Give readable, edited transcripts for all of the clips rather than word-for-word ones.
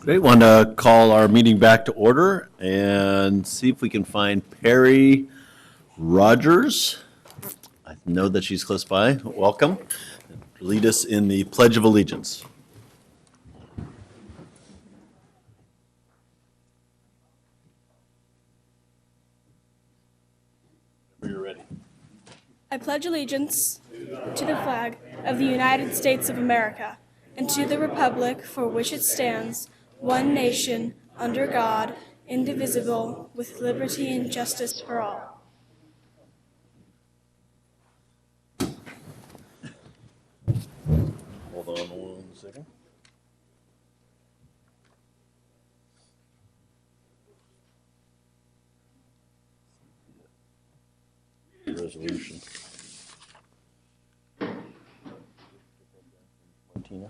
Great. Want to call our meeting back to order and see if we can find Perry Rogers. I know that she's close by. Welcome. Lead us in the Pledge of Allegiance. Whenever you're ready. I pledge allegiance to the flag of the United States of America and to the republic for which it stands, one nation, under God, indivisible, with liberty and justice for all. Hold on one second. Resolution. Martina?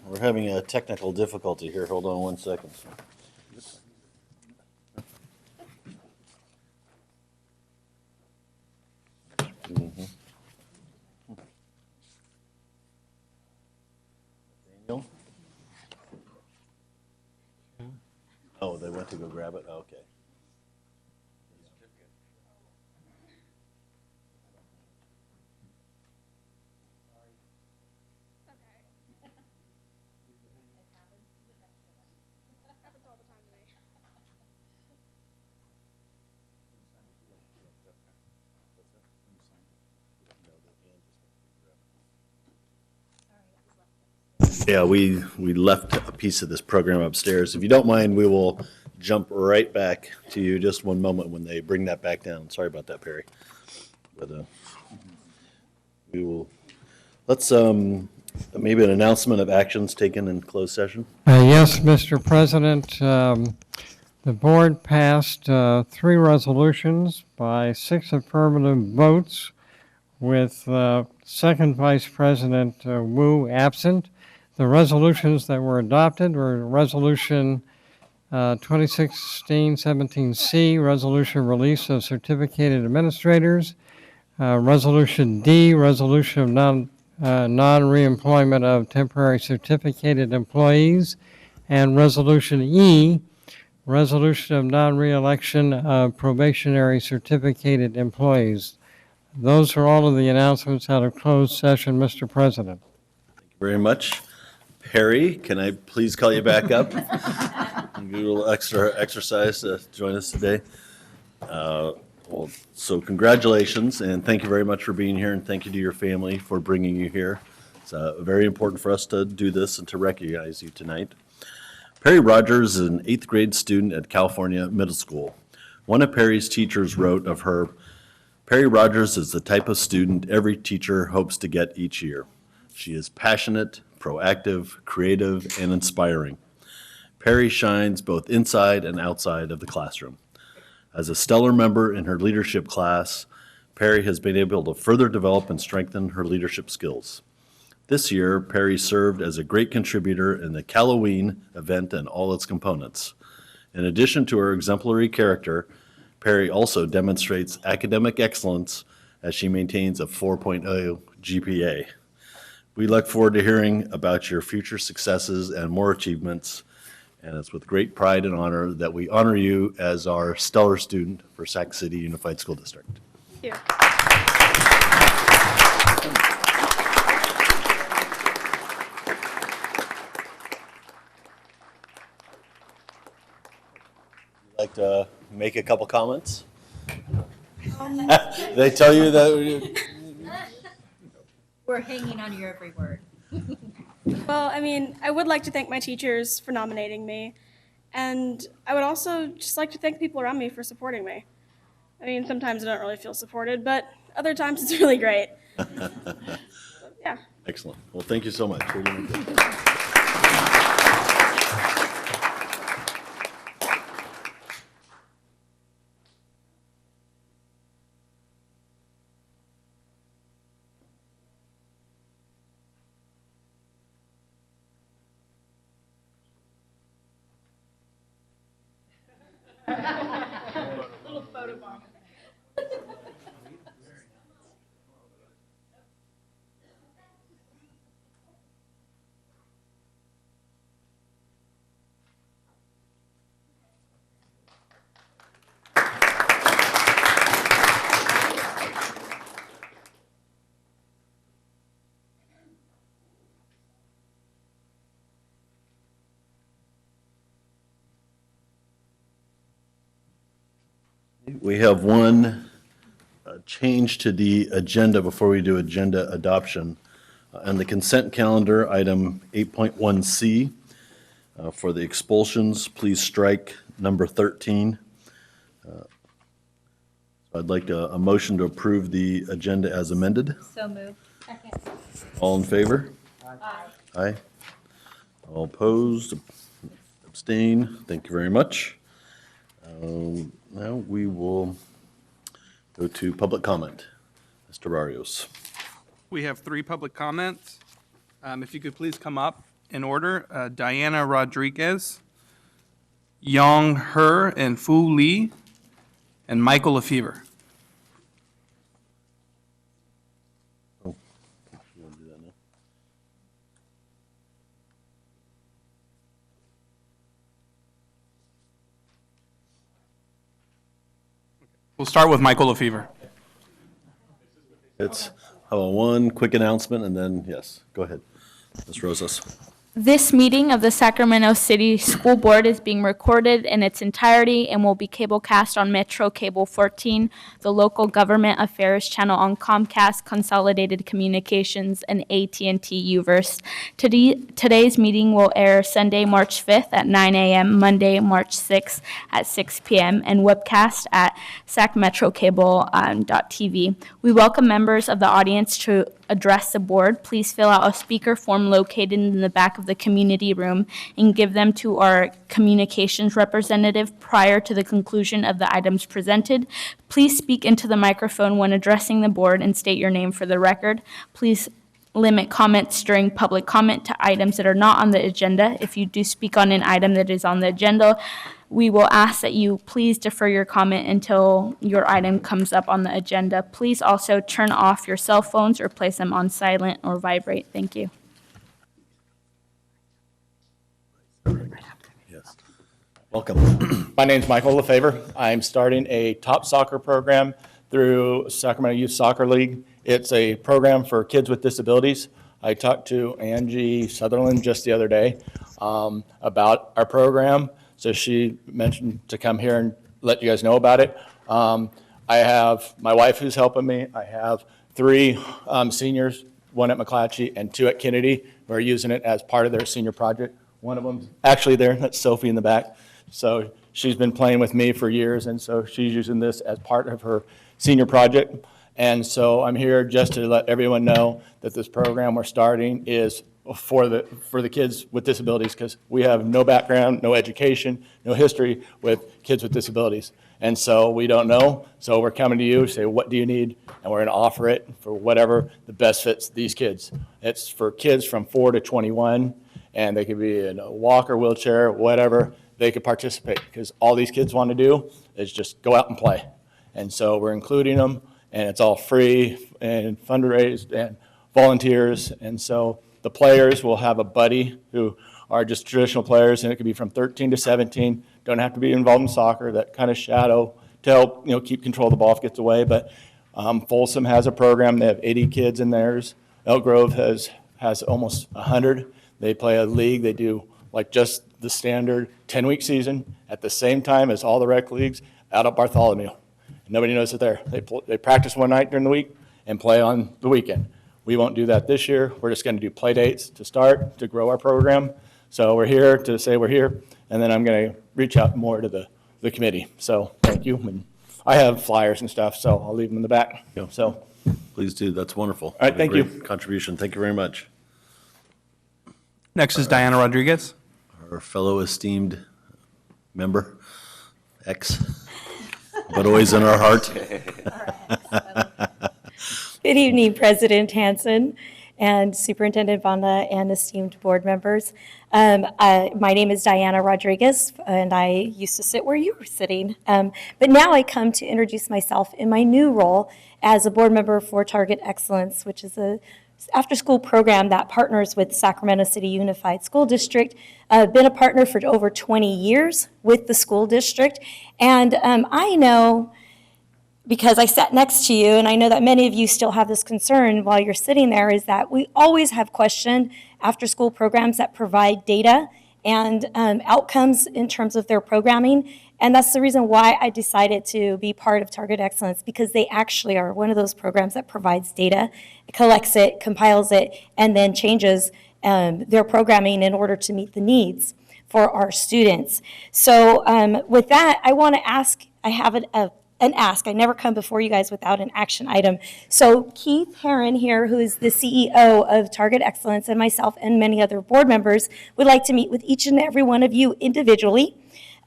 We're having a technical difficulty here. Hold on one second. Daniel? Oh, they went to go grab it? Okay. Yeah, we left a piece of this program upstairs. If you don't mind, we will jump right back to you just one moment when they bring that back down. Sorry about that, Perry. But we will, let's, maybe an announcement of actions taken in closed session. Yes, Mr. President. The board passed 3 resolutions by 6 affirmative votes with Second Vice President Wu absent. The resolutions that were adopted were Resolution 2016-17C, Resolution Release of Certificated Administrators, Resolution D, Resolution of non-reemployment of temporary certificated employees, and Resolution E, Resolution of non-reelection of probationary certificated employees. Those are all of the announcements out of closed session, Mr. President. Thank you very much. Perry, can I please call you back up? Do a little extra exercise to join us today. Well, so congratulations, and thank you very much for being here, and thank you to your family for bringing you here. It's very important for us to do this and to recognize you tonight. Perry Rogers is an 8th grade student at California Middle School. One of Perry's teachers wrote of her, "Perry Rogers is the type of student every teacher hopes to get each year. She is passionate, proactive, creative, and inspiring. Perry shines both inside and outside of the classroom. As a stellar member in her leadership class, Perry has been able to further develop and strengthen her leadership skills. This year, Perry served as a great contributor in the Halloween event and all its components. In addition to her exemplary character, Perry also demonstrates academic excellence as she maintains a 4.0 GPA. We look forward to hearing about your future successes and more achievements, and it's with great pride and honor that we honor you as our stellar student for Sac City Unified School District." Thank you. Like to make a couple comments? They tell you that We're hanging on your every word. Well, I would like to thank my teachers for nominating me, and I would also just like to thank the people around me for supporting me. Sometimes I don't really feel supported, but other times it's really great. Yeah. Excellent. Well, thank you so much. We're doing good. Little photo bomb. We have one change to the agenda before we do agenda adoption. On the consent calendar, item 8.1C, for the expulsions, please strike number 13. I'd like a motion to approve the agenda as amended. So moved. All in favor? Aye. All opposed? Abstain? Thank you very much. Now we will go to public comment. Mr. Barrios. We have 3 public comments. If you could please come up in order. Diana Rodriguez, Yong Her and Fu Lee, and Michael Lefevre. Oh, you want to do that now? We'll start with Michael Lefevre. It's one quick announcement and then, yes, go ahead. Ms. Rosas. This meeting of the Sacramento City School Board is being recorded in its entirety and will be cablecast on Metro Cable 14, the local government affairs channel on Comcast, Consolidated Communications, and AT&T Uverse. Today's meeting will air Sunday, March 5th at 9 a.m., Monday, March 6th at 6 p.m., and webcast at sacmetrocable.tv. We welcome members of the audience to address the board. Please fill out a speaker form located in the back of the community room and give them to our communications representative prior to the conclusion of the items presented. Please speak into the microphone when addressing the board and state your name for the record. Please limit comments during public comment to items that are not on the agenda. If you do speak on an item that is on the agenda, we will ask that you please defer your comment until your item comes up on the agenda. Please also turn off your cell phones or place them on silent or vibrate. Thank you. Yes. Welcome. My name's Michael Lefevre. I'm starting a top soccer program through Sacramento Youth Soccer League. It's a program for kids with disabilities. I talked to Angie Sutherland just the other day about our program. So she mentioned to come here and let you guys know about it. I have my wife who's helping me. I have 3 seniors, 1 at McClatchy and 2 at Kennedy, who are using it as part of their senior project. One of them's actually there, that's Sophie in the back. So she's been playing with me for years, and so she's using this as part of her senior project. And so I'm here just to let everyone know that this program we're starting is for the kids with disabilities, because we have no background, no education, no history with kids with disabilities. And so we don't know, so we're coming to you, say, what do you need? And we're gonna offer it for whatever the best fits these kids. It's for kids from 4 to 21, and they could be in a walker, wheelchair, whatever, they could participate, because all these kids wanna do is just go out and play. And so we're including them, and it's all free and fundraised and volunteers. And so the players will have a buddy who are just traditional players, and it could be from 13 to 17, don't have to be involved in soccer, that kind of shadow to help, keep control of the ball if it gets away. But Folsom has a program, they have 80 kids in theirs. Elk Grove has almost 100. They play a league, they do like just the standard 10-week season at the same time as all the rec leagues out at Bartholomew. Nobody knows it there. They practice one night during the week and play on the weekend. We won't do that this year. We're just going to do play dates to start, to grow our program. So we're here to say we're here, and then I'm going to reach out more to the committee. So thank you. And I have flyers and stuff, so I'll leave them in the back. Yeah. So Please do. That's wonderful. All right, thank you. Great contribution. Thank you very much. Next is Diana Rodriguez. Our fellow esteemed member, but always in our heart. Good evening, President Hansen and Superintendent Vonda and esteemed board members. My name is Diana Rodriguez, and I used to sit where you were sitting. But now I come to introduce myself in my new role as a board member for Target Excellence, which is a after-school program that partners with Sacramento City Unified School District. I've been a partner for over 20 years with the school district, and I know, because I sat next to you, and I know that many of you still have this concern while you're sitting there, is that we always have questioned after-school programs that provide data and outcomes in terms of their programming. And that's the reason why I decided to be part of Target Excellence, because they actually are one of those programs that provides data, collects it, compiles it, and then changes their programming in order to meet the needs for our students. So with that, I want to ask, I have an ask. I never come before you guys without an action item. So Keith Herron here, who is the CEO of Target Excellence, and myself and many other board members would like to meet with each and every one of you individually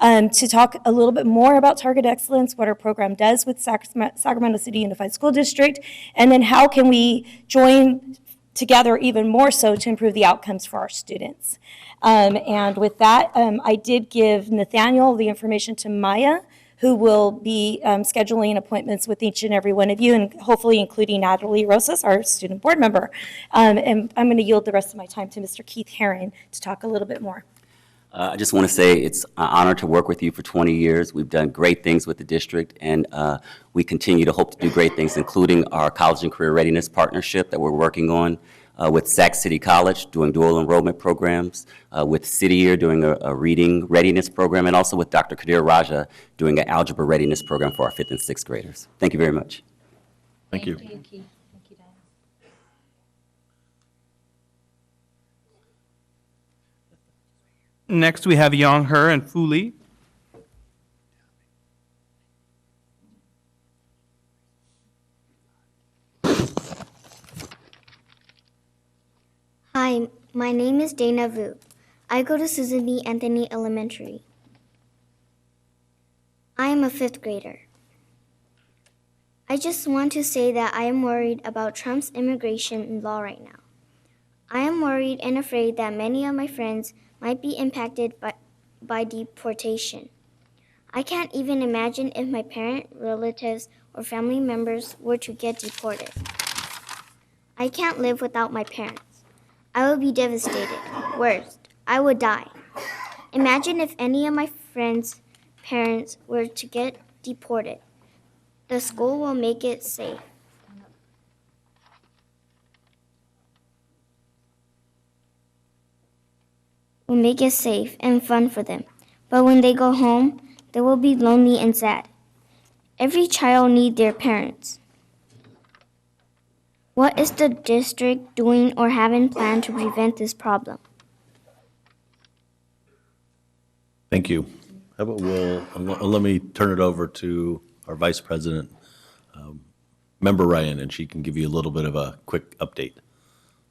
to talk a little bit more about Target Excellence, what our program does with Sacramento City Unified School District, and then how can we join together even more so to improve the outcomes for our students. And with that, I did give Nathaniel the information to Maya, who will be scheduling appointments with each and every one of you, and hopefully including Natalie Rosas, our student board member. And I'm going to yield the rest of my time to Mr. Keith Herron to talk a little bit more. I just want to say it's an honor to work with you for 20 years. We've done great things with the district, and we continue to hope to do great things, including our college and career readiness partnership that we're working on with Sac City College, doing dual enrollment programs, with City Year doing a reading readiness program, and also with Dr. Kadir Raja doing an algebra readiness program for our 5th and 6th graders. Thank you very much. Thank you. Thank you, Diane. Next, we have Yong Her and Fu Lee. Hi, my name is Dana Vu. I go to Susan B. Anthony Elementary. I am a 5th grader. I just want to say that I am worried about Trump's immigration law right now. I am worried and afraid that many of my friends might be impacted by deportation. I can't even imagine if my parent, relatives, or family members were to get deported. I can't live without my parents. I would be devastated. Worst, I would die. Imagine if any of my friends' parents were to get deported. The school will make it safe. Will make it safe and fun for them. But when they go home, they will be lonely and sad. Every child needs their parents. What is the district doing or having planned to prevent this problem? Thank you. How about let me turn it over to our Vice President, Member Ryan, and she can give you a little bit of a quick update.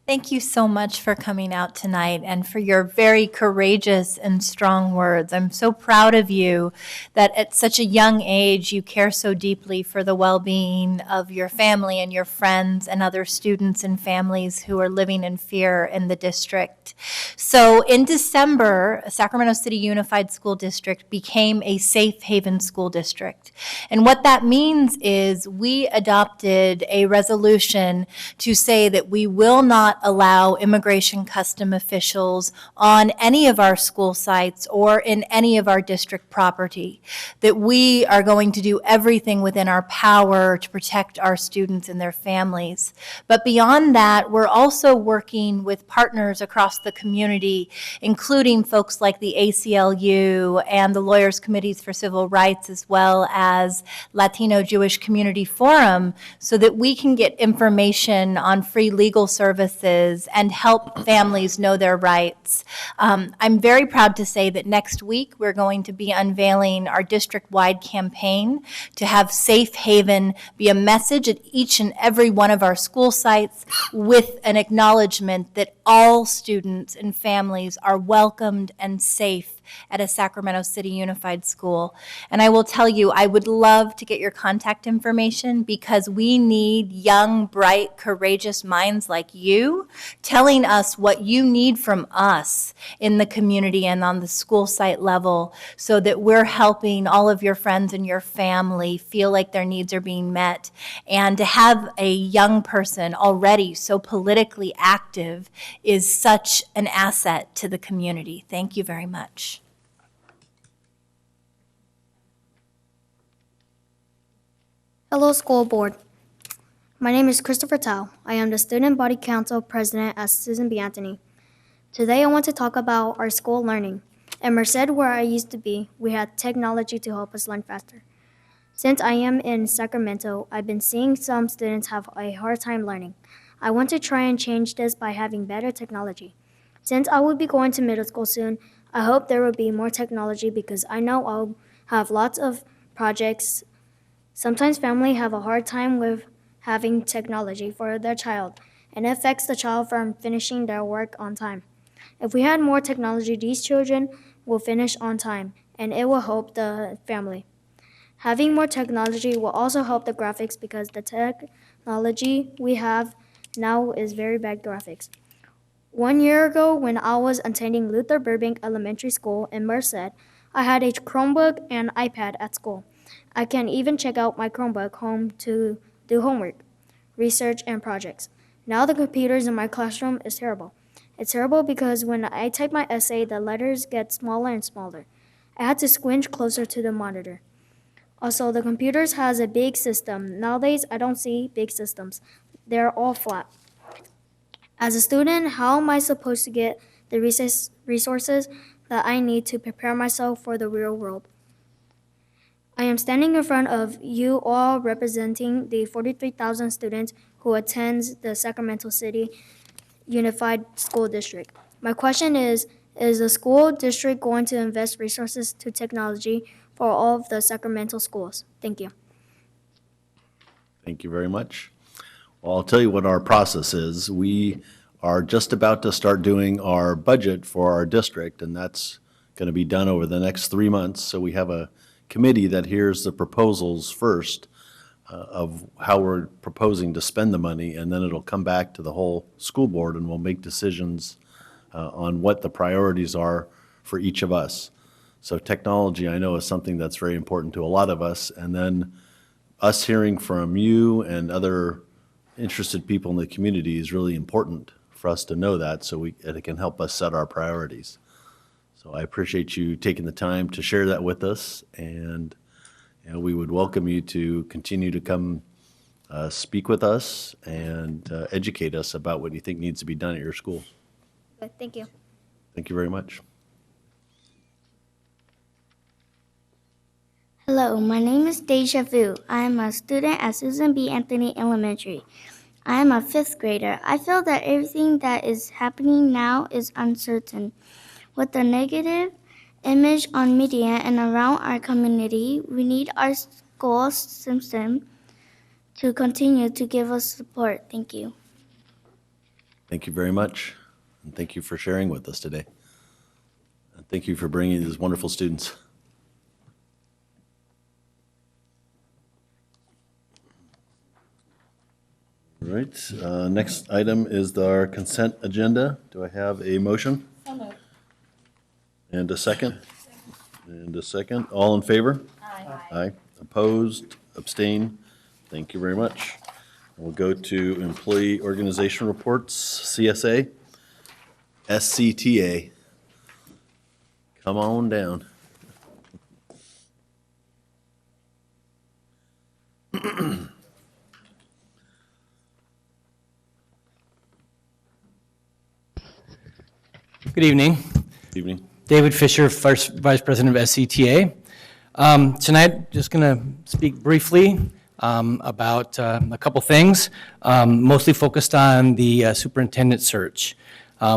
Thank you so much for coming out tonight and for your very courageous and strong words. I'm so proud of you that at such a young age you care so deeply for the well-being of your family and your friends and other students and families who are living in fear in the district. So in December, Sacramento City Unified School District became a safe haven school district. And what that means is we adopted a resolution to say that we will not allow immigration custom officials on any of our school sites or in any of our district property, that we are going to do everything within our power to protect our students and their families. But beyond that, we're also working with partners across the community, including folks like the ACLU and the Lawyers Committees for Civil Rights, as well as Latino Jewish Community Forum, so that we can get information on free legal services and help families know their rights. I'm very proud to say that next week we're going to be unveiling our district-wide campaign to have Safe Haven be a message at each and every one of our school sites with an acknowledgement that all students and families are welcomed and safe at a Sacramento City Unified School. And I will tell you, I would love to get your contact information because we need young, bright, courageous minds like you telling us what you need from us in the community and on the school site level so that we're helping all of your friends and your family feel like their needs are being met. And to have a young person already so politically active is such an asset to the community. Thank you very much. Hello, school board. My name is Christopher Tao. I am the Student Body Council President at Susan B. Anthony. Today I want to talk about our school learning. At Merced, where I used to be, we had technology to help us learn faster. Since I am in Sacramento, I've been seeing some students have a hard time learning. I want to try and change this by having better technology. Since I will be going to middle school soon, I hope there will be more technology because I know I'll have lots of projects. Sometimes families have a hard time with having technology for their child, and it affects the child from finishing their work on time. If we had more technology, these children will finish on time, and it will help the family. Having more technology will also help the graphics because the technology we have now is very bad graphics. 1 year ago, when I was attending Luther Burbank Elementary School in Merced, I had a Chromebook and iPad at school. I can even check out my Chromebook home to do homework, research, and projects. Now the computers in my classroom is terrible. It's terrible because when I type my essay, the letters get smaller and smaller. I had to squinch closer to the monitor. Also, the computers has a big system. Nowadays, I don't see big systems. They're all flat. As a student, how am I supposed to get the resources that I need to prepare myself for the real world? I am standing in front of you all representing the 43,000 students who attend the Sacramento City Unified School District. My question is the school district going to invest resources to technology for all of the Sacramento schools? Thank you. Thank you very much. Well, I'll tell you what our process is. We are just about to start doing our budget for our district, and that's going to be done over the next 3 months. So we have a committee that hears the proposals first of how we're proposing to spend the money, and then it'll come back to the whole school board, and we'll make decisions on what the priorities are for each of us. So technology, I know, is something that's very important to a lot of us, and then us hearing from you and other interested people in the community is really important for us to know that, so it can help us set our priorities. So I appreciate you taking the time to share that with us, and we would welcome you to continue to come speak with us and educate us about what you think needs to be done at your school. Good, thank you. Thank you very much. Hello, my name is Deja Vu. I am a student at Susan B. Anthony Elementary. I am a 5th grader. I feel that everything that is happening now is uncertain. With the negative image on media and around our community, we need our school system to continue to give us support. Thank you. Thank you very much, and thank you for sharing with us today. And thank you for bringing these wonderful students. All right, next item is our consent agenda. Do I have a motion? And a second? And a second. All in favor? Aye. Aye. Opposed? Abstain? Thank you very much. We'll go to employee organization reports, CSA, SCTA. Come on down. Good evening. Good evening. David Fisher, First Vice President of SCTA. Tonight, just going to speak briefly about a couple things, mostly focused on the superintendent search.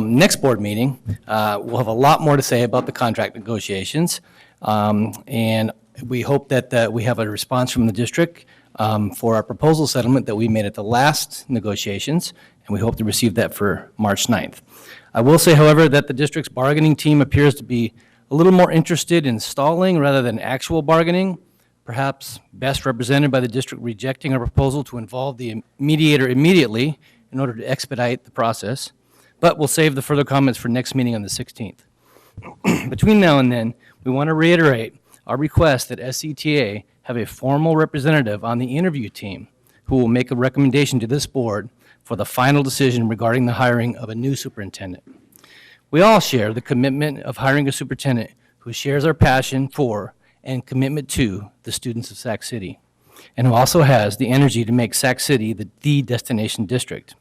Next board meeting, we'll have a lot more to say about the contract negotiations, and we hope that we have a response from the district for our proposal settlement that we made at the last negotiations, and we hope to receive that for March 9th. I will say, however, that the district's bargaining team appears to be a little more interested in stalling rather than actual bargaining, perhaps best represented by the district rejecting our proposal to involve the mediator immediately in order to expedite the process. But we'll save the further comments for next meeting on the 16th. Between now and then, we want to reiterate our request that SCTA have a formal representative on the interview team who will make a recommendation to this board for the final decision regarding the hiring of a new superintendent. We all share the commitment of hiring a superintendent who shares our passion for and commitment to the students of Sac City, and who also has the energy to make Sac City the destination district.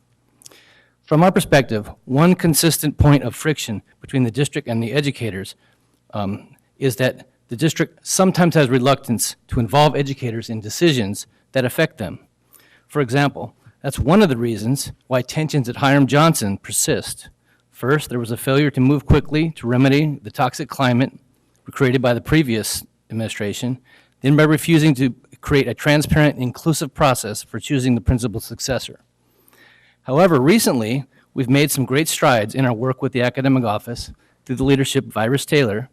From our perspective, one consistent point of friction between the district and the educators is that the district sometimes has reluctance to involve educators in decisions that affect them. For example, that's one of the reasons why tensions at Hiram Johnson persist. First, there was a failure to move quickly to remedy the toxic climate created by the previous administration, then by refusing to create a transparent and inclusive process for choosing the principal successor. However, recently, we've made some great strides in our work with the academic office through the leadership of Iris Taylor,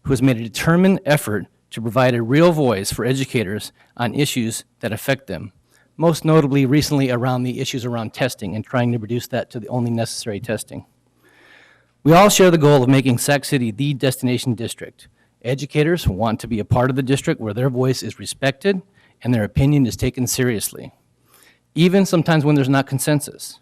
who has made a determined effort to provide a real voice for educators on issues that affect them, most notably recently around the issues around testing and trying to reduce that to the only necessary testing. We all share the goal of making Sac City the destination district. Educators want to be a part of the district where their voice is respected and their opinion is taken seriously, even sometimes when there's not consensus.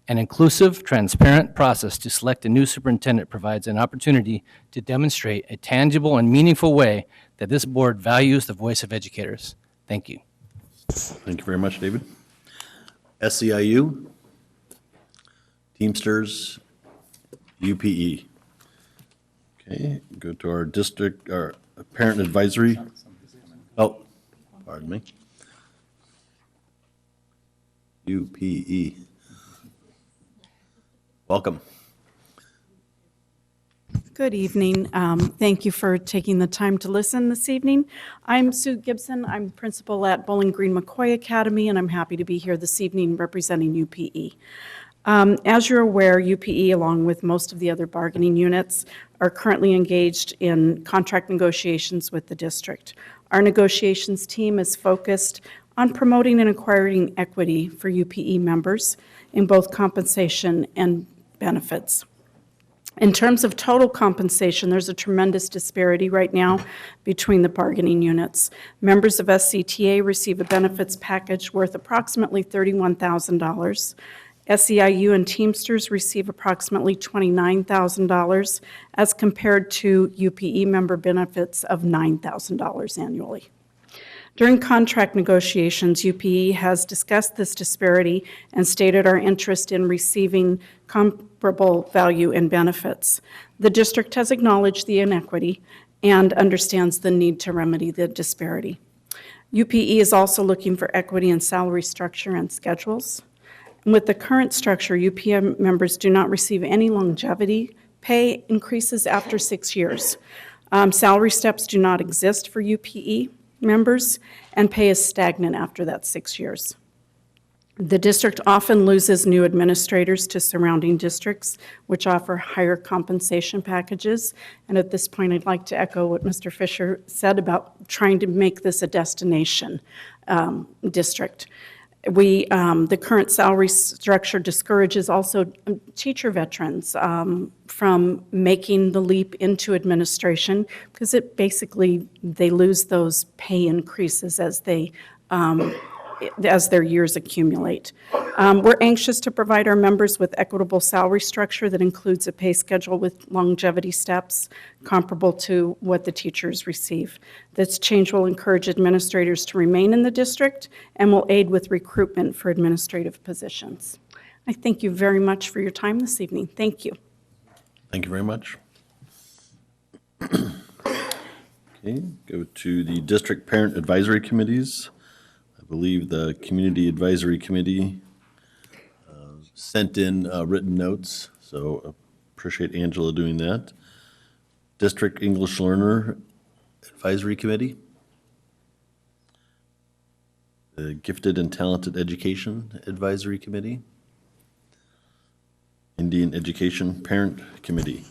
An inclusive, transparent process to select a new superintendent provides an opportunity to demonstrate a tangible and meaningful way that this board values the voice of educators. Thank you. Thank you very much, David. SEIU, Teamsters, UPE. Okay, go to our district, our parent advisory. Oh, pardon me. UPE. Welcome. Good evening. Thank you for taking the time to listen this evening. I'm Sue Gibson. I'm principal at Bowling Green McCoy Academy, and I'm happy to be here this evening representing UPE. As you're aware, UPE, along with most of the other bargaining units, are currently engaged in contract negotiations with the district. Our negotiations team is focused on promoting and acquiring equity for UPE members in both compensation and benefits. In terms of total compensation, there's a tremendous disparity right now between the bargaining units. Members of SCTA receive a benefits package worth approximately $31,000. SEIU and Teamsters receive approximately $29,000 as compared to UPE member benefits of $9,000 annually. During contract negotiations, UPE has discussed this disparity and stated our interest in receiving comparable value and benefits. The district has acknowledged the inequity and understands the need to remedy the disparity. UPE is also looking for equity in salary structure and schedules. With the current structure, UPM members do not receive any longevity pay increases after 6 years. Salary steps do not exist for UPE members, and pay is stagnant after that 6 years. The district often loses new administrators to surrounding districts, which offer higher compensation packages. And at this point, I'd like to echo what Mr. Fisher said about trying to make this a destination district. The current salary structure discourages also teacher veterans from making the leap into administration because it basically, they lose those pay increases as their years accumulate. We're anxious to provide our members with equitable salary structure that includes a pay schedule with longevity steps comparable to what the teachers receive. This change will encourage administrators to remain in the district and will aid with recruitment for administrative positions. I thank you very much for your time this evening. Thank you. Thank you very much. Okay, go to the district parent advisory committees. I believe the Community Advisory Committee sent in written notes, so appreciate Angela doing that. District English Learner Advisory Committee. The Gifted and Talented Education Advisory Committee. Indian Education Parent Committee.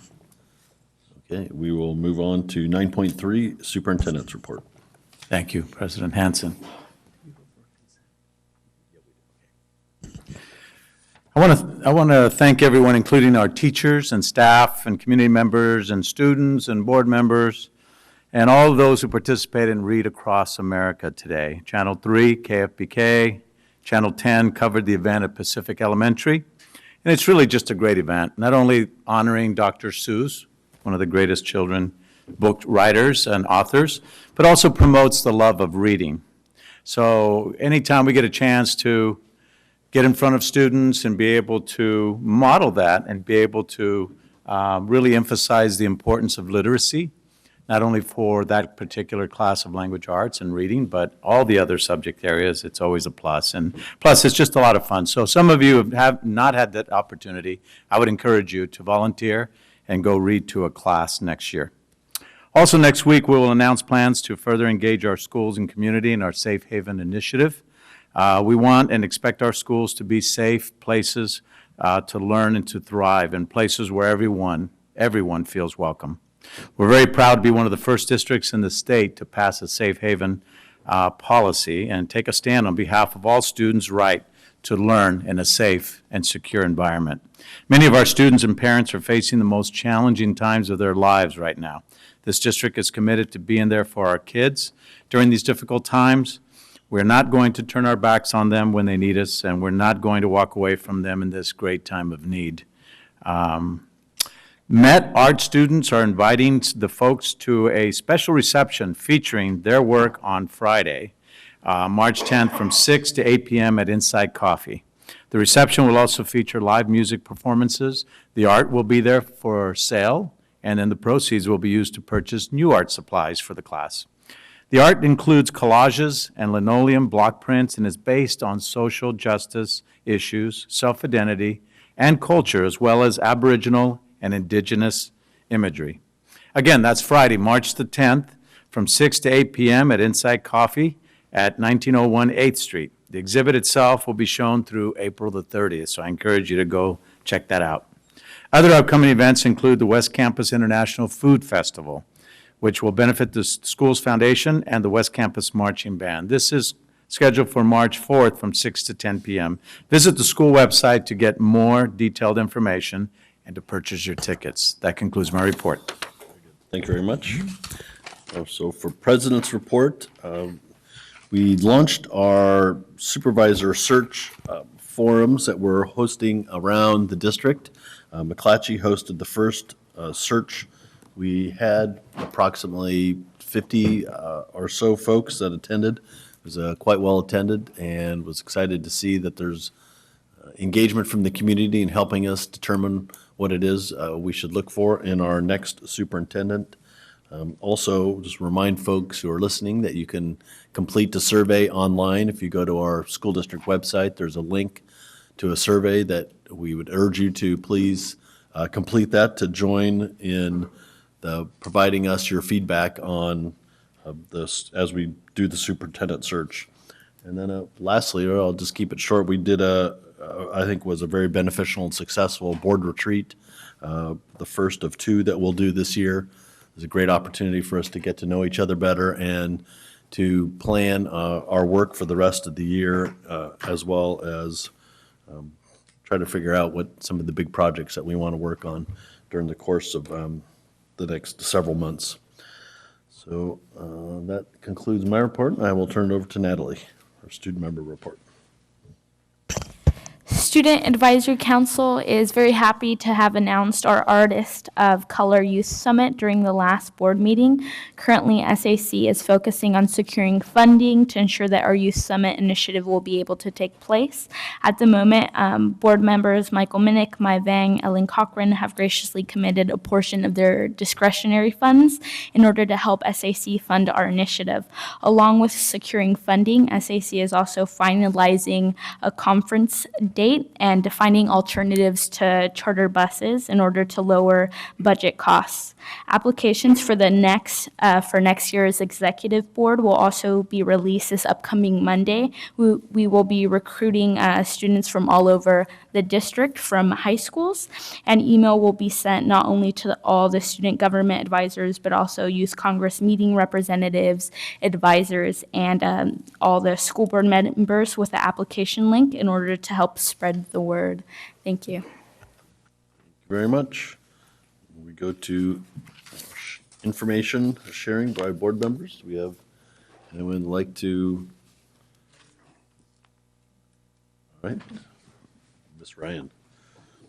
Okay, we will move on to 9.3, Superintendent's Report. Thank you, President Hanson. I want to thank everyone, including our teachers and staff and community members and students and board members and all of those who participated in Read Across America today. Channel 3, KFBK, Channel 10 covered the event at Pacific Elementary. And it's really just a great event, not only honoring Dr. Seuss, one of the greatest children book writers and authors, but also promotes the love of reading. So anytime we get a chance to get in front of students and be able to model that and be able to really emphasize the importance of literacy not only for that particular class of language arts and reading, but all the other subject areas. It's always a plus. And plus, it's just a lot of fun. So some of you have not had that opportunity. I would encourage you to volunteer and go read to a class next year. Also next week, we will announce plans to further engage our schools and community in our Safe Haven initiative. We want and expect our schools to be safe places to learn and to thrive, and places where everyone feels welcome. We're very proud to be one of the first districts in the state to pass a Safe Haven policy and take a stand on behalf of all students' right to learn in a safe and secure environment. Many of our students and parents are facing the most challenging times of their lives right now. This district is committed to being there for our kids during these difficult times. We're not going to turn our backs on them when they need us, and we're not going to walk away from them in this great time of need. Met art students are inviting the folks to a special reception featuring their work on Friday, March 10th from 6 to 8 p.m. at Inside Coffee. The reception will also feature live music performances. The art will be there for sale, and then the proceeds will be used to purchase new art supplies for the class. The art includes collages and linoleum block prints and is based on social justice issues, self-identity, and culture, as well as Aboriginal and Indigenous imagery. Again, that's Friday, March the 10th, from 6 to 8 p.m. at Inside Coffee at 1901 8th Street. The exhibit itself will be shown through April the 30th, so I encourage you to go check that out. Other upcoming events include the West Campus International Food Festival, which will benefit the school's foundation and the West Campus Marching Band. This is scheduled for March 4th from 6 to 10 p.m. Visit the school website to get more detailed information and to purchase your tickets. That concludes my report. Thank you very much. So for President's Report, we launched our supervisor search forums that we're hosting around the district. McClatchy hosted the first search. We had approximately 50 or so folks that attended. It was quite well attended, and was excited to see that there's engagement from the community in helping us determine what it is we should look for in our next superintendent. Also, just remind folks who are listening that you can complete the survey online. If you go to our school district website, there's a link to a survey that we would urge you to please complete that to join in providing us your feedback on this as we do the superintendent search. And then lastly, I'll just keep it short, we did I think was a very beneficial and successful board retreat, the first of two that we'll do this year. It was a great opportunity for us to get to know each other better and to plan our work for the rest of the year, as well as try to figure out what some of the big projects that we want to work on during the course of the next several months. So that concludes my report, and I will turn it over to Natalie, our student member report. Student Advisory Council is very happy to have announced our Artist of Color Youth Summit during the last board meeting. Currently, SAC is focusing on securing funding to ensure that our Youth Summit initiative will be able to take place. At the moment, board members Michael Minnick, Mai Vang, Ellen Cochran have graciously committed a portion of their discretionary funds in order to help SAC fund our initiative. Along with securing funding, SAC is also finalizing a conference date and defining alternatives to charter buses in order to lower budget costs. Applications for the next year's executive board will also be released this upcoming Monday. We will be recruiting students from all over the district from high schools, and email will be sent not only to all the student government advisors, but also Youth Congress meeting representatives, advisors, and all the school board members with the application link in order to help spread the word. Thank you. Thank you very much. We go to information sharing by board members. Do we have anyone like to? All right, Ms. Ryan.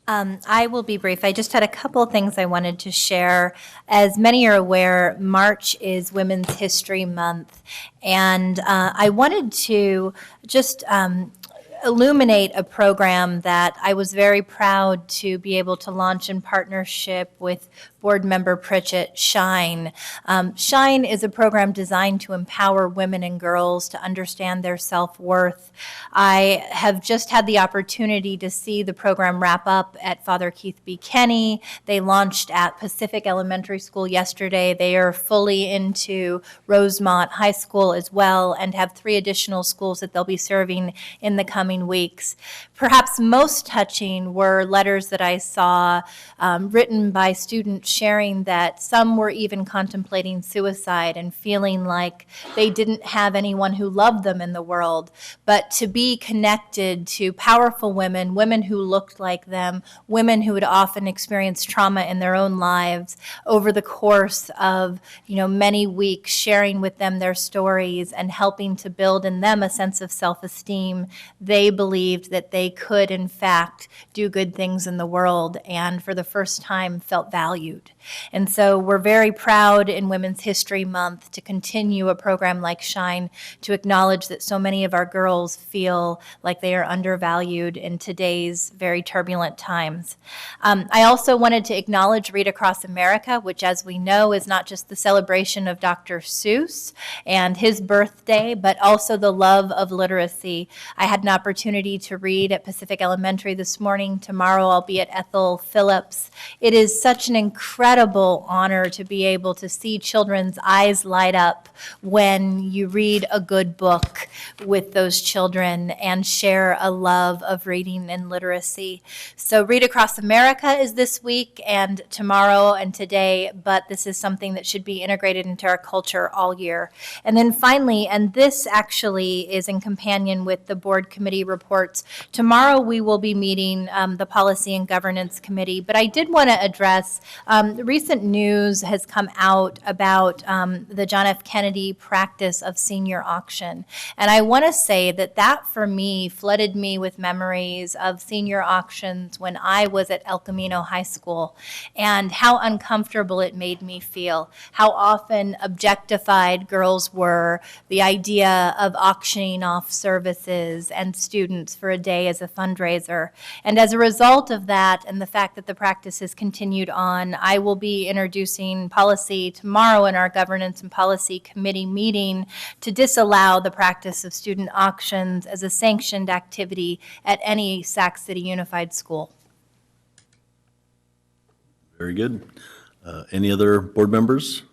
I will be brief. I just had a couple of things I wanted to share. As many are aware, March is Women's History Month, and I wanted to just illuminate a program that I was very proud to be able to launch in partnership with Board Member Pritchett, Shine. Shine is a program designed to empower women and girls to understand their self-worth. I have just had the opportunity to see the program wrap up at Father Keith B. Kenny. They launched at Pacific Elementary School yesterday. They are fully into Rosemont High School as well and have 3 additional schools that they'll be serving in the coming weeks. Perhaps most touching were letters that I saw written by students sharing that some were even contemplating suicide and feeling like they didn't have anyone who loved them in the world. But to be connected to powerful women, women who looked like them, women who had often experienced trauma in their own lives over the course of many weeks, sharing with them their stories and helping to build in them a sense of self-esteem, they believed that they could in fact do good things in the world and for the first time felt valued. And so we're very proud in Women's History Month to continue a program like Shine to acknowledge that so many of our girls feel like they are undervalued in today's very turbulent times. I also wanted to acknowledge Read Across America, which as we know is not just the celebration of Dr. Seuss and his birthday, but also the love of literacy. I had an opportunity to read at Pacific Elementary this morning. Tomorrow I'll be at Ethel Phillips. It is such an incredible honor to be able to see children's eyes light up when you read a good book with those children and share a love of reading and literacy. So Read Across America is this week and tomorrow and today, but this is something that should be integrated into our culture all year. And then finally, and this actually is in companion with the board committee reports, tomorrow we will be meeting the Policy and Governance Committee, but I did want to address recent news has come out about the John F. Kennedy practice of senior auction. And I want to say that that for me flooded me with memories of senior auctions when I was at El Camino High School and how uncomfortable it made me feel, how often objectified girls were, the idea of auctioning off services and students for a day as a fundraiser. And as a result of that and the fact that the practice has continued on, I will be introducing policy tomorrow in our Governance and Policy Committee meeting to disallow the practice of student auctions as a sanctioned activity at any Sac City Unified School. Very good. Any other board members?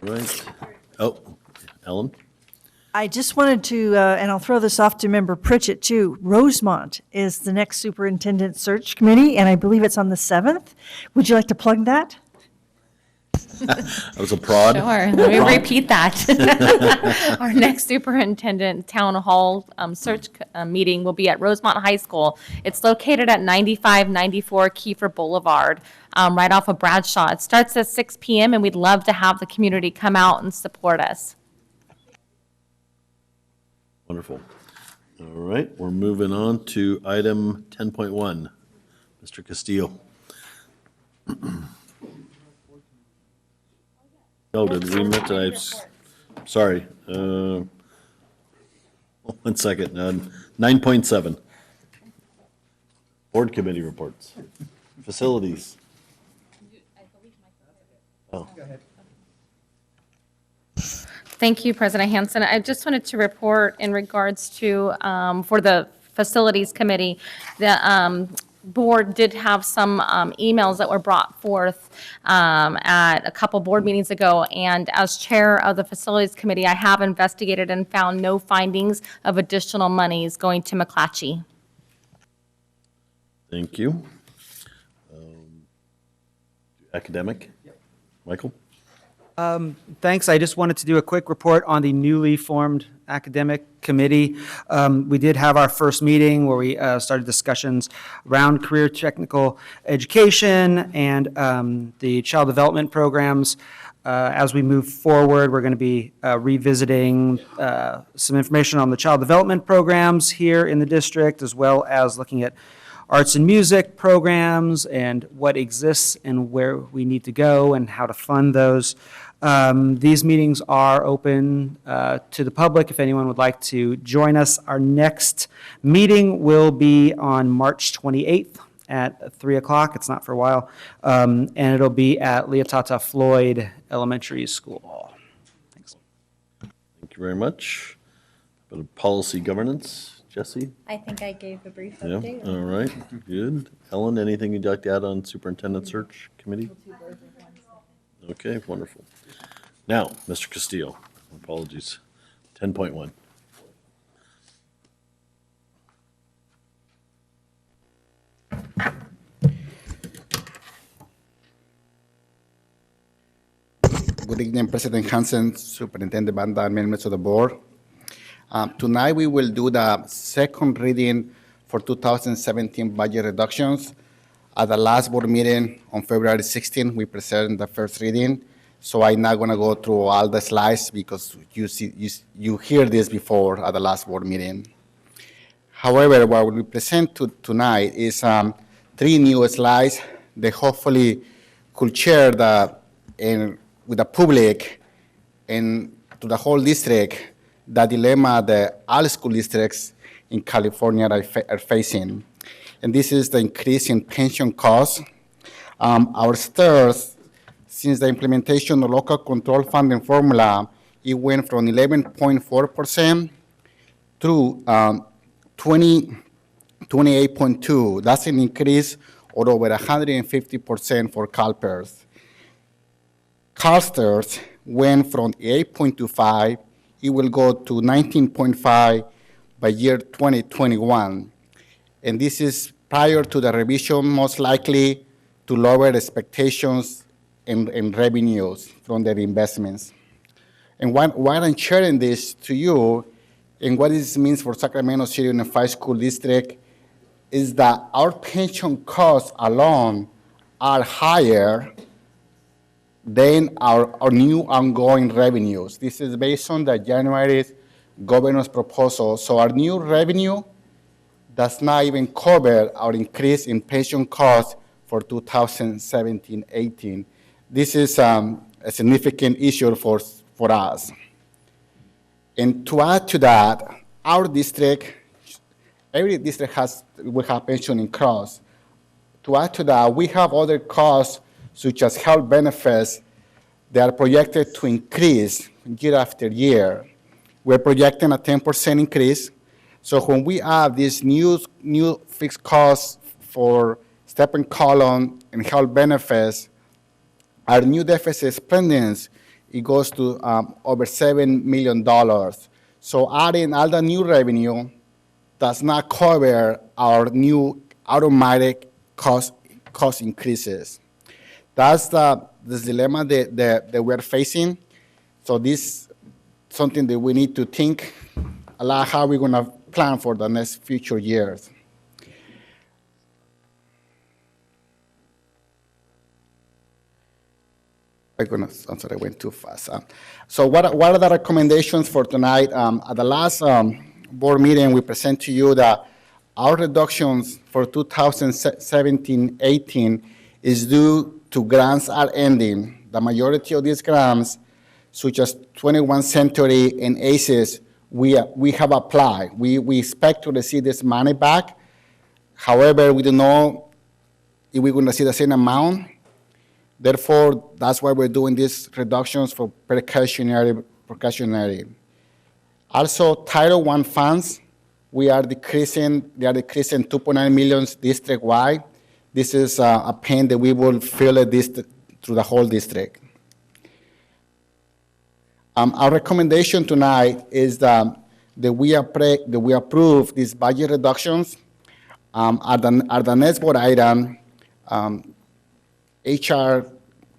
All right. Oh, Ellen? I just wanted to, and I'll throw this off to Member Pritchett too. Rosemont is the next superintendent search committee, and I believe it's on the 7th. Would you like to plug that? That was a prod. Sure, let me repeat that. Our next superintendent town hall search meeting will be at Rosemont High School. It's located at 9594 Kiefer Boulevard, right off of Bradshaw. It starts at 6 p.m. and we'd love to have the community come out and support us. Wonderful. All right, we're moving on to item 10.1. Mr. Castillo. Oh, did we meant to, sorry. 1 second. 9.7. Board committee reports. Facilities. Oh. Thank you, President Hansen. I just wanted to report in regards to, for the Facilities Committee, the board did have some emails that were brought forth at a couple board meetings ago, and as chair of the Facilities Committee, I have investigated and found no findings of additional monies going to McClatchy. Thank you. Academic? Michael? Thanks. I just wanted to do a quick report on the newly formed academic committee. We did have our first meeting where we started discussions around career technical education and the child development programs. As we move forward, we're going to be revisiting some information on the child development programs here in the district, as well as looking at arts and music programs and what exists and where we need to go and how to fund those. These meetings are open to the public if anyone would like to join us. Our next meeting will be on March 28th at 3 o'clock. It's not for a while. And it'll be at Leotata Floyd Elementary School. Thanks. Thank you very much. Bit of policy governance, Jesse? I think I gave a brief Yeah, update. all right, good. Ellen, anything you'd like to add on superintendent search committee? Okay, wonderful. Now, Mr. Castillo, apologies, 10.1. Good evening, President Hansen, Superintendent Banda, and members of the board. Tonight, we will do the second reading for 2017 budget reductions. At the last board meeting on February 16, we presented the first reading. So I'm not going to go through all the slides because you hear this before at the last board meeting. However, what we present tonight is 3 new slides that hopefully could share with the public and to the whole district the dilemma that all school districts in California are facing. And this is the increase in pension costs. Our STIRS, since the implementation of local control funding formula, it went from 11.4% to 28.2%. That's an increase of over 150% for CalPERS. CalSTARS went from 8.25, it will go to 19.5 by year 2021. And this is prior to the revision, most likely to lower expectations and revenues from their investments. And why I'm sharing this to you and what this means for Sacramento City Unified School District is that our pension costs alone are higher than our new ongoing revenues. This is based on the January governor's proposal. So our new revenue does not even cover our increase in pension costs for 2017-18. This is a significant issue for us. And to add to that, our district, every district will have pension in costs. To add to that, we have other costs such as health benefits that are projected to increase year after year. We're projecting a 10% increase. So when we add these new fixed costs for step and column and health benefits, our new deficit spending, it goes to over $7 million. So adding all the new revenue does not cover our new automatic cost increases. That's the dilemma that we're facing. So this is something that we need to think a lot how we're going to plan for the next future years. I'm sorry, I went too fast. So what are the recommendations for tonight? At the last board meeting, we present to you that our reductions for 2017-18 is due to grants are ending. The majority of these grants, such as 21st Century and ACES, we have applied. We expect to receive this money back. However, we don't know if we're going to see the same amount. Therefore, that's why we're doing these reductions for precautionary. Also, Title I funds, they are decreasing 2.9 million district-wide. This is a pain that we will feel through the whole district. Our recommendation tonight is that we approve these budget reductions. At the next board item, HR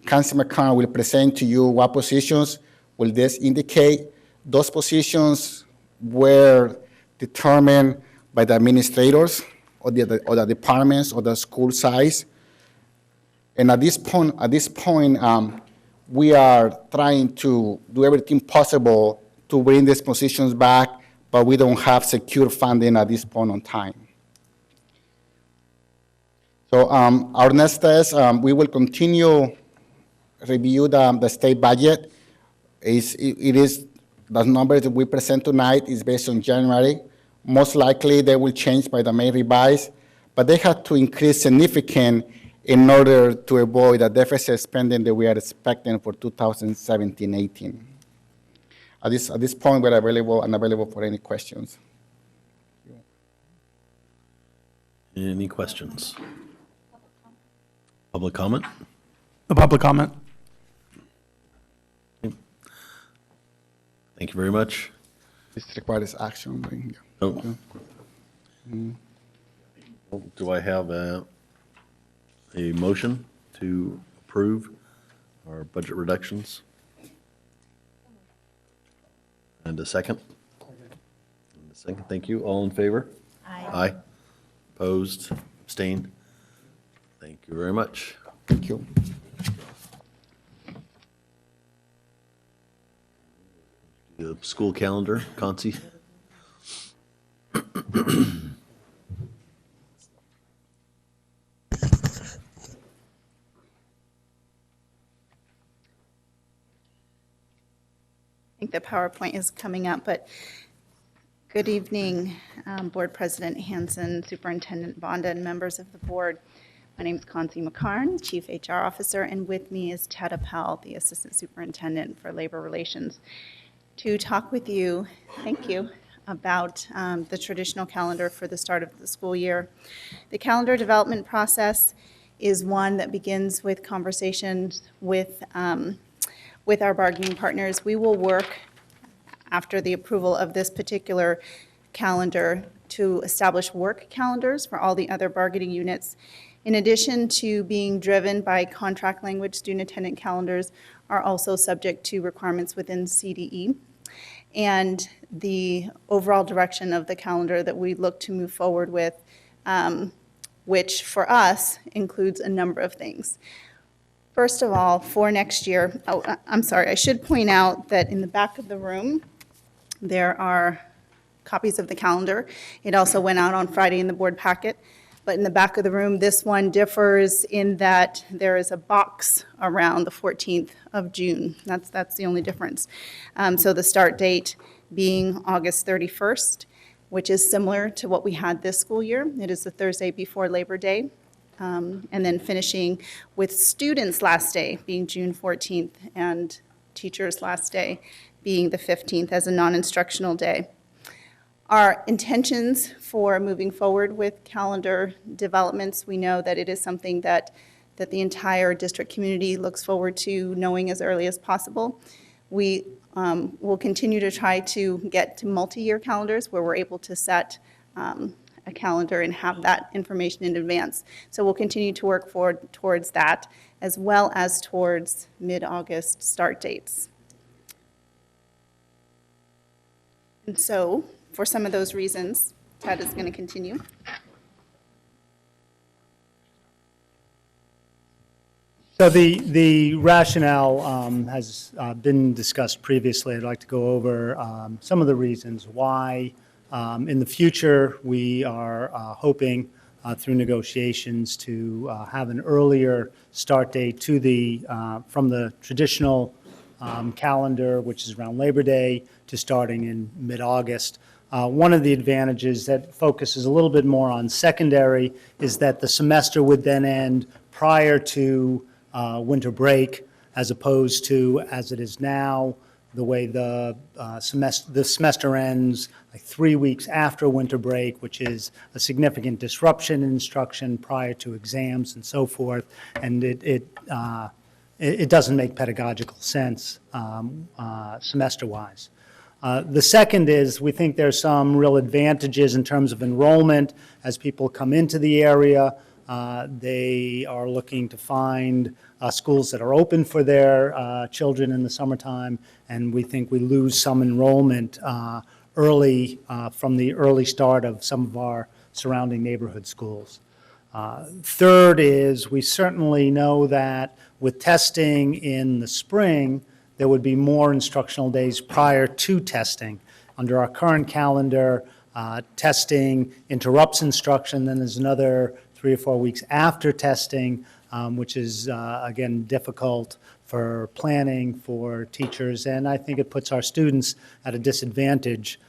Council McConnell will present to you what positions will this indicate. Those positions were determined by the administrators or the departments or the school size. And at this point, we are trying to do everything possible to bring these positions back, but we don't have secure funding at this point in time. So our next test, we will continue review the state budget. It is the number that we present tonight is based on January. Most likely they will change by the May revise, but they had to increase significant in order to avoid the deficit spending that we are expecting for 2017-18. At this point, we're available for any questions. Any questions? Public comment? The public comment. Thank you very much. This requires action. Oh. Do I have a motion to approve our budget reductions? And a second? And a second, thank you. All in favor? Aye. Aye. Opposed? Abstained? Thank you very much. Thank you. The school calendar, Concy? I think the PowerPoint is coming up, but good evening, Board President Hanson, Superintendent Bonda, and members of the board. My name is Concy McCarn, Chief HR Officer, and with me is Ted Appel, the Assistant Superintendent for Labor Relations, to talk with you, thank you, about the traditional calendar for the start of the school year. The calendar development process is one that begins with conversations with our bargaining partners. We will work after the approval of this particular calendar to establish work calendars for all the other bargaining units. In addition to being driven by contract language, student attendant calendars are also subject to requirements within CDE. And the overall direction of the calendar that we look to move forward with, which for us includes a number of things. First of all, for next year, I'm sorry, I should point out that in the back of the room, there are copies of the calendar. It also went out on Friday in the board packet. But in the back of the room, this one differs in that there is a box around the 14th of June. That's the only difference. So the start date being August 31st, which is similar to what we had this school year. It is the Thursday before Labor Day. And then finishing with students' last day being June 14th and teachers' last day being the 15th as a non-instructional day. Our intentions for moving forward with calendar developments, we know that it is something that the entire district community looks forward to knowing as early as possible. We will continue to try to get to multi-year calendars where we're able to set a calendar and have that information in advance. So we'll continue to work forward towards that, as well as towards mid-August start dates. And so, for some of those reasons, Ted is going to continue. So the rationale has been discussed previously. I'd like to go over some of the reasons why in the future we are hoping through negotiations to have an earlier start date to the from the traditional calendar, which is around Labor Day, to starting in mid-August. One of the advantages that focuses a little bit more on secondary is that the semester would then end prior to winter break, as opposed to, as it is now, the way the semester ends like 3 weeks after winter break, which is a significant disruption in instruction prior to exams and so forth, and it doesn't make pedagogical sense semester-wise. The second is we think there's some real advantages in terms of enrollment as people come into the area. They are looking to find schools that are open for their children in the summertime, and we think we lose some enrollment early from the early start of some of our surrounding neighborhood schools. Third is we certainly know that with testing in the spring, there would be more instructional days prior to testing. Under our current calendar, testing interrupts instruction, then there's another 3 or 4 weeks after testing, which is, again, difficult for planning, for teachers, and I think it puts our students at a disadvantage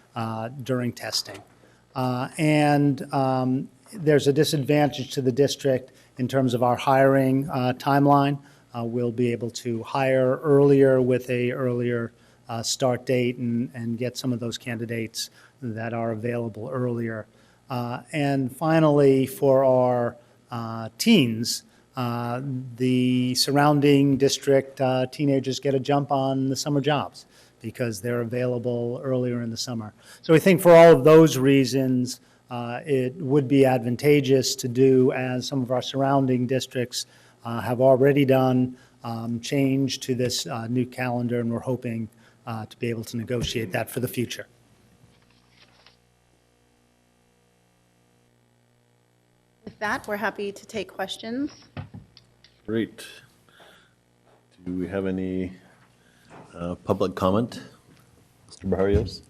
during testing. There's a disadvantage to the district in terms of our hiring timeline. We'll be able to hire earlier with a earlier start date and get some of those candidates that are available earlier. And finally, for our teens, the surrounding district teenagers get a jump on the summer jobs because they're available earlier in the summer. So we think for all of those reasons, it would be advantageous to do as some of our surrounding districts have already done, change to this new calendar, and we're hoping to be able to negotiate that for the future. With that, we're happy to take questions. Great. Do we have any public comment? Mr. Barrios?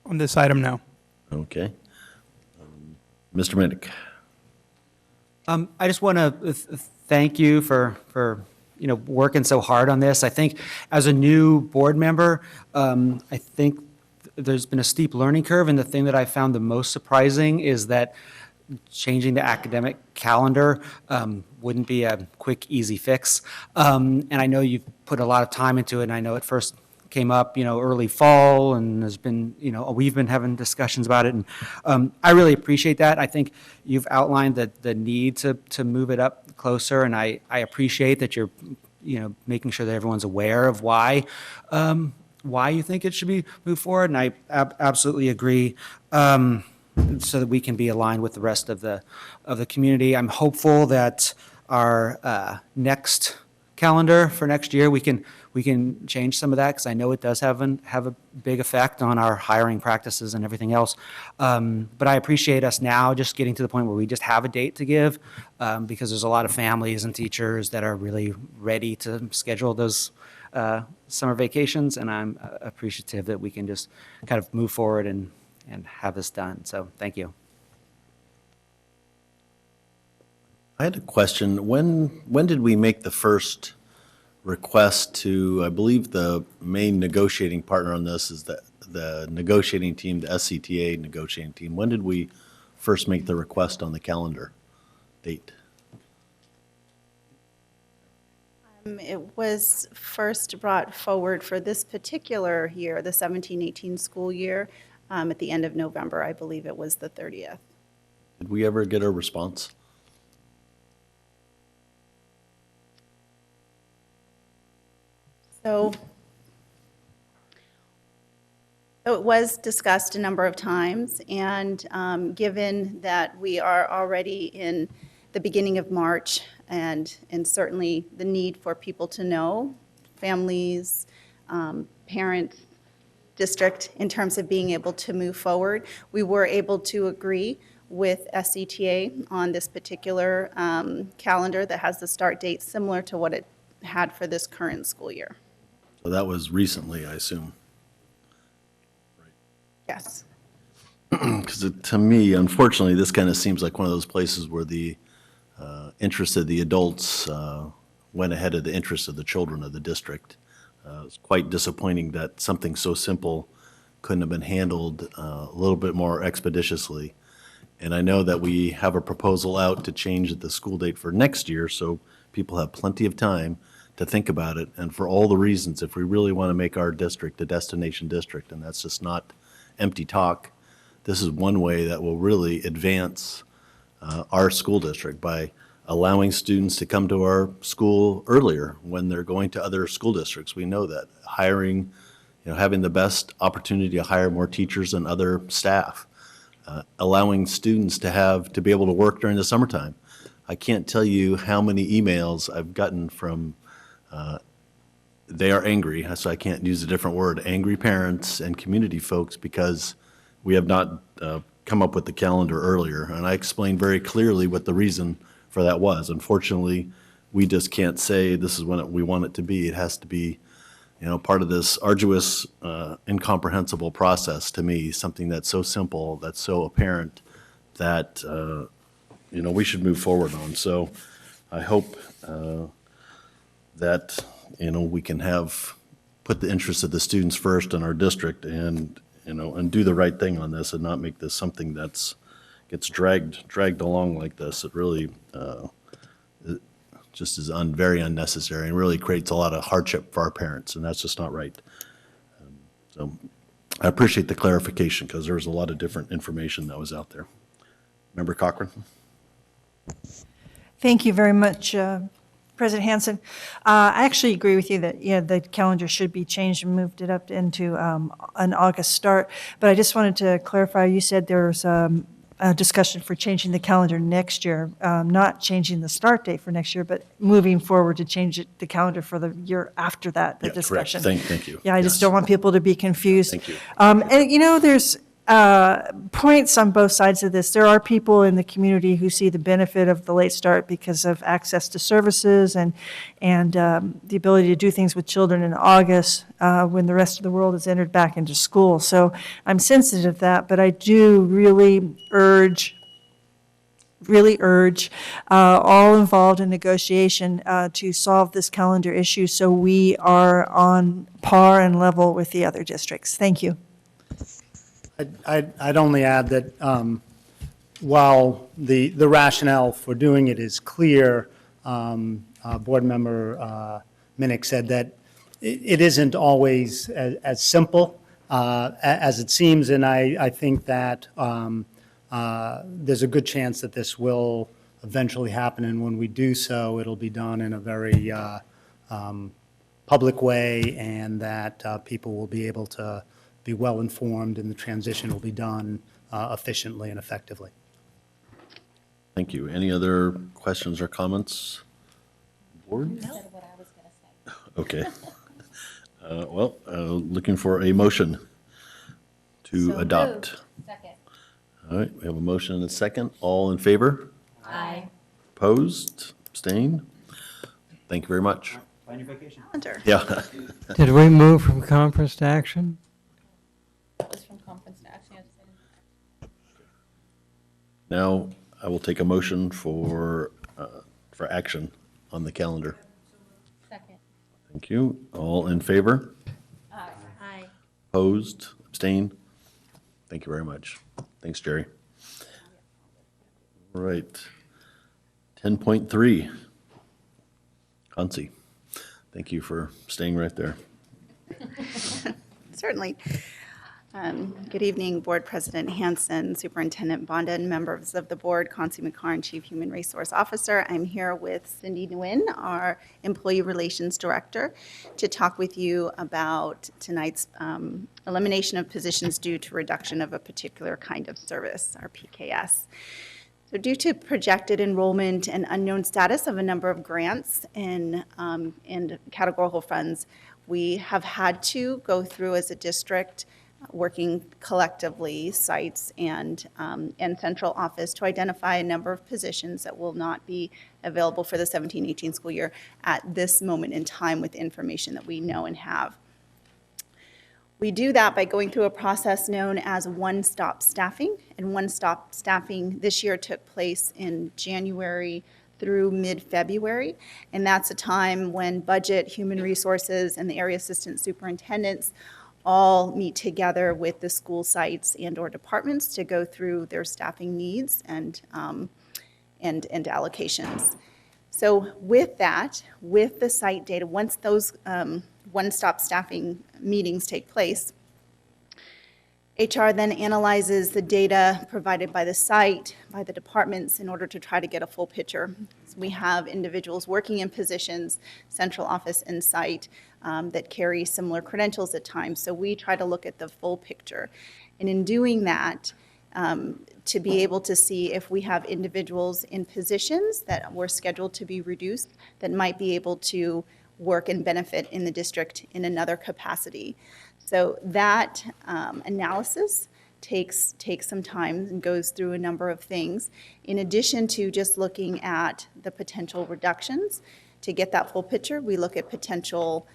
On this item, no. Okay. Mr. Minnick? I just want to thank you for working so hard on this. I think as a new board member, I think there's been a steep learning curve, and the thing that I found the most surprising is that changing the academic calendar wouldn't be a quick, easy fix. And I know you've put a lot of time into it, and I know it first came up, early fall, and there's been, we've been having discussions about it, and I really appreciate that. I think you've outlined the need to move it up closer, and I appreciate that you're, making sure that everyone's aware of why you think it should be moved forward, and I absolutely agree. So that we can be aligned with the rest of the community. I'm hopeful that our next calendar for next year, we can change some of that, because I know it does have a big effect on our hiring practices and everything else. But I appreciate us now just getting to the point where we just have a date to give, because there's a lot of families and teachers that are really ready to schedule those summer vacations, and I'm appreciative that we can just kind of move forward and have this done. So thank you. I had a question. When did we make the first request to, I believe the main negotiating partner on this is the negotiating team, the SCTA negotiating team. When did we first make the request on the calendar date? It was first brought forward for this particular year, the 17-18 school year, at the end of November. I believe it was the 30th. Did we ever get a response? So it was discussed a number of times, and given that we are already in the beginning of March, and certainly the need for people to know, families, parents, district, in terms of being able to move forward, we were able to agree with SCTA on this particular calendar that has the start date similar to what it had for this current school year. So that was recently, I assume. Yes. Because to me, unfortunately, this kind of seems like one of those places where the interest of the adults went ahead of the interest of the children of the district. It's quite disappointing that something so simple couldn't have been handled a little bit more expeditiously. And I know that we have a proposal out to change the school date for next year, so people have plenty of time to think about it. And for all the reasons, if we really want to make our district a destination district, and that's just not empty talk, this is one way that will really advance our school district by allowing students to come to our school earlier when they're going to other school districts. We know that hiring, having the best opportunity to hire more teachers and other staff, allowing students to be able to work during the summertime. I can't tell you how many emails I've gotten from, they are angry, so I can't use a different word, angry parents and community folks because we have not come up with the calendar earlier. And I explained very clearly what the reason for that was. Unfortunately, we just can't say this is when we want it to be. It has to be, part of this arduous, incomprehensible process to me, something that's so simple, that's so apparent that, we should move forward on. So I hope that, we can put the interests of the students first in our district and, and do the right thing on this and not make this something gets dragged along like this. It really it just is very unnecessary and really creates a lot of hardship for our parents, and that's just not right. So I appreciate the clarification because there was a lot of different information that was out there. Member Cochran? Thank you very much, President Hansen. I actually agree with you that, the calendar should be changed and moved it up into an August start. But I just wanted to clarify, you said there's a discussion for changing the calendar next year, not changing the start date for next year, but moving forward to change the calendar for the year after that, the Yeah, discussion. correct. Thank you. Yeah, I Yes. just don't want people to be confused. Thank you. And, there's points on both sides of this. There are people in the community who see the benefit of the late start because of access to services and the ability to do things with children in August when the rest of the world has entered back into school. So I'm sensitive to that, but I do really urge all involved in negotiation to solve this calendar issue so we are on par and level with the other districts. Thank you. I'd only add that while the rationale for doing it is clear, Board Member Minnick said that it isn't always as simple as it seems, and I think that there's a good chance that this will eventually happen, and when we do so, it'll be done in a very public way, and that people will be able to be well informed, and the transition will be done efficiently and effectively. Thank you. Any other questions or comments? Board? You said what I was going to say. Okay. Looking for a motion to So adopt. moved. Second. All right, we have a motion and a second. All in favor? Aye. Opposed? Abstained? Thank you very much. Plan your vacation. Calendar. Yeah. Did we move from conference to action? That was from conference to action. Now, I will take a motion for action on the calendar. Second. Thank you. All in favor? Aye. Opposed? Abstained? Thank you very much. Thanks, Jerry. All right. 10.3. Hansi, thank you for staying right there. Certainly. Good evening, Board President Hansen, Superintendent Bonda, and members of the board, Concy McCarn, Chief Human Resource Officer. I'm here with Cindy Nguyen, our Employee Relations Director, to talk with you about tonight's elimination of positions due to reduction of a particular kind of service, our PKS. So due to projected enrollment and unknown status of a number of grants and categorical funds, we have had to go through as a district working collectively, sites and central office, to identify a number of positions that will not be available for the 17-18 school year at this moment in time with information that we know and have. We do that by going through a process known as one-stop staffing, and one-stop staffing this year took place in January through mid-February, and that's a time when budget, human resources, and the area assistant superintendents all meet together with the school sites and/or departments to go through their staffing needs and allocations. So with that, with the site data, once those one-stop staffing meetings take place, HR then analyzes the data provided by the site, by the departments, in order to try to get a full picture. So we have individuals working in positions, central office and site, that carry similar credentials at times. So we try to look at the full picture. And in doing that, to be able to see if we have individuals in positions that were scheduled to be reduced that might be able to work and benefit in the district in another capacity. So that analysis takes some time and goes through a number of things. In addition to just looking at the potential reductions, to get that full picture, we look at potential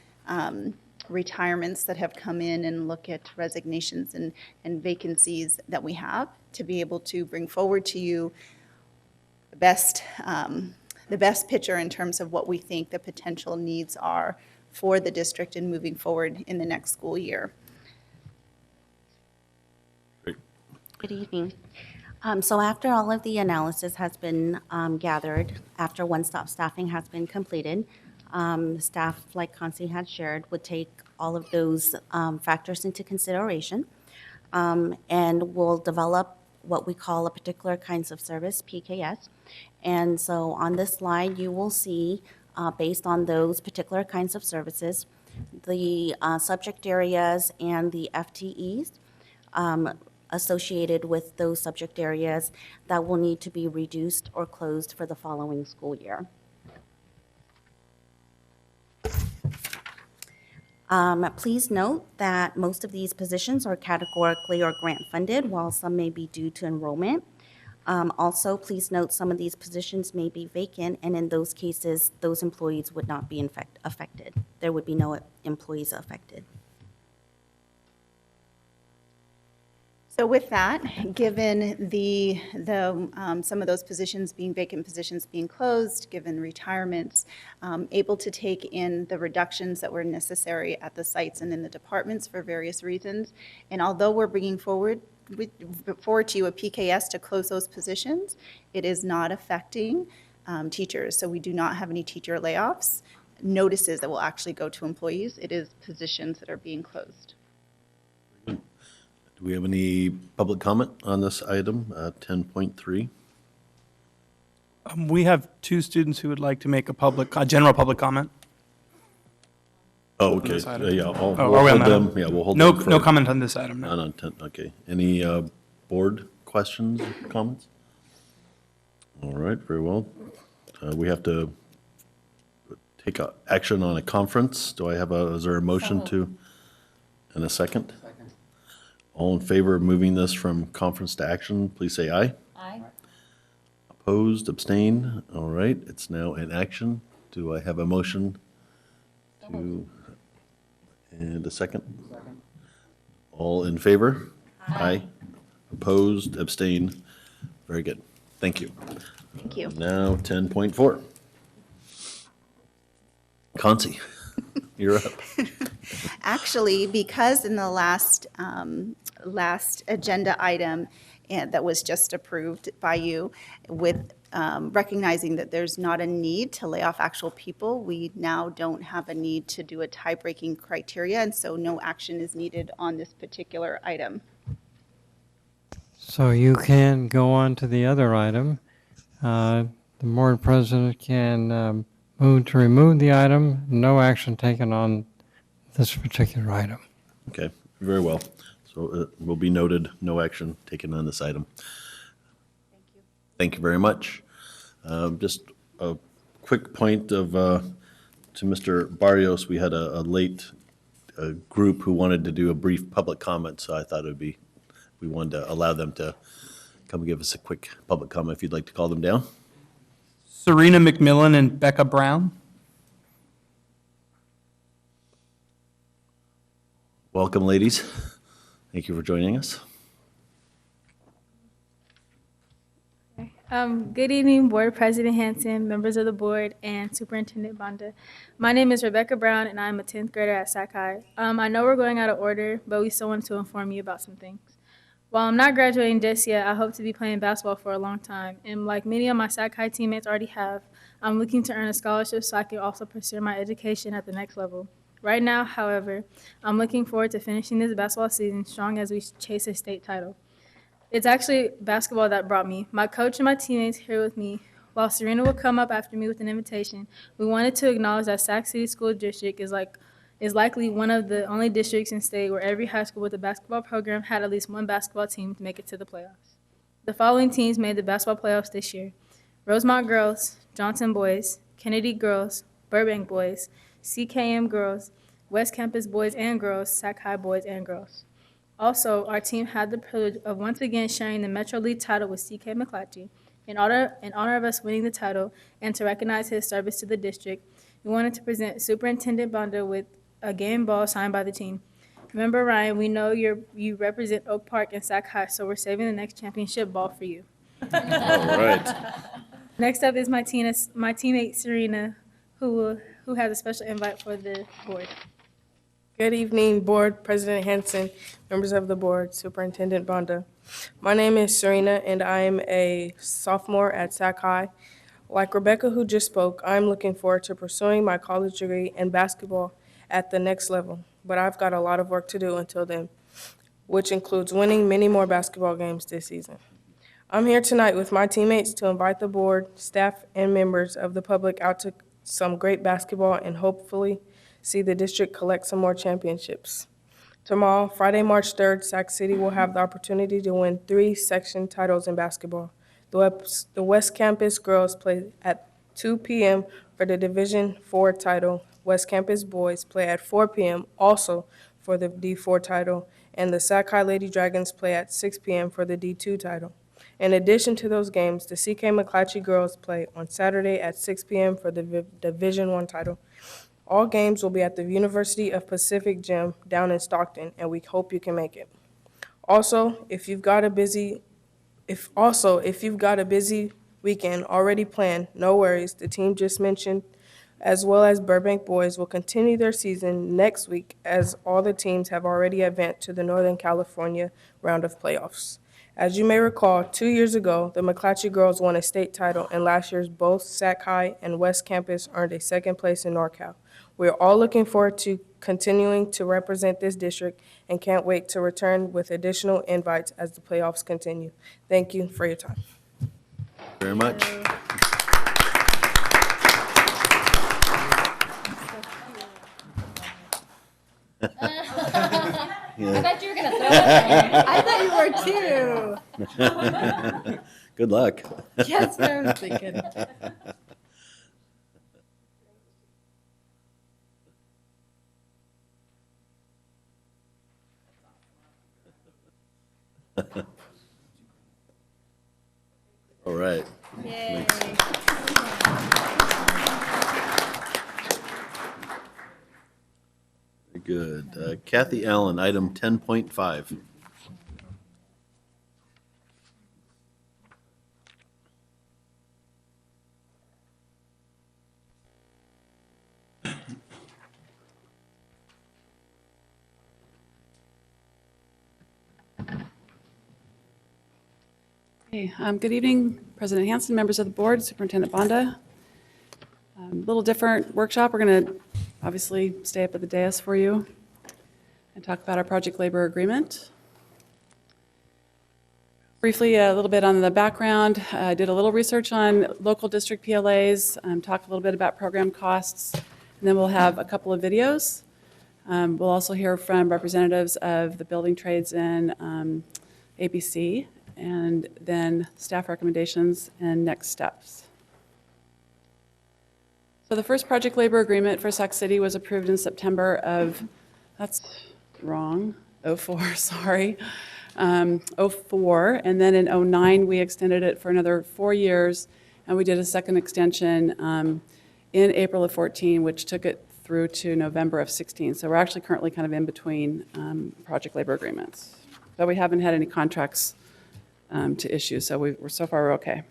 retirements that have come in and look at resignations and vacancies that we have to be able to bring forward to you the the best picture in terms of what we think the potential needs are for the district in moving forward in the next school year. Good evening. So after all of the analysis has been gathered, after one-stop staffing has been completed, staff, like Kansi had shared, would take all of those factors into consideration and will develop what we call a particular kinds of service, PKS. And so on this slide, you will see, based on those particular kinds of services, the subject areas and the FTEs associated with those subject areas that will need to be reduced or closed for the following school year. Please note that most of these positions are categorically or grant funded, while some may be due to enrollment. Also, please note some of these positions may be vacant, and in those cases, those employees would not be affected. There would be no employees affected. So with that, given some of those positions being vacant positions being closed, given retirements, able to take in the reductions that were necessary at the sites and in the departments for various reasons. And although we're bringing forward to you a PKS to close those positions, it is not affecting teachers. So we do not have any teacher layoffs, notices that will actually go to employees. It is positions that are being closed. Do we have any public comment on this item, 10.3? We have two students who would like to make a general public comment. Oh, On okay. this item. Yeah, Oh, we'll are we on hold that them. item? Yeah, we'll hold No- them. no comment on this item, no. Not on 10, okay. Any board questions, comments? All right, very well. We have to take action on a conference. Is there a motion to, and a second? All in favor of moving this from conference to action, please say aye. Aye. Opposed, abstain? All right, it's now in action. Do I have a motion to, and a second? All in favor? Aye. Opposed, abstain? Very good. Thank you. Thank you. Now 10.4. Kansi, you're up. Actually, because in the last agenda item that was just approved by you, with recognizing that there's not a need to lay off actual people, we now don't have a need to do a tie-breaking criteria, and so no action is needed on this particular item. So you can go on to the other item. The board president can move to remove the item, no action taken on this particular item. Okay, very well. So it will be noted, no action taken on this item. Thank you very much. Just a quick point of, to Mr. Barrios, we had a late group who wanted to do a brief public comment, so I thought we wanted to allow them to come give us a quick public comment if you'd like to call them down. Serena McMillan and Becca Brown. Welcome, ladies. Thank you for joining us. Good evening, Board President Hanson, members of the board, and Superintendent Banda. My name is Rebecca Brown, and I'm a 10th grader at Sac High. I know we're going out of order, but we still want to inform you about some things. While I'm not graduating just yet, I hope to be playing basketball for a long time. And like many of my Sac High teammates already have, I'm looking to earn a scholarship so I can also pursue my education at the next level. Right now, however, I'm looking forward to finishing this basketball season strong as we chase a state title. It's actually basketball that brought me. My coach and my teammates here with me. While Serena will come up after me with an invitation, we wanted to acknowledge that Sac City School District is likely one of the only districts in state where every high school with a basketball program had at least one basketball team to make it to the playoffs. The following teams made the basketball playoffs this year: Rosemont Girls, Johnson Boys, Kennedy Girls, Burbank Boys, CKM Girls, West Campus Boys and Girls, Sac High Boys and Girls. Also, our team had the privilege of once again sharing the Metro League title with C.K. McClatchy. In honor of us winning the title and to recognize his service to the district, we wanted to present Superintendent Banda with a game ball signed by the team. Remember, Ryan, we know you represent Oak Park and Sac High, so we're saving the next championship ball for you. All right. Next up is my teammate Serena, who has a special invite for the board. Good evening, Board President Hanson, members of the board, Superintendent Bonda. My name is Serena, and I am a sophomore at Sac High. Like Rebecca, who just spoke, I'm looking forward to pursuing my college degree in basketball at the next level, but I've got a lot of work to do until then, which includes winning many more basketball games this season. I'm here tonight with my teammates to invite the board, staff, and members of the public out to some great basketball and hopefully see the district collect some more championships. Tomorrow, Friday, March 3rd, Sac City will have the opportunity to win 3 section titles in basketball. The West Campus girls play at 2 p.m. for the Division IV title. West Campus boys play at 4 p.m. also for the D4 title, and the Sac High Lady Dragons play at 6 p.m. for the D2 title. In addition to those games, the CK McClatchy girls play on Saturday at 6 p.m. for the Division I title. All games will be at the University of Pacific Gym down in Stockton, and we hope you can make it. Also, if you've got a busy weekend already planned, no worries. The team just mentioned, as well as Burbank boys, will continue their season next week, as all the teams have already advanced to the Northern California round of playoffs. As you may recall, 2 years ago, the McClatchy girls won a state title, and last year's both Sac High and West Campus earned a second place in NorCal. We are all looking forward to continuing to represent this district and can't wait to return with additional invites as the playoffs continue. Thank you for your time. Very much. I thought you were gonna throw it there. I thought you were too. Good luck. Yes, I was thinking. All right. Yay. Very good. Kathy Allen, item 10.5. Hey, good evening, President Hanson, members of the board, Superintendent Bonda. A little different workshop. We're going to obviously stay up at the dais for you and talk about our project labor agreement. Briefly, a little bit on the background. I did a little research on local district PLAs, talk a little bit about program costs, and then we'll have a couple of videos. We'll also hear from representatives of the building trades and ABC, and then staff recommendations and next steps. So the first project labor agreement for Sac City was approved in September of, that's wrong, 04, sorry, 04. And then in 09, we extended it for another 4 years, and we did a second extension in April of 14, which took it through to November of 16. So we're actually currently kind of in between project labor agreements. But we haven't had any contracts to issue, so so far we're okay.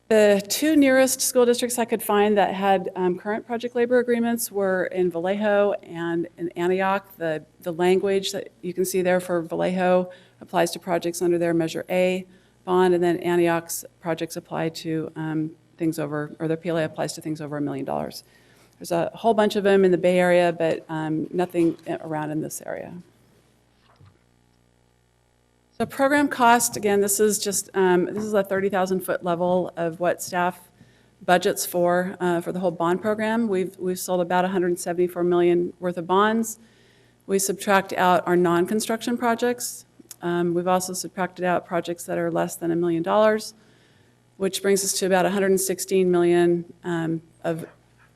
The 2 nearest school districts I could find that had current project labor agreements were in Vallejo and in Antioch. The language that you can see there for Vallejo applies to projects under their Measure A bond, and then Antioch's projects apply to things over, or their PLA applies to things over $1 million. There's a whole bunch of them in the Bay Area, but nothing around in this area. The program cost, again, this is just, this is a 30,000-foot level of what staff budgets for the whole bond program. We've sold about $174 million worth of bonds. We subtract out our non-construction projects. We've also subtracted out projects that are less than $1 million, which brings us to about $116 million of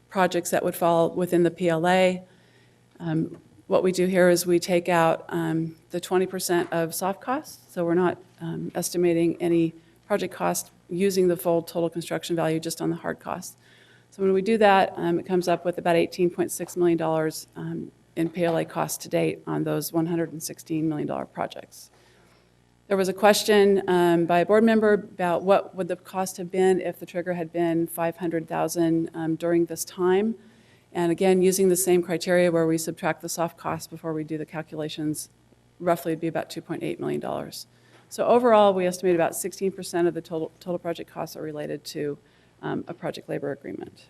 projects that would fall within the PLA. What we do here is we take out the 20% of soft costs, so we're not estimating any project cost using the full total construction value just on the hard costs. So when we do that, it comes up with about $18.6 million in PLA costs to date on those $116 million projects. There was a question by a board member about what would the cost have been if the trigger had been $500,000 during this time. And again, using the same criteria where we subtract the soft costs before we do the calculations, roughly it'd be about $2.8 million. So overall, we estimate about 16% of the total project costs are related to a project labor agreement.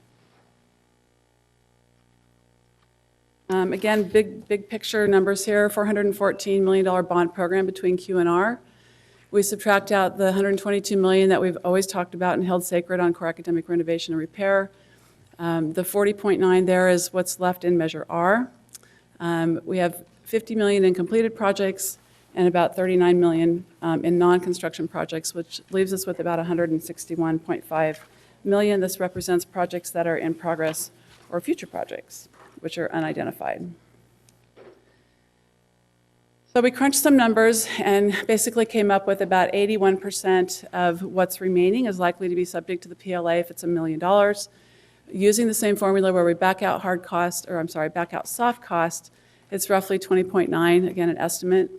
Again, big picture numbers here, $414 million bond program between Q&R. We subtract out the $122 million that we've always talked about and held sacred on core academic renovation and repair. The 40.9 there is what's left in Measure R. We have $50 million in completed projects and about $39 million in non-construction projects, which leaves us with about $161.5 million. This represents projects that are in progress or future projects, which are unidentified. So we crunched some numbers and basically came up with about 81% of what's remaining is likely to be subject to the PLA if it's $1 million. Using the same formula where we back out back out soft cost, it's roughly 20.9, again, an estimate.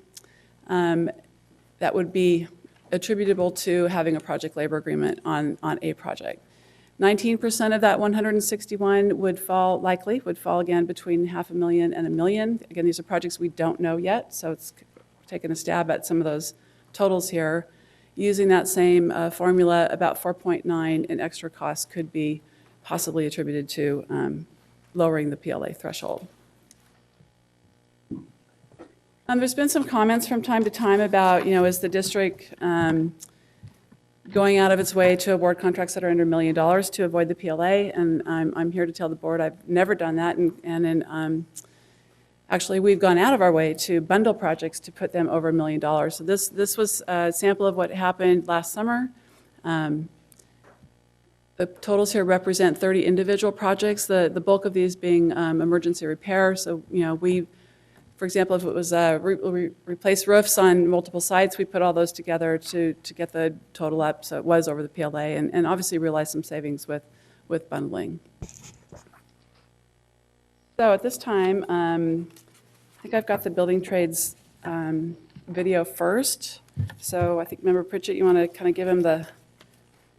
That would be attributable to having a project labor agreement on a project. 19% of that 161 would fall again between $500,000 and $1 million. Again, these are projects we don't know yet, so it's taking a stab at some of those totals here. Using that same formula, about 4.9 in extra costs could be possibly attributed to lowering the PLA threshold. There's been some comments from time to time about, is the district going out of its way to award contracts that are under $1 million to avoid the PLA, and I'm here to tell the board I've never done that, actually we've gone out of our way to bundle projects to put them over $1 million. So this was a sample of what happened last summer. The totals here represent 30 individual projects, the bulk of these being emergency repair. So, for example, if it was replace roofs on multiple sites, we put all those together to get the total up, so it was over the PLA, and obviously realized some savings with bundling. So at this time, I think I've got the building trades video first. So I think Member Pritchett, you want to kind of give him the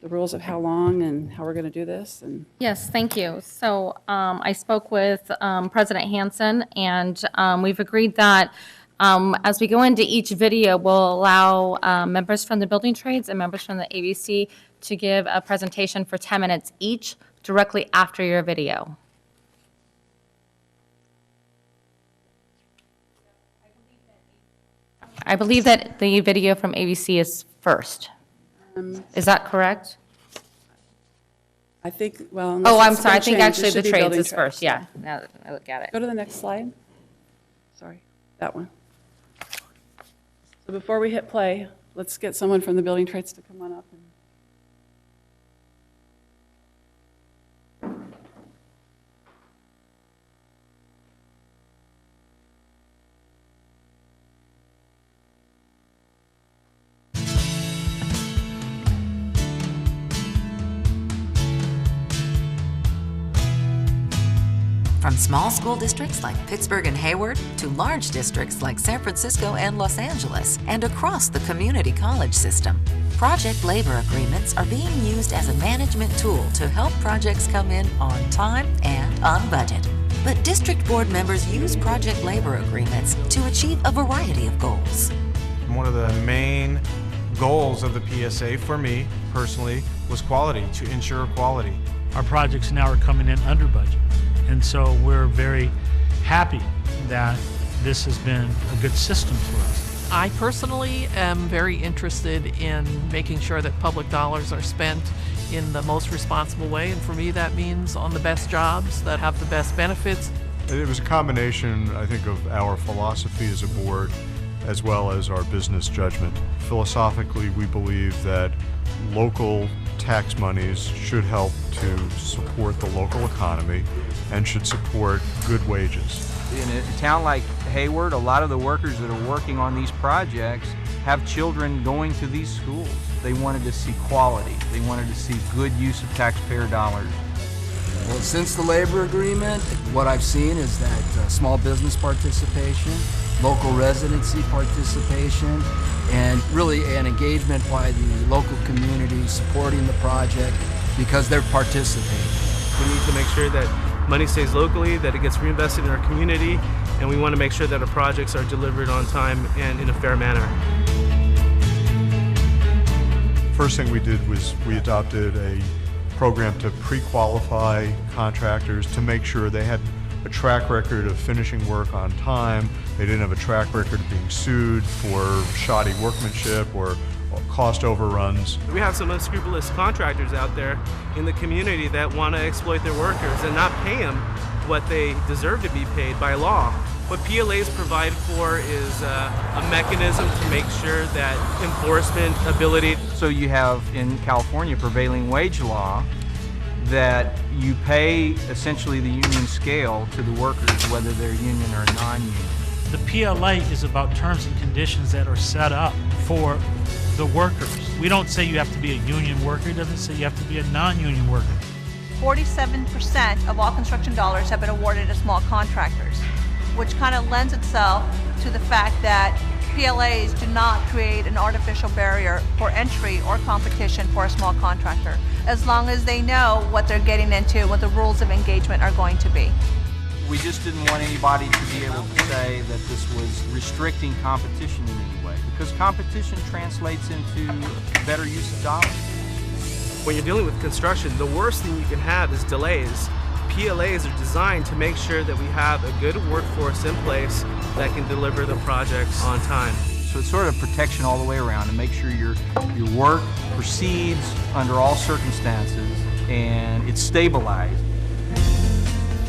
rules of how long and how we're going to do this? Yes, thank you. So I spoke with President Hansen, and we've agreed that as we go into each video, we'll allow members from the building trades and members from the ABC to give a presentation for 10 minutes each directly after your video. I believe that the video from ABC is first. Is that correct? I think, well. Oh, I'm sorry. I think actually the trades is first. Yeah, now that I look at it. Go to the next slide. Sorry, that one. So before we hit play, let's get someone from the building trades to come on up. From small school districts like Pittsburgh and Hayward to large districts like San Francisco and Los Angeles, and across the community college system, project labor agreements are being used as a management tool to help projects come in on time and on budget. But district board members use project labor agreements to achieve a variety of goals. One of the main goals of the PSA for me personally was quality, to ensure quality. Our projects now are coming in under budget. And so we're very happy that this has been a good system for us. I personally am very interested in making sure that public dollars are spent in the most responsible way, and for me that means on the best jobs that have the best benefits. It was a combination, I think, of our philosophy as a board as well as our business judgment. Philosophically, we believe that local tax monies should help to support the local economy and should support good wages. In a town like Hayward, a lot of the workers that are working on these projects have children going to these schools. They wanted to see quality. They wanted to see good use of taxpayer dollars. Well, since the labor agreement, what I've seen is that small business participation, local residency participation, and really an engagement by the local community supporting the project because they're participating. We need to make sure that money stays locally, that it gets reinvested in our community, and we want to make sure that our projects are delivered on time and in a fair manner. First thing we did was we adopted a program to pre-qualify contractors to make sure they had a track record of finishing work on time. They didn't have a track record of being sued for shoddy workmanship or cost overruns. We have some unscrupulous contractors out there in the community that want to exploit their workers and not pay them what they deserve to be paid by law. What PLAs provide for is a mechanism to make sure that enforcement ability. So you have in California prevailing wage law that you pay essentially the union scale to the workers, whether they're union or non-union. The PLA is about terms and conditions that are set up for the workers. We don't say you have to be a union worker. It doesn't say you have to be a non-union worker. 47% of all construction dollars have been awarded to small contractors, which kind of lends itself to the fact that PLAs do not create an artificial barrier for entry or competition for a small contractor, as long as they know what they're getting into, what the rules of engagement are going to be. We just didn't want anybody to be able to say that this was restricting competition in any way, because competition translates into better use of dollars. When you're dealing with construction, the worst thing you can have is delays. PLAs are designed to make sure that we have a good workforce in place that can deliver the projects on time. So it's sort of protection all the way around to make sure your work proceeds under all circumstances and it's stabilized.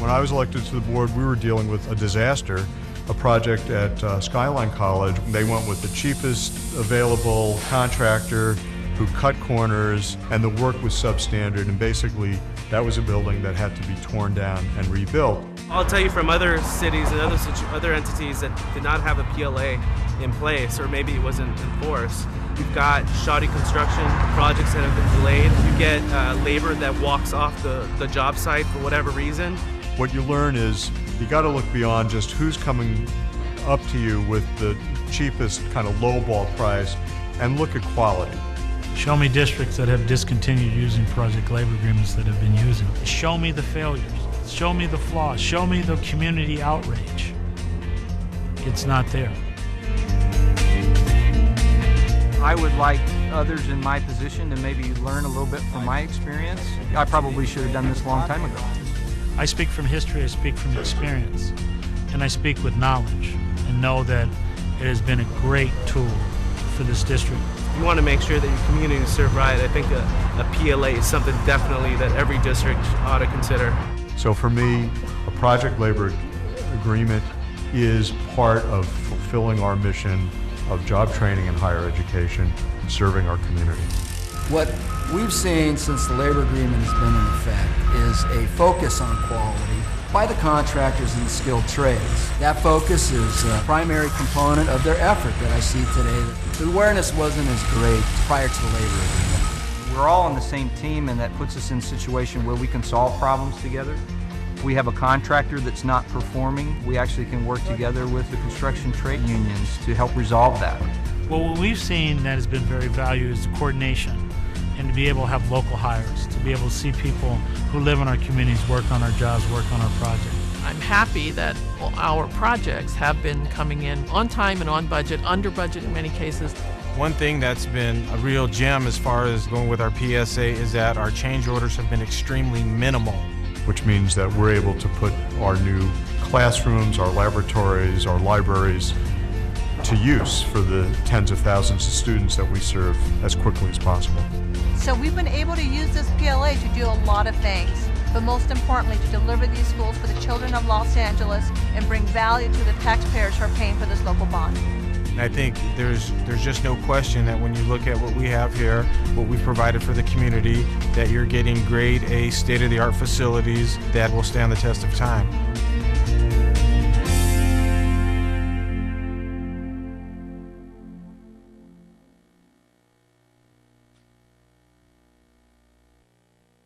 When I was elected to the board, we were dealing with a disaster, a project at Skyline College. They went with the cheapest available contractor who cut corners, and the work was substandard, and basically that was a building that had to be torn down and rebuilt. I'll tell you from other cities and other entities that did not have a PLA in place, or maybe it wasn't enforced. You've got shoddy construction projects that have been delayed. You get labor that walks off the job site for whatever reason. What you learn is you got to look beyond just who's coming up to you with the cheapest kind of lowball price and look at quality. Show me districts that have discontinued using project labor agreements that have been using. Show me the failures. Show me the flaws. Show me the community outrage. It's not there. I would like others in my position to maybe learn a little bit from my experience. I probably should have done this a long time ago. I speak from history, I speak from experience, and I speak with knowledge and know that it has been a great tool for this district. You want to make sure that your community is served right. I think a PLA is something definitely that every district ought to consider. So for me, a project labor agreement is part of fulfilling our mission of job training and higher education and serving our community. What we've seen since the labor agreement has been in effect is a focus on quality by the contractors in the skilled trades. That focus is a primary component of their effort that I see today. The awareness wasn't as great prior to the labor agreement. We're all on the same team, and that puts us in a situation where we can solve problems together. We have a contractor that's not performing. We actually can work together with the construction trade unions to help resolve that. Well, what we've seen that has been very valued is coordination, and to be able to have local hires, to be able to see people who live in our communities work on our jobs, work on our projects. I'm happy that our projects have been coming in on time and on budget, under budget in many cases. One thing that's been a real gem as far as going with our PSA is that our change orders have been extremely minimal. Which means that we're able to put our new classrooms, our laboratories, our libraries to use for the tens of thousands of students that we serve as quickly as possible. So we've been able to use this PLA to do a lot of things, but most importantly to deliver these schools for the children of Los Angeles and bring value to the taxpayers who are paying for this local bond. And I think there's just no question that when you look at what we have here, what we've provided for the community, that you're getting grade A state-of-the-art facilities that will stand the test of time.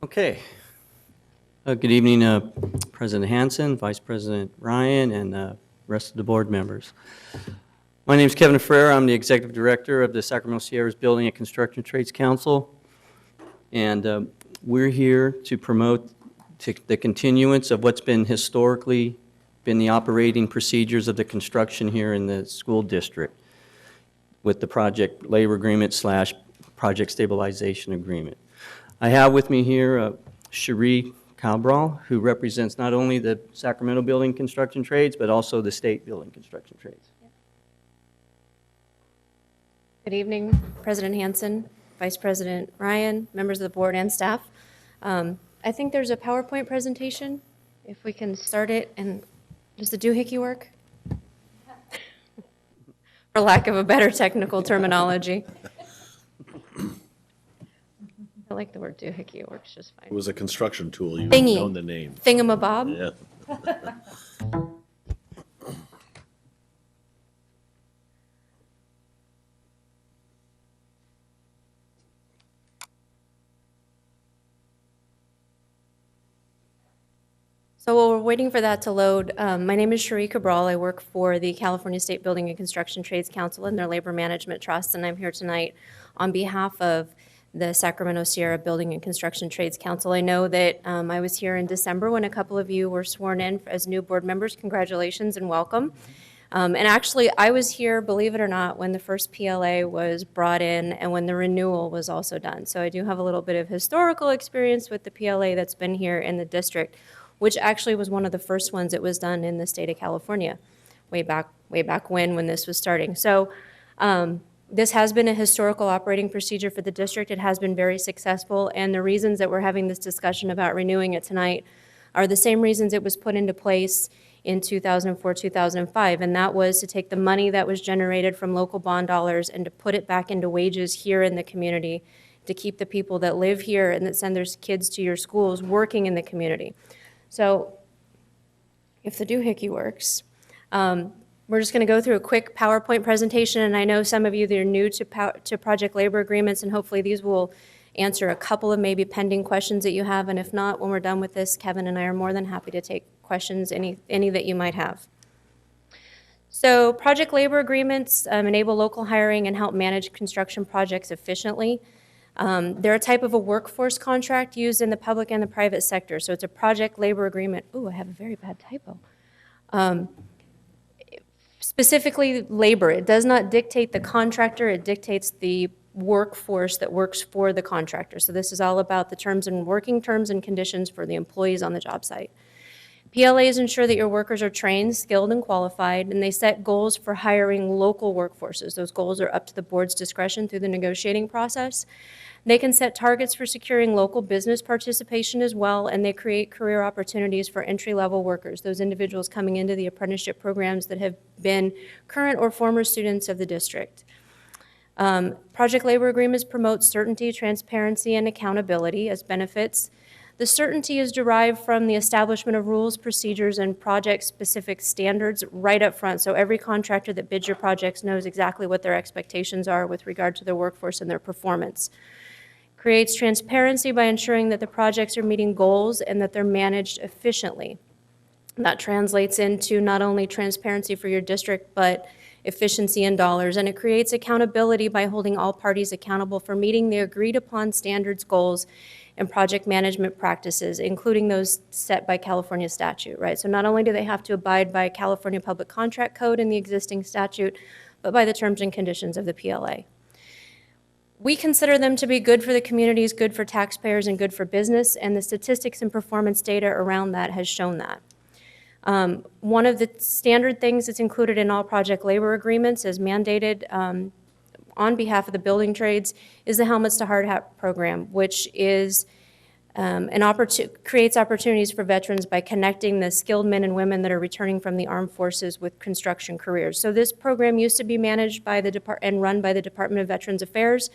Okay. Good evening, President Hansen, Vice President Ryan, and rest of the board members. My name is Kevin Ferrer. I'm the Executive Director of the Sacramento Sierras Building and Construction Trades Council. And we're here to promote the continuance of what's been historically been the operating procedures of the construction here in the school district with the project labor agreement / project stabilization agreement. I have with me here Cherie Cabral, who represents not only the Sacramento Building Construction Trades, but also the state building construction trades. Good evening, President Hansen, Vice President Ryan, members of the board and staff. I think there's a PowerPoint presentation. If we can start it, and does the doohickey work? For lack of a better technical terminology. I like the word doohickey, it works just fine. It was a construction tool. You Thingy. known the name. Thingamabob? Yeah. So while we're waiting for that to load, my name is Cherie Cabral. I work for the California State Building and Construction Trades Council and their Labor Management Trust, and I'm here tonight on behalf of the Sacramento Sierra Building and Construction Trades Council. I know that I was here in December when a couple of you were sworn in as new board members. Congratulations and welcome. And actually, I was here, believe it or not, when the first PLA was brought in and when the renewal was also done. So I do have a little bit of historical experience with the PLA that's been here in the district, which actually was one of the first ones that was done in the state of California way back when this was starting. So this has been a historical operating procedure for the district. It has been very successful, and the reasons that we're having this discussion about renewing it tonight are the same reasons it was put into place in 2004, 2005, and that was to take the money that was generated from local bond dollars and to put it back into wages here in the community to keep the people that live here and that send their kids to your schools working in the community. So if the doohickey works, we're just going to go through a quick PowerPoint presentation, and I know some of you that are new to project labor agreements, and hopefully these will answer a couple of maybe pending questions that you have, and if not, when we're done with this, Kevin and I are more than happy to take questions, any that you might have. So project labor agreements enable local hiring and help manage construction projects efficiently. They're a type of a workforce contract used in the public and the private sector. So it's a project labor agreement. Ooh, I have a very bad typo. Specifically labor. It does not dictate the contractor. It dictates the workforce that works for the contractor. So this is all about the terms and working terms and conditions for the employees on the job site. PLAs ensure that your workers are trained, skilled, and qualified, and they set goals for hiring local workforces. Those goals are up to the board's discretion through the negotiating process. They can set targets for securing local business participation as well, and they create career opportunities for entry-level workers, those individuals coming into the apprenticeship programs that have been current or former students of the district. Project labor agreements promote certainty, transparency, and accountability as benefits. The certainty is derived from the establishment of rules, procedures, and project-specific standards right up front. So every contractor that bids your projects knows exactly what their expectations are with regard to their workforce and their performance. Creates transparency by ensuring that the projects are meeting goals and that they're managed efficiently. And that translates into not only transparency for your district, but efficiency in dollars. And it creates accountability by holding all parties accountable for meeting the agreed-upon standards, goals, and project management practices, including those set by California statute, right? So not only do they have to abide by California Public Contract Code and the existing statute, but by the terms and conditions of the PLA. We consider them to be good for the communities, good for taxpayers, and good for business, and the statistics and performance data around that has shown that. One of the standard things that's included in all project labor agreements as mandated on behalf of the building trades is the Helmets to Hard Hat program, which is creates opportunities for veterans by connecting the skilled men and women that are returning from the armed forces with construction careers. So this program used to be managed by and run by the Department of Veterans Affairs.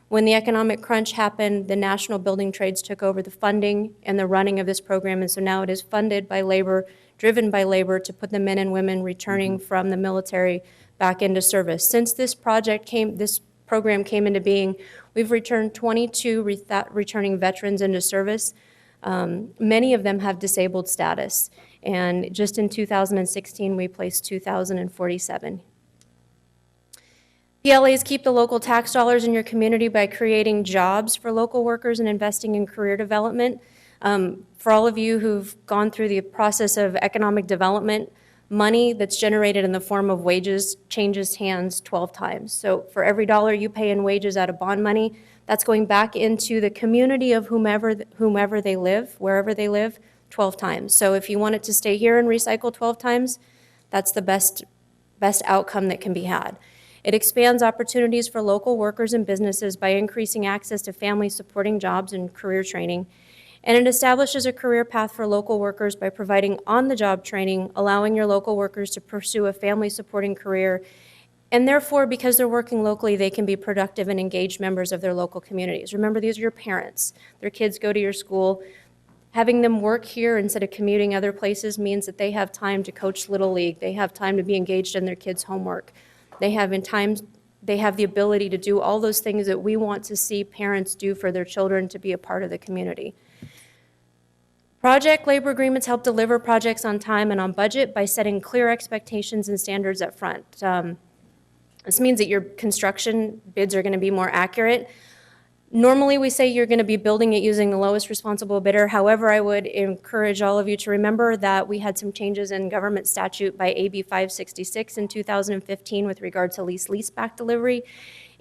When the economic crunch happened, the National Building Trades took over the funding and the running of this program, and so now it is funded by labor, driven by labor to put the men and women returning from the military back into service. Since this program came into being, we've returned 22 returning veterans into service. Many of them have disabled status, and just in 2016, we placed 2,047. PLAs keep the local tax dollars in your community by creating jobs for local workers and investing in career development. For all of you who've gone through the process of economic development, money that's generated in the form of wages changes hands 12 times. So for every dollar you pay in wages out of bond money, that's going back into the community of whomever they live, wherever they live, 12 times. So if you want it to stay here and recycle 12 times, that's the best outcome that can be had. It expands opportunities for local workers and businesses by increasing access to family-supporting jobs and career training. And it establishes a career path for local workers by providing on-the-job training, allowing your local workers to pursue a family-supporting career. And therefore, because they're working locally, they can be productive and engaged members of their local communities. Remember, these are your parents. Their kids go to your school. Having them work here instead of commuting other places means that they have time to coach Little League. They have time to be engaged in their kids' homework. They have the ability to do all those things that we want to see parents do for their children to be a part of the community. Project labor agreements help deliver projects on time and on budget by setting clear expectations and standards up front. This means that your construction bids are going to be more accurate. Normally, we say you're going to be building it using the lowest responsible bidder. However, I would encourage all of you to remember that we had some changes in government statute by AB 566 in 2015 with regard to leaseback delivery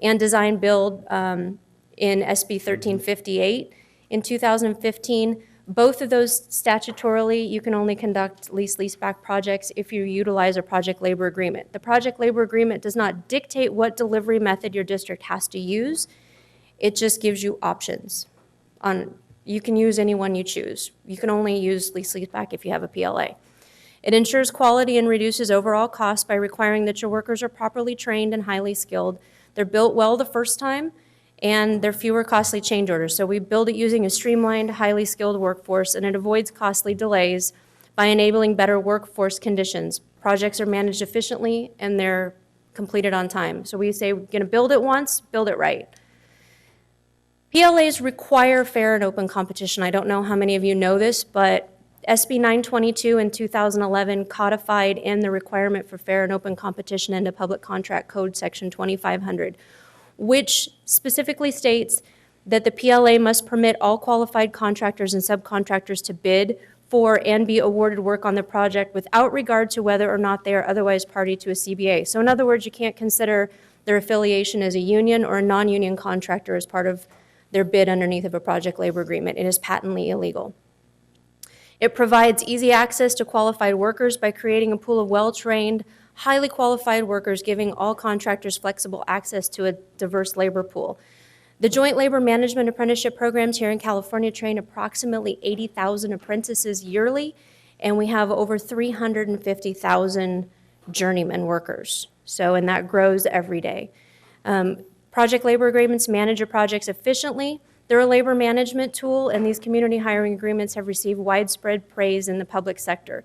and design build in SB 1358 in 2015. Both of those statutorily, you can only conduct leaseback projects if you utilize a project labor agreement. The project labor agreement does not dictate what delivery method your district has to use. It just gives you options. You can use any one you choose. You can only use leaseback if you have a PLA. It ensures quality and reduces overall costs by requiring that your workers are properly trained and highly skilled. They're built well the first time, and there are fewer costly change orders. So we build it using a streamlined, highly skilled workforce, and it avoids costly delays by enabling better workforce conditions. Projects are managed efficiently, and they're completed on time. So we say we're going to build it once, build it right. PLAs require fair and open competition. I don't know how many of you know this, but SB 922 in 2011 codified in the requirement for fair and open competition into Public Contract Code Section 2500, which specifically states that the PLA must permit all qualified contractors and subcontractors to bid for and be awarded work on the project without regard to whether or not they are otherwise party to a CBA. So in other words, you can't consider their affiliation as a union or a non-union contractor as part of their bid underneath of a project labor agreement. It is patently illegal. It provides easy access to qualified workers by creating a pool of well-trained, highly qualified workers, giving all contractors flexible access to a diverse labor pool. The Joint Labor Management Apprenticeship programs here in California train approximately 80,000 apprentices yearly, and we have over 350,000 journeyman workers. And that grows every day. Project labor agreements manage your projects efficiently. They're a labor management tool, and these community hiring agreements have received widespread praise in the public sector.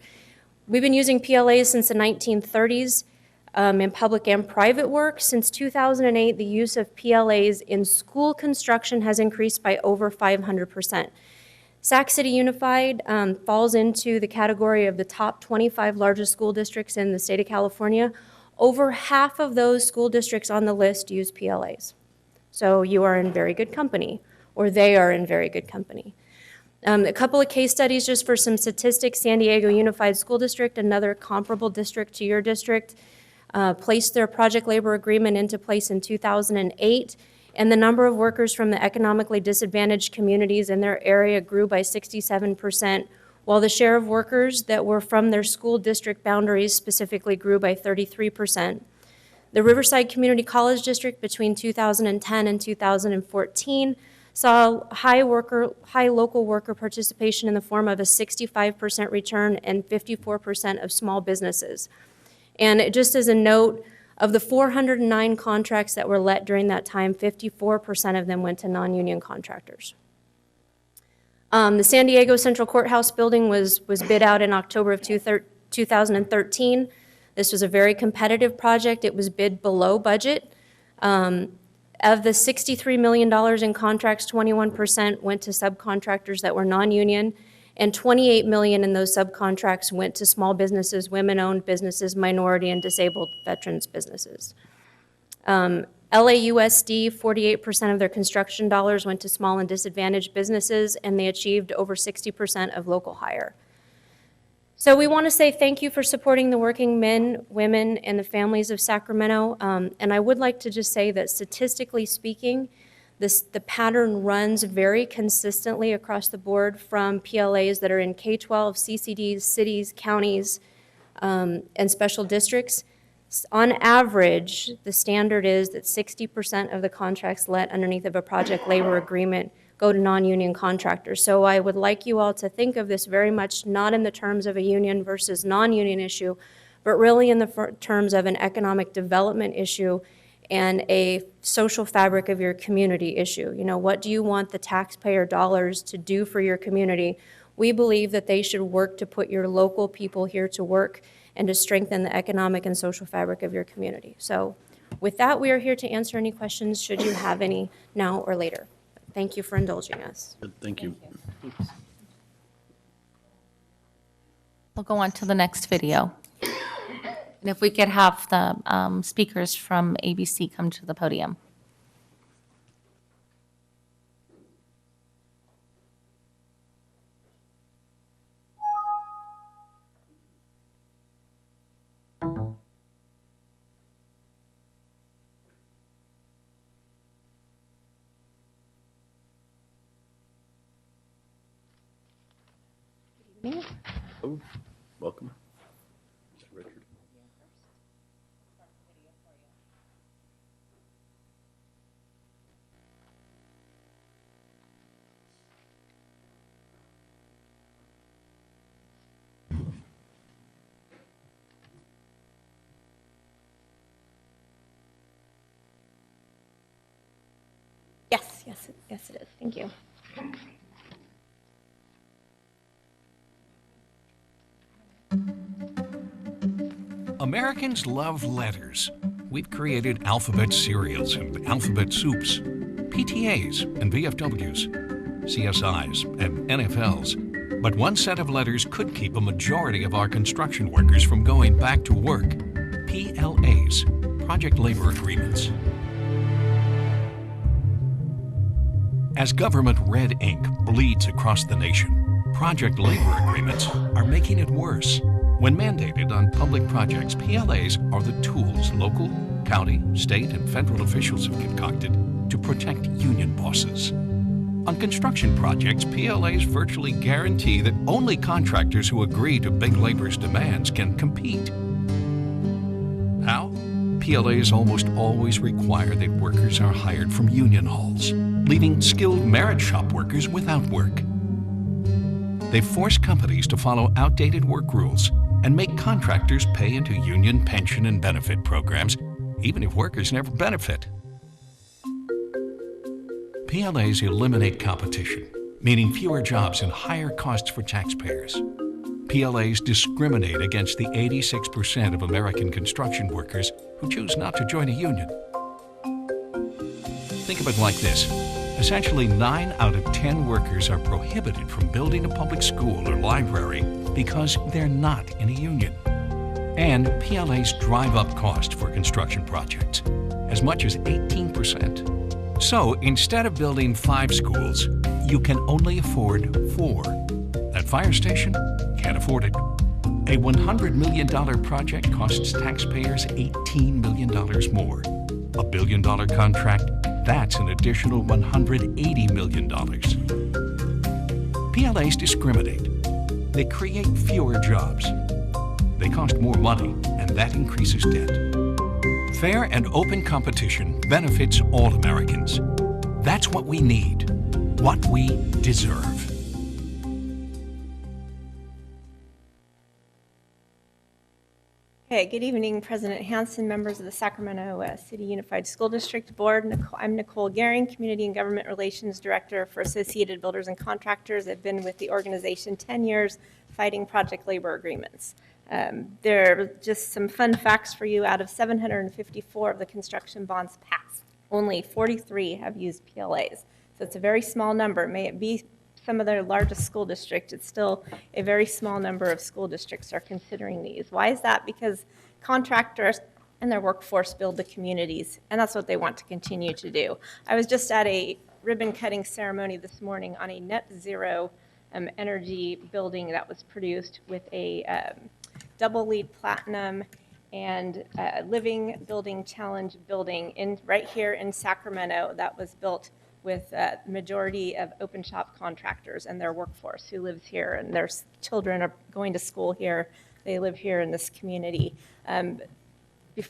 We've been using PLAs since the 1930s in public and private work. Since 2008, the use of PLAs in school construction has increased by over 500%. Sac City Unified falls into the category of the top 25 largest school districts in the state of California. Over half of those school districts on the list use PLAs. So you are in very good company, or they are in very good company. A couple of case studies just for some statistics. San Diego Unified School District, another comparable district to your district, placed their project labor agreement into place in 2008, and the number of workers from the economically disadvantaged communities in their area grew by 67%, while the share of workers that were from their school district boundaries specifically grew by 33%. The Riverside Community College District between 2010 and 2014 saw high local worker participation in the form of a 65% return and 54% of small businesses. And just as a note, of the 409 contracts that were let during that time, 54% of them went to non-union contractors. The San Diego Central Courthouse building was bid out in October of 2013. This was a very competitive project. It was bid below budget. Of the $63 million in contracts, 21% went to subcontractors that were non-union, and $28 million in those subcontracts went to small businesses, women-owned businesses, minority and disabled veterans businesses. LAUSD, 48% of their construction dollars went to small and disadvantaged businesses, and they achieved over 60% of local hire. So we want to say thank you for supporting the working men, women, and the families of Sacramento. And I would like to just say that statistically speaking, the pattern runs very consistently across the board from PLAs that are in K-12, CCDs, cities, counties, and special districts. On average, the standard is that 60% of the contracts let underneath of a project labor agreement go to non-union contractors. So I would like you all to think of this very much not in the terms of a union versus non-union issue, but really in the terms of an economic development issue and a social fabric of your community issue. You know, what do you want the taxpayer dollars to do for your community? We believe that they should work to put your local people here to work and to strengthen the economic and social fabric of your community. So with that, we are here to answer any questions should you have any now or later. Thank you for indulging us. Good, thank you. We'll go on to the next video. And if we could have the speakers from ABC come to the podium. Oh, welcome. Richard. Yes, it is. Thank you. Americans love letters. We've created alphabet cereals and alphabet soups, PTAs and VFWs, CSIs and NFLs. But one set of letters could keep a majority of our construction workers from going back to work. PLAs, Project Labor Agreements. As government red ink bleeds across the nation, project labor agreements are making it worse. When mandated on public projects, PLAs are the tools local, county, state, and federal officials have concocted to protect union bosses. On construction projects, PLAs virtually guarantee that only contractors who agree to big labor's demands can compete. How? PLAs almost always require that workers are hired from union halls, leaving skilled merit shop workers without work. They force companies to follow outdated work rules and make contractors pay into union pension and benefit programs, even if workers never benefit. PLAs eliminate competition, meaning fewer jobs and higher costs for taxpayers. PLAs discriminate against the 86% of American construction workers who choose not to join a union. Think of it like this. Essentially, 9 out of 10 workers are prohibited from building a public school or library because they're not in a union. And PLAs drive up cost for construction projects, as much as 18%. So instead of building 5 schools, you can only afford 4. That fire station? Can't afford it. A $100 million project costs taxpayers $18 million more. A $1 billion contract? That's an additional $180 million. PLAs discriminate. They create fewer jobs. They cost more money, and that increases debt. Fair and open competition benefits all Americans. That's what we need, what we deserve. Okay, good evening, President Hansen, members of the Sacramento City Unified School District Board. I'm Nicole Gehring, Community and Government Relations Director for Associated Builders and Contractors. I've been with the organization 10 years fighting project labor agreements. There are just some fun facts for you. Out of 754 of the construction bonds passed only 43 have used PLAs. So it's a very small number. May it be some of their largest school districts, it's still a very small number of school districts are considering these. Why is that? Because contractors and their workforce build the communities, and that's what they want to continue to do. I was just at a ribbon cutting ceremony this morning on a net zero energy building that was produced with a double LEED platinum and living building challenge building right here in Sacramento that was built with the majority of open shop contractors and their workforce who lives here, and their children are going to school here. They live here in this community.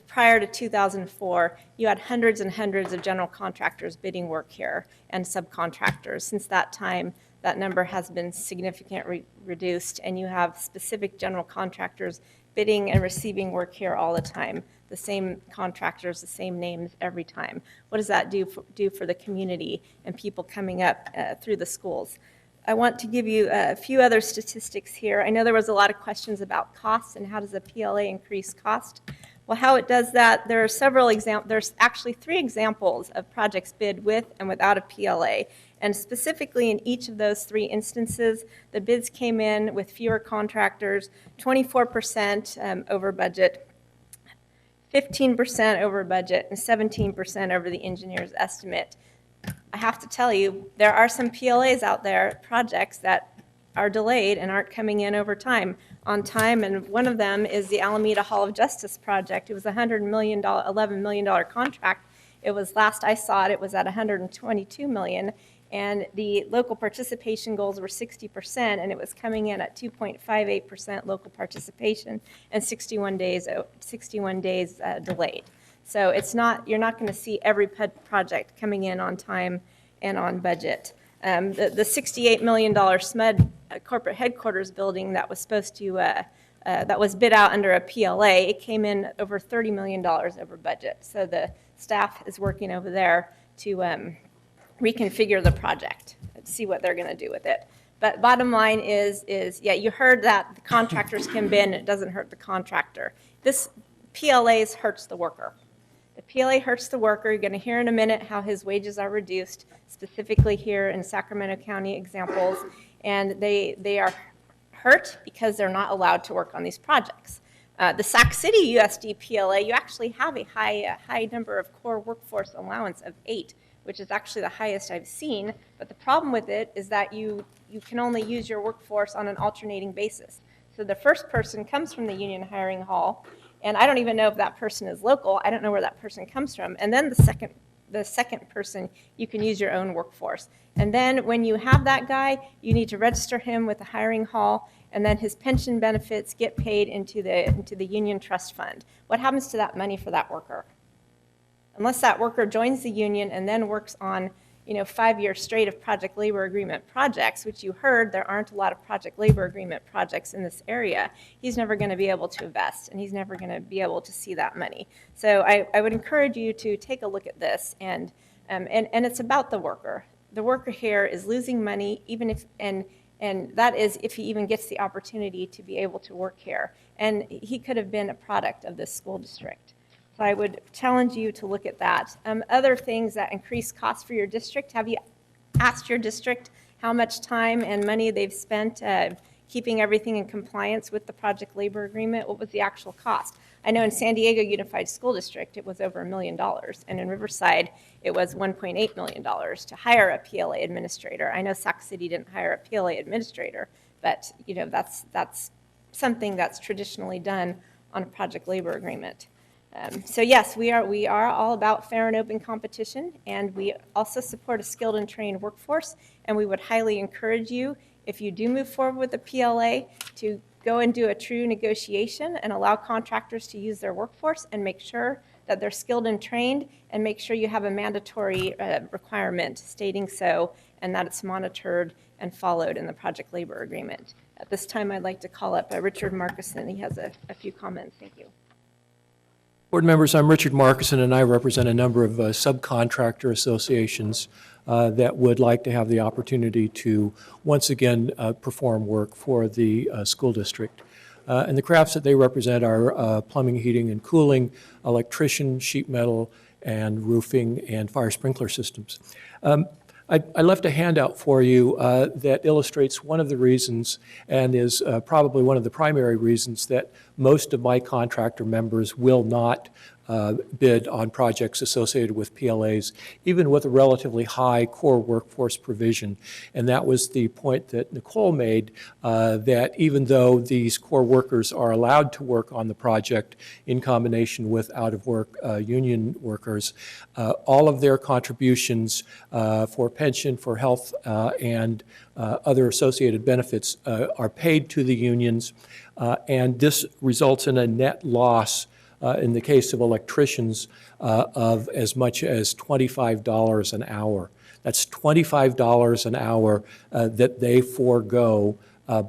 Prior to 2004, you had hundreds and hundreds of general contractors bidding work here and subcontractors. Since that time, that number has been significantly reduced, and you have specific general contractors bidding and receiving work here all the time. The same contractors, the same names every time. What does that do for the community and people coming up through the schools? I want to give you a few other statistics here. I know there was a lot of questions about costs and how does a PLA increase cost. Well, how it does that, there are several examples. There's actually 3 examples of projects bid with and without a PLA. And specifically in each of those 3 instances, the bids came in with fewer contractors, 24% over budget, 15% over budget, and 17% over the engineer's estimate. I have to tell you, there are some PLAs out there, projects that are delayed and aren't coming in on time, and one of them is the Alameda Hall of Justice project. It was a $11 million contract. It was, last I saw it, it was at $122 million, and the local participation goals were 60%, and it was coming in at 2.58% local participation and 61 days delayed. So it's not, you're not going to see every project coming in on time and on budget. The $68 million SMUD corporate headquarters building that was supposed to, that was bid out under a PLA, it came in over $30 million over budget. So the staff is working over there to reconfigure the project, see what they're going to do with it. But bottom line is yeah, you heard that the contractors can bid and it doesn't hurt the contractor. This PLAs hurts the worker. The PLA hurts the worker. You're going to hear in a minute how his wages are reduced, specifically here in Sacramento County examples, and they are hurt because they're not allowed to work on these projects. The Sac City USD PLA, you actually have a high number of core workforce allowance of 8, which is actually the highest I've seen, but the problem with it is that you can only use your workforce on an alternating basis. So the first person comes from the union hiring hall, and I don't even know if that person is local. I don't know where that person comes from. And then the second person, you can use your own workforce. And then when you have that guy, you need to register him with the hiring hall, and then his pension benefits get paid into the union trust fund. What happens to that money for that worker? Unless that worker joins the union and then works on 5 years straight of project labor agreement projects, which you heard there aren't a lot of project labor agreement projects in this area, he's never going to be able to invest, and he's never going to be able to see that money. So I would encourage you to take a look at this, and it's about the worker. The worker here is losing money, even if, and that is if he even gets the opportunity to be able to work here. And he could have been a product of this school district. So I would challenge you to look at that. Other things that increase costs for your district, have you asked your district how much time and money they've spent keeping everything in compliance with the project labor agreement? What was the actual cost? I know in San Diego Unified School District it was over $1 million, and in Riverside it was $1.8 million to hire a PLA administrator. I know Sac City didn't hire a PLA administrator, but that's something that's traditionally done on a project labor agreement. So yes, we are all about fair and open competition, and we also support a skilled and trained workforce, and we would highly encourage you, if you do move forward with the PLA, to go and do a true negotiation and allow contractors to use their workforce and make sure that they're skilled and trained, and make sure you have a mandatory requirement stating so, and that it's monitored and followed in the project labor agreement. At this time, I'd like to call up Richard Markison. He has a few comments. Thank you. Board members, I'm Richard Markison, and I represent a number of subcontractor associations that would like to have the opportunity to once again perform work for the school district. And the crafts that they represent are plumbing, heating, and cooling, electrician, sheet metal, and roofing and fire sprinkler systems. I left a handout for you that illustrates one of the reasons, and is probably one of the primary reasons, that most of my contractor members will not bid on projects associated with PLAs, even with a relatively high core workforce provision. And that was the point that Nicole made, that even though these core workers are allowed to work on the project in combination with out-of-work union workers, all of their contributions for pension, for health, and other associated benefits are paid to the unions, and this results in a net loss in the case of electricians of as much as $25 an hour. That's $25 an hour that they forego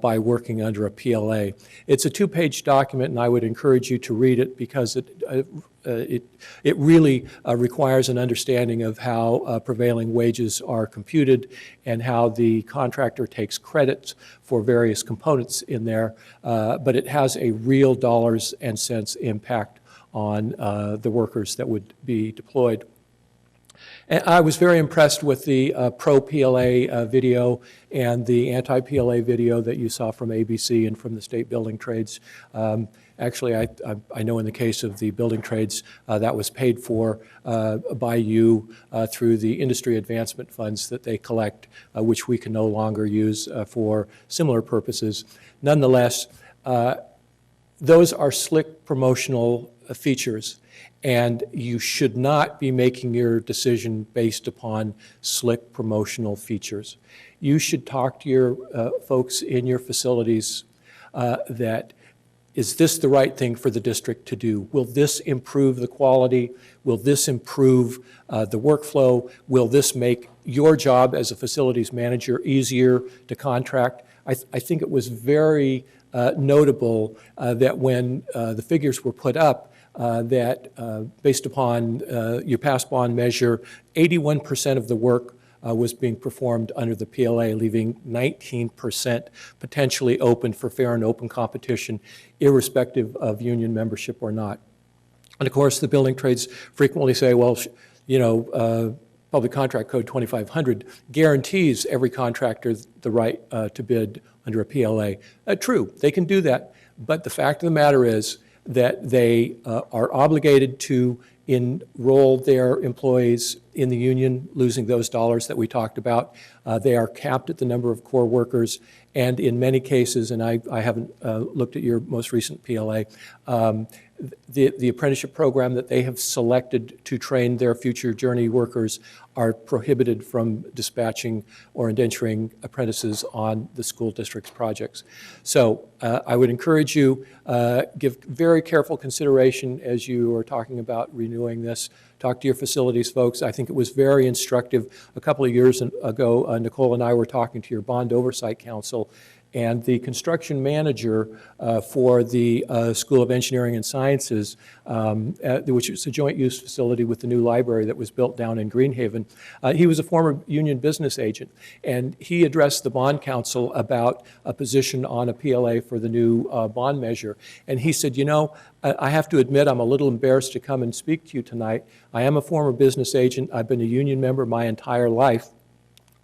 by working under a PLA. It's a two-page document, and I would encourage you to read it, because it really requires an understanding of how prevailing wages are computed and how the contractor takes credits for various components in there, but it has a real dollars and cents impact on the workers that would be deployed. And I was very impressed with the pro-PLA video and the anti-PLA video that you saw from ABC and from the state building trades. Actually, I know in the case of the building trades, that was paid for by you through the industry advancement funds that they collect, which we can no longer use for similar purposes. Nonetheless, those are slick promotional features, and you should not be making your decision based upon slick promotional features. You should talk to your folks in your facilities that, is this the right thing for the district to do? Will this improve the quality? Will this improve the workflow? Will this make your job as a facilities manager easier to contract? I think it was very notable that when the figures were put up, that based upon your past bond measure, 81% of the work was being performed under the PLA, leaving 19% potentially open for fair and open competition, irrespective of union membership or not. And of course, the building trades frequently say, well, you know, Public Contract Code 2500 guarantees every contractor the right to bid under a PLA. True, they can do that, but the fact of the matter is that they are obligated to enroll their employees in the union, losing those dollars that we talked about. They are capped at the number of core workers, and in many cases, and I haven't looked at your most recent PLA, the apprenticeship program that they have selected to train their future journey workers are prohibited from dispatching or indenturing apprentices on the school district's projects. So I would encourage you, give very careful consideration as you are talking about renewing this. Talk to your facilities folks. I think it was very instructive. A couple of years ago, Nicole and I were talking to your Bond Oversight Council, and the construction manager for the School of Engineering and Sciences, which is a joint use facility with the new library that was built down in Greenhaven, he was a former union business agent, and he addressed the Bond Council about a position on a PLA for the new bond measure. And he said, you know, I have to admit I'm a little embarrassed to come and speak to you tonight. I am a former business agent. I've been a union member my entire life.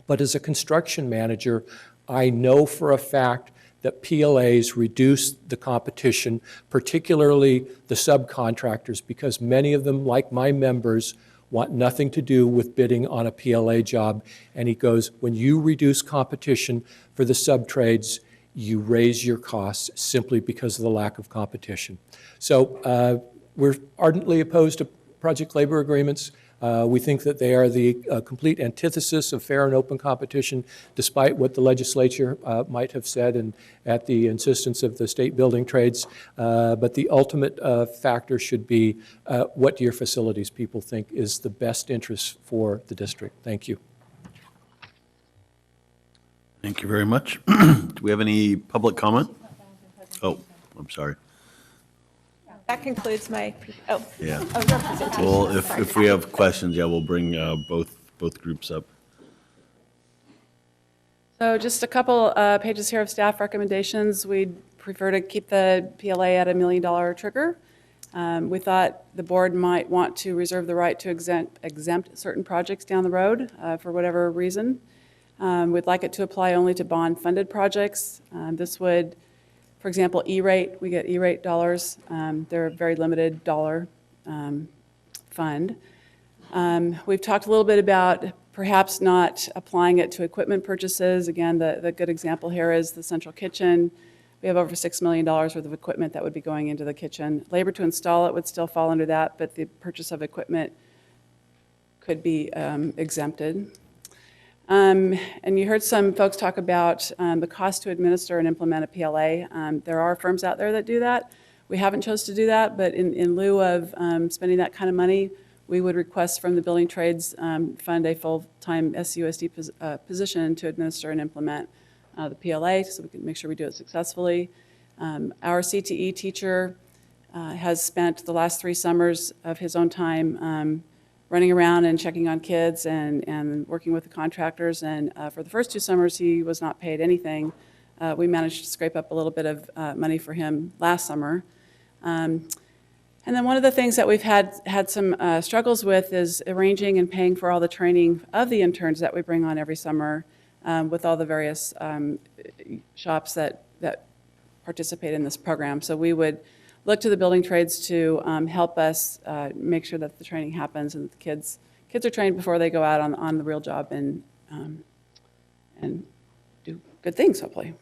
But as a construction manager, I know for a fact that PLAs reduce the competition, particularly the subcontractors, because many of them, like my members, want nothing to do with bidding on a PLA job. And he goes, when you reduce competition for the subtrades, you raise your costs simply because of the lack of competition. So we're ardently opposed to project labor agreements. We think that they are the complete antithesis of fair and open competition, despite what the legislature might have said and at the insistence of the state building trades. But the ultimate factor should be what do your facilities people think is the best interest for the district. Thank you. Thank you very much. Do we have any public comment? Oh, I'm sorry. That concludes my, Yeah. representation. Well, Sorry. if we have questions, yeah, we'll bring both groups up. So just a couple pages here of staff recommendations. We'd prefer to keep the PLA at $1 million trigger. We thought the board might want to reserve the right to exempt certain projects down the road for whatever reason. We'd like it to apply only to bond-funded projects. This would, for example, E-rate, we get E-rate dollars. They're a very limited dollar fund. We've talked a little bit about perhaps not applying it to equipment purchases. Again, the good example here is the central kitchen. We have over $6 million worth of equipment that would be going into the kitchen. Labor to install it would still fall under that, but the purchase of equipment could be exempted. And you heard some folks talk about the cost to administer and implement a PLA. There are firms out there that do that. We haven't chose to do that, but in lieu of spending that kind of money, we would request from the Building Trades Fund a full-time SUSD position to administer and implement the PLA so we can make sure we do it successfully. Our CTE teacher has spent the last 3 summers of his own time running around and checking on kids and working with the contractors. And for the first 2 summers, he was not paid anything. We managed to scrape up a little bit of money for him last summer. And then one of the things that we've had some struggles with is arranging and paying for all the training of the interns that we bring on every summer with all the various shops that participate in this program. So we would look to the building trades to help us make sure that the training happens and that the kids are trained before they go out on the real job and do good things, hopefully.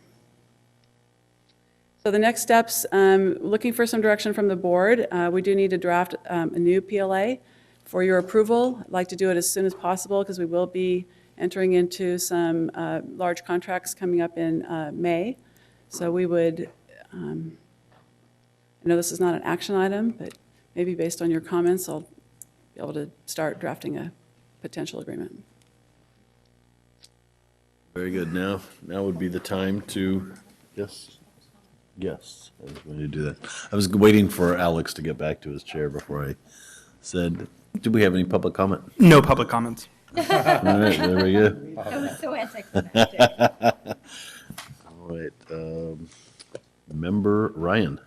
So the next steps, looking for some direction from the board. We do need to draft a new PLA for your approval. I'd like to do it as soon as possible because we will be entering into some large contracts coming up in May. So we would, I know this is not an action item, but maybe based on your comments, I'll be able to start drafting a potential agreement. Very good. Now would be the time to, yes, I was going to do that. I was waiting for Alex to get back to his chair before I said, did we have any public comment? No public comments. All right, there we go. That was so anticlimactic. All right, Member Ryan.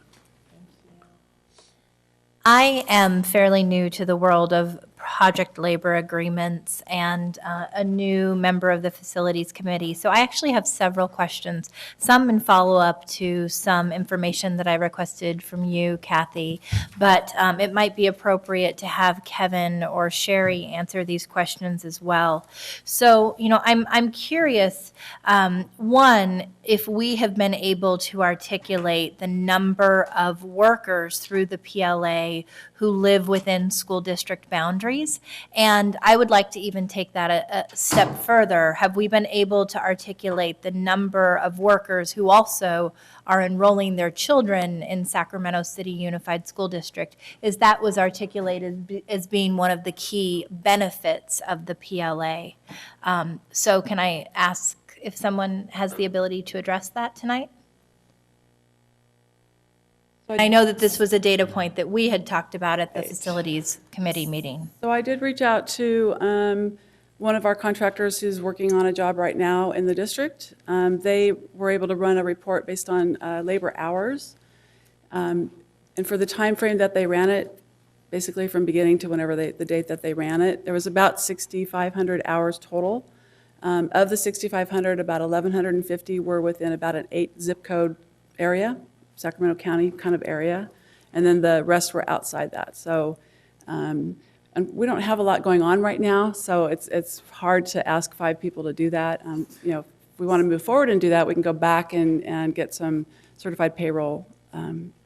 I am fairly new to the world of project labor agreements and a new member of the Facilities Committee. So I actually have several questions, some in follow-up to some information that I requested from you, Kathy. But it might be appropriate to have Kevin or Sherry answer these questions as well. So, I'm curious, one, if we have been able to articulate the number of workers through the PLA who live within school district boundaries. And I would like to even take that a step further. Have we been able to articulate the number of workers who also are enrolling their children in Sacramento City Unified School District? Is that was articulated as being one of the key benefits of the PLA? So can I ask if someone has the ability to address that tonight? I know that this was a data point that we had talked about at the Facilities Committee meeting. So I did reach out to one of our contractors who's working on a job right now in the district. They were able to run a report based on labor hours. And for the time frame that they ran it, basically from beginning to whenever the date that they ran it, there was about 6,500 hours total. Of the 6,500, about 1,150 were within about an 8 zip code area, Sacramento County kind of area, and then the rest were outside that. So, and we don't have a lot going on right now, so it's hard to ask 5 people to do that. If we want to move forward and do that, we can go back and get some certified payroll.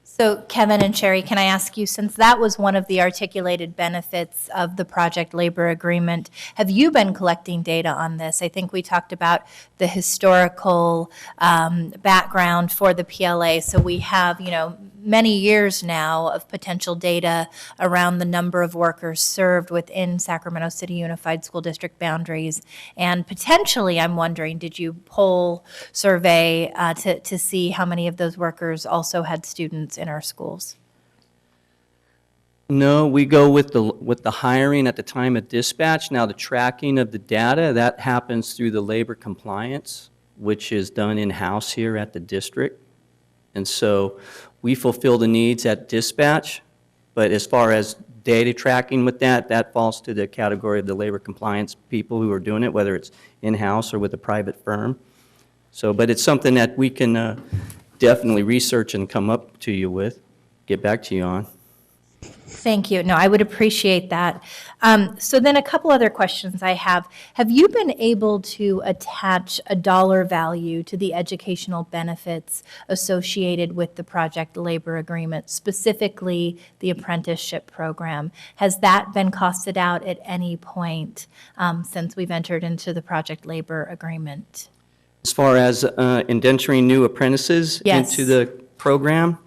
So Kevin and Sherry, can I ask you, since that was one of the articulated benefits of the project labor agreement, have you been collecting data on this? I think we talked about the historical background for the PLA, so we have, many years now of potential data around the number of workers served within Sacramento City Unified School District boundaries. And potentially, I'm wondering, did you poll survey to see how many of those workers also had students in our schools? No, we go with the hiring at the time of dispatch. Now, the tracking of the data, that happens through the labor compliance, which is done in-house here at the district. And so we fulfill the needs at dispatch, But as far as data tracking with that, that falls to the category of the labor compliance people who are doing it, whether it's in-house or with a private firm. So, but it's something that we can definitely research and come up to you with, get back to you on. Thank you. No, I would appreciate that. So then a couple other questions I have. Have you been able to attach a dollar value to the educational benefits associated with the project labor agreement, specifically the apprenticeship program? Has that been costed out at any point since we've entered into the project labor agreement? As far as indenturing new apprentices into the program,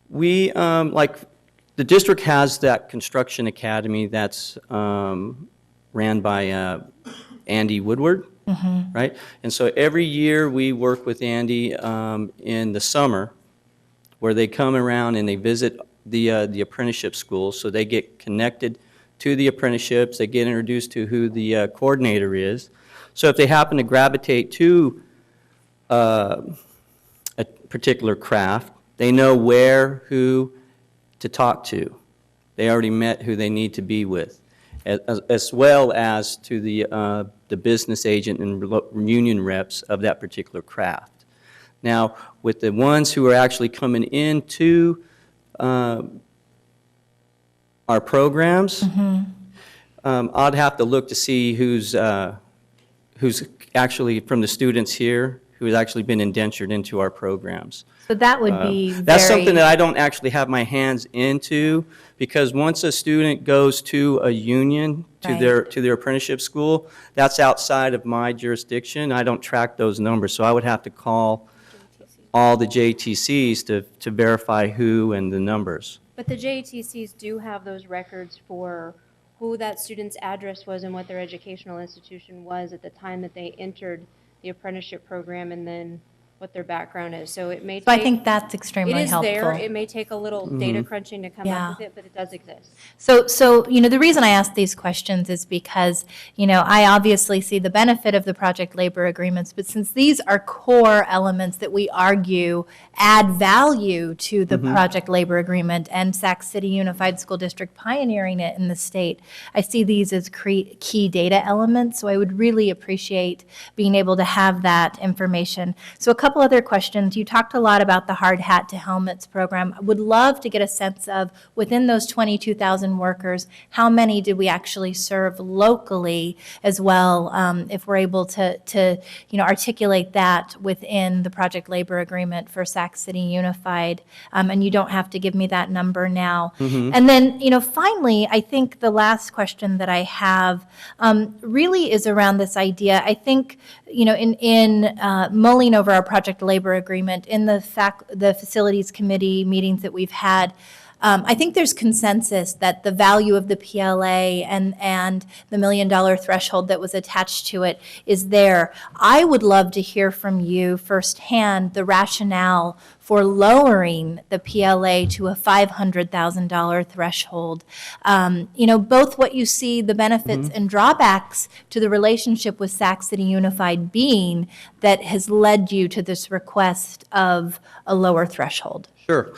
we, the district has that construction academy that's ran by Andy Woodward, right? And so every year we work with Andy in the summer where they come around and they visit the apprenticeship schools, so they get connected to the apprenticeships, they get introduced to who the coordinator is. So if they happen to gravitate to a particular craft, they know where, who to talk to. They already met who they need to be with, as well as to the business agent and union reps of that particular craft. Now, with the ones who are actually coming into our programs, I'd have to look to see who's actually from the students here who has actually been indentured into our programs. So that would be that's something that I don't actually have my hands into, because once a student goes to a union, to their apprenticeship school, that's outside of my jurisdiction. I don't track those numbers, so I would have to call all the JTCs to verify who and the numbers. But the JTCs do have those records for who that student's address was and what their educational institution was at the time that they entered the apprenticeship program, and then what their background is. So it may take, So I think that's extremely helpful. It is there. It may take a little data crunching to come up with it, but it does exist. So, the reason I ask these questions is because, I obviously see the benefit of the project labor agreements, but since these are core elements that we argue add value to the project labor agreement and Sac City Unified School District pioneering it in the state, I see these as key data elements, so I would really appreciate being able to have that information. So a couple other questions. You talked a lot about the Hard Hat to Helmets program. I would love to get a sense of, within those 22,000 workers, how many did we actually serve locally as well, if we're able to articulate that within the project labor agreement for Sac City Unified. And you don't have to give me that number now. And then, finally, I think the last question that I have really is around this idea. I think, in mulling over our project labor agreement, in the facilities committee meetings that we've had, I think there's consensus that the value of the PLA and the $1 million threshold that was attached to it is there. I would love to hear from you firsthand the rationale for lowering the PLA to a $500,000 threshold. Both what you see, the benefits and drawbacks to the relationship with Sac City Unified being that has led you to this request of a lower threshold. Sure.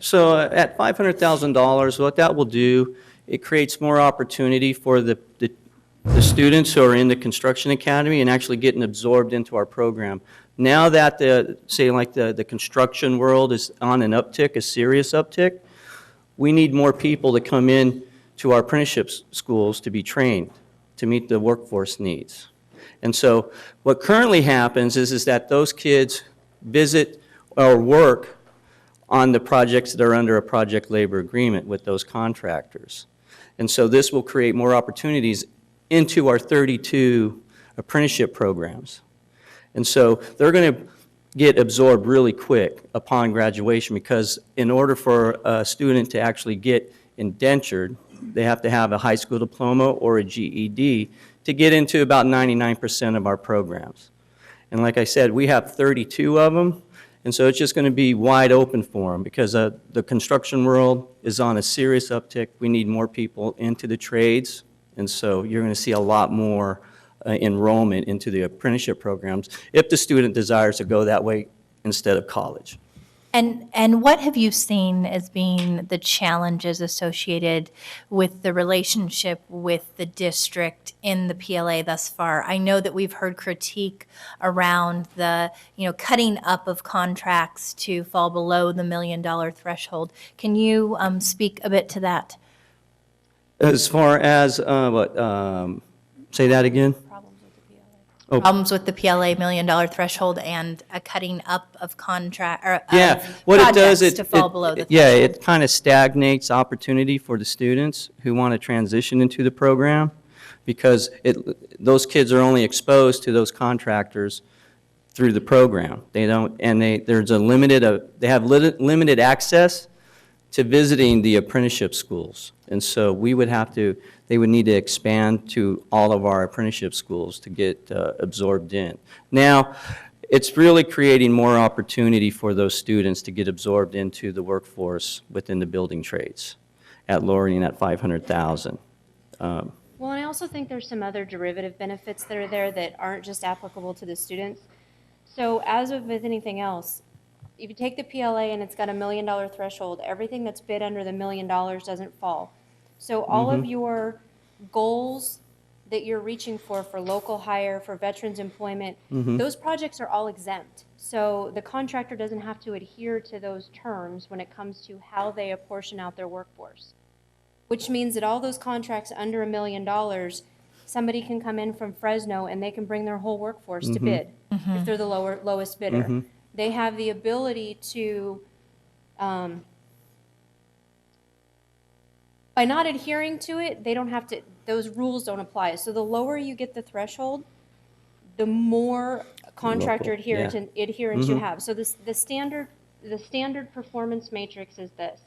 So at $500,000, what that will do, it creates more opportunity for the students who are in the construction academy and actually getting absorbed into our program. Now that the construction world is on an uptick, a serious uptick, we need more people to come in to our apprenticeship schools to be trained, to meet the workforce needs. And so what currently happens is that those kids visit or work on the projects that are under a project labor agreement with those contractors. And so this will create more opportunities into our 32 apprenticeship programs. And so they're going to get absorbed really quick upon graduation, because in order for a student to actually get indentured, they have to have a high school diploma or a GED to get into about 99% of our programs. And like I said, we have 32 of them. And so it's just going to be wide open for them, because the construction world is on a serious uptick. We need more people into the trades, and so you're going to see a lot more enrollment into the apprenticeship programs if the student desires to go that way instead of college. And what have you seen as being the challenges associated with the relationship with the district in the PLA thus far? I know that we've heard critique around the, cutting up of contracts to fall below the $1 million threshold. Can you speak a bit to that? As far as, say that again? Oh. Problems with the PLA $1 million threshold and a cutting up of contract, or Yeah, of what it does, projects to fall below the yeah, threshold. it kind of stagnates opportunity for the students who want to transition into the program, because those kids are only exposed to those contractors through the program. They don't, and there's a they have limited access to visiting the apprenticeship schools. And so they would need to expand to all of our apprenticeship schools to get absorbed in. Now, it's really creating more opportunity for those students to get absorbed into the workforce within the building trades at lowering that $500,000. Well, and I also think there's some other derivative benefits that are there that aren't just applicable to the students. So as with anything else, if you take the PLA and it's got $1 million threshold, everything that's bid under the $1 million doesn't fall. So all of your goals that you're reaching for local hire, for veterans employment, those projects are all exempt. So the contractor doesn't have to adhere to those terms when it comes to how they apportion out their workforce. Which means that all those contracts under $1 million, somebody can come in from Fresno and they can bring their whole workforce to bid if they're the lowest bidder. They have the ability to, by not adhering to it, they don't have to, those rules don't apply. So the lower you get the threshold, the more contractor adherence you have. So the standard performance matrix is this.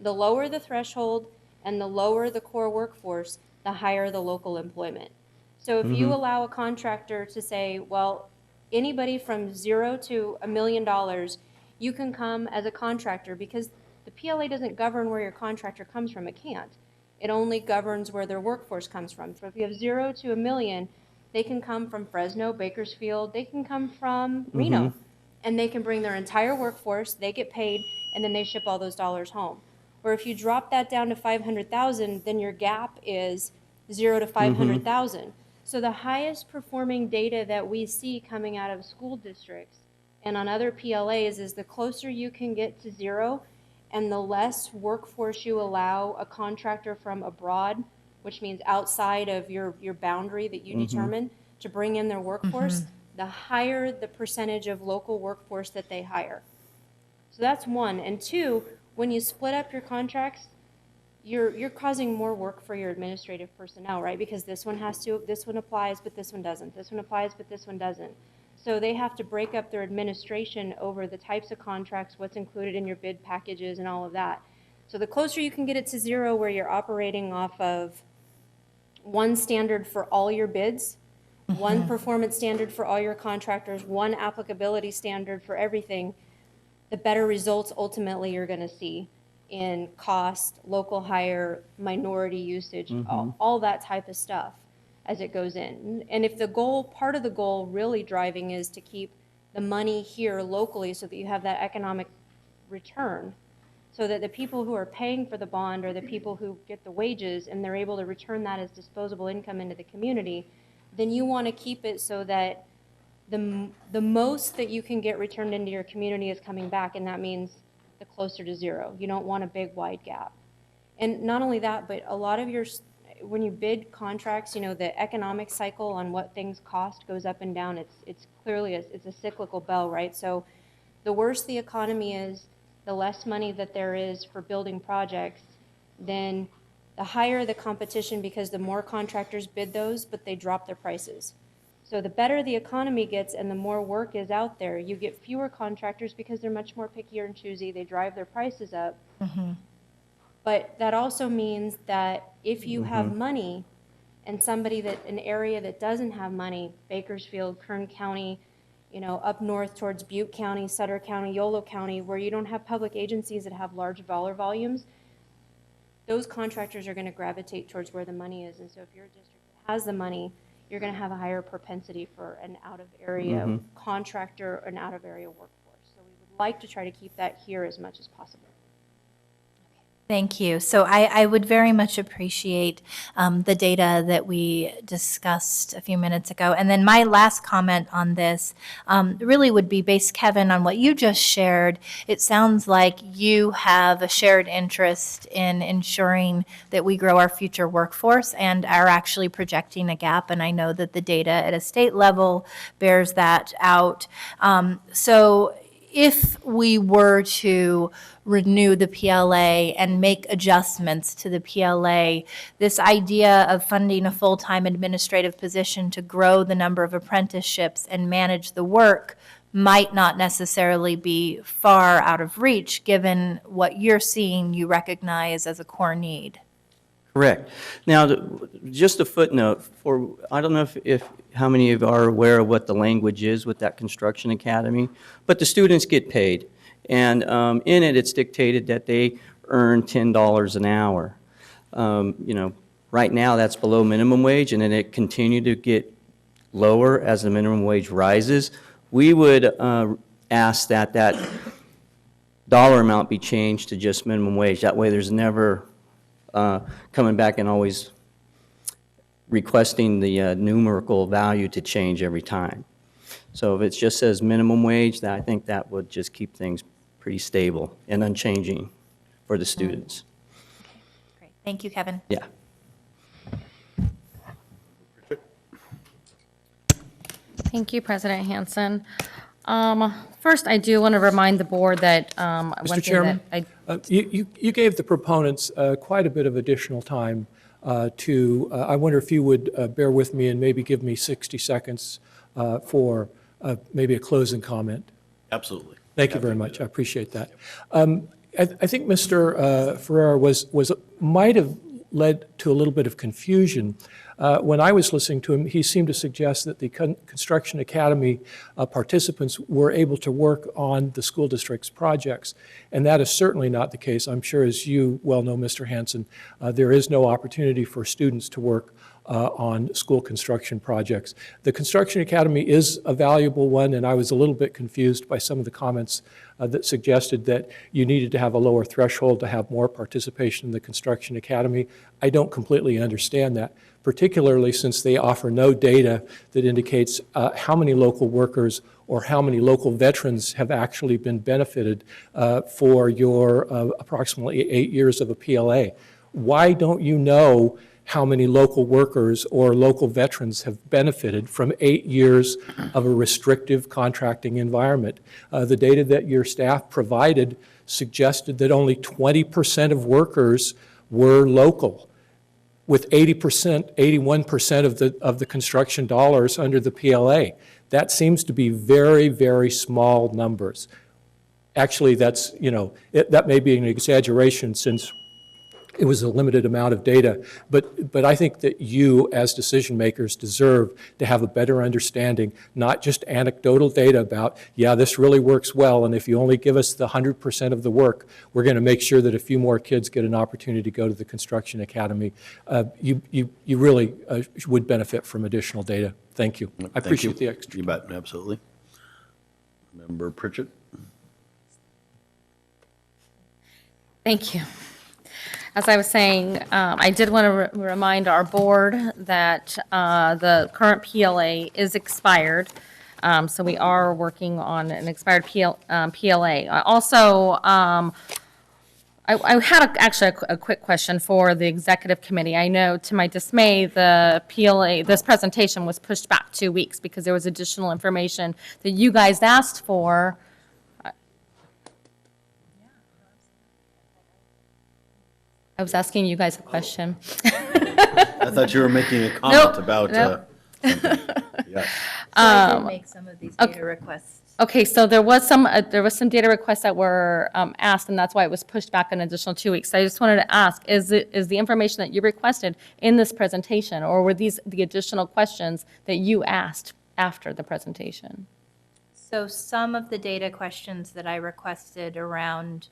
The lower the threshold and the lower the core workforce, the higher the local employment. So if you allow a contractor to say, well, anybody from 0 to $1 million, you can come as a contractor, because the PLA doesn't govern where your contractor comes from. It can't. It only governs where their workforce comes from. So if you have 0 to $1 million, they can come from Fresno, Bakersfield, they can come from Reno, and they can bring their entire workforce, they get paid, and then they ship all those dollars home. Or if you drop that down to 500,000, then your gap is 0 to 500,000. So the highest performing data that we see coming out of school districts and on other PLAs is the closer you can get to 0 and the less workforce you allow a contractor from abroad, which means outside of your boundary that you determine, to bring in their workforce, the higher the percentage of local workforce that they hire. So that's one. And two, when you split up your contracts, you're causing more work for your administrative personnel, right? Because this one applies, but this one doesn't. This one applies, but this one doesn't. So they have to break up their administration over the types of contracts, what's included in your bid packages and all of that. So the closer you can get it to 0, where you're operating off of one standard for all your bids, one performance standard for all your contractors, one applicability standard for everything, the better results ultimately you're going to see in cost, local hire, minority usage, all that type of stuff as it goes in. And if the goal, part of the goal really driving is to keep the money here locally so that you have that economic return, so that the people who are paying for the bond are the people who get the wages and they're able to return that as disposable income into the community, then you want to keep it so that the most that you can get returned into your community is coming back, and that means the closer to 0. You don't want a big wide gap. And not only that, but a lot of when you bid contracts, the economic cycle on what things cost goes up and down. It's clearly it's a cyclical bell, right? So the worse the economy is, the less money that there is for building projects, then the higher the competition, because the more contractors bid those, but they drop their prices. So the better the economy gets and the more work is out there, you get fewer contractors because they're much more pickier and choosy. They drive their prices up. But that also means that if you have money and an area that doesn't have money, Bakersfield, Kern County, up north towards Butte County, Sutter County, Yolo County, where you don't have public agencies that have large dollar volumes, those contractors are going to gravitate towards where the money is. And so if you're a district that has the money, you're going to have a higher propensity for an out-of-area contractor or an out-of-area workforce. So we would like to try to keep that here as much as possible. Thank you. So I would very much appreciate the data that we discussed a few minutes ago. And then my last comment on this really would be based, Kevin, on what you just shared. It sounds like you have a shared interest in ensuring that we grow our future workforce and are actually projecting a gap. And I know that the data at a state level bears that out. So if we were to renew the PLA and make adjustments to the PLA, this idea of funding a full-time administrative position to grow the number of apprenticeships and manage the work might not necessarily be far out of reach, given what you're seeing you recognize as a core need. Correct. Now, just a footnote, I don't know if how many of you are aware of what the language is with that construction academy, but the students get paid. And in it, it's dictated that they earn $10 an hour. Right now, that's below minimum wage, and then it continued to get lower as the minimum wage rises. We would ask that dollar amount be changed to just minimum wage. That way, there's never coming back and always requesting the numerical value to change every time. So if it just says minimum wage, I think that would just keep things pretty stable and unchanging for the students. Great. Thank you, Kevin. Yeah. Thank you, President Hansen. First, I do want to remind the board that Mr. Chairman, you gave the proponents quite a bit of additional time I wonder if you would bear with me and maybe give me 60 seconds for maybe a closing comment. Absolutely. Thank you very much. I appreciate that. I think Mr. Ferrer might have led to a little bit of confusion. When I was listening to him, he seemed to suggest that the Construction Academy participants were able to work on the school district's projects, and that is certainly not the case. I'm sure, as you well know, Mr. Hansen, there is no opportunity for students to work on school construction projects. The Construction Academy is a valuable one, and I was a little bit confused by some of the comments that suggested that you needed to have a lower threshold to have more participation in the Construction Academy. I don't completely understand that, particularly since they offer no data that indicates how many local workers or how many local veterans have actually been benefited for your approximately 8 years of a PLA. Why don't you know how many local workers or local veterans have benefited from 8 years of a restrictive contracting environment? The data that your staff provided suggested that only 20% of workers were local, with 81% of the construction dollars under the PLA. That seems to be very, very small numbers. Actually, that's, that may be an exaggeration since it was a limited amount of data, but I think that you, as decision makers, deserve to have a better understanding, not just anecdotal data about, yeah, this really works well, and if you only give us the 100% of the work, we're going to make sure that a few more kids get an opportunity to go to the Construction Academy. You really would benefit from additional data. Thank you. I appreciate the extra. You bet, absolutely. Member Pritchett. Thank you. As I was saying, I did want to remind our board that the current PLA is expired, so we are working on an expired PLA. Also, I had actually a quick question for the executive committee. I know, to my dismay, the PLA, this presentation was pushed back 2 weeks because there was additional information that you guys asked for. I was asking you guys a question. I thought you were making a comment about yes. So I did make some of these data requests. Okay, so there was some data requests that were asked, and that's why it was pushed back an additional 2 weeks. So I just wanted to ask, is the information that you requested in this presentation, or were these the additional questions that you asked after the presentation? So some of the data questions that I requested around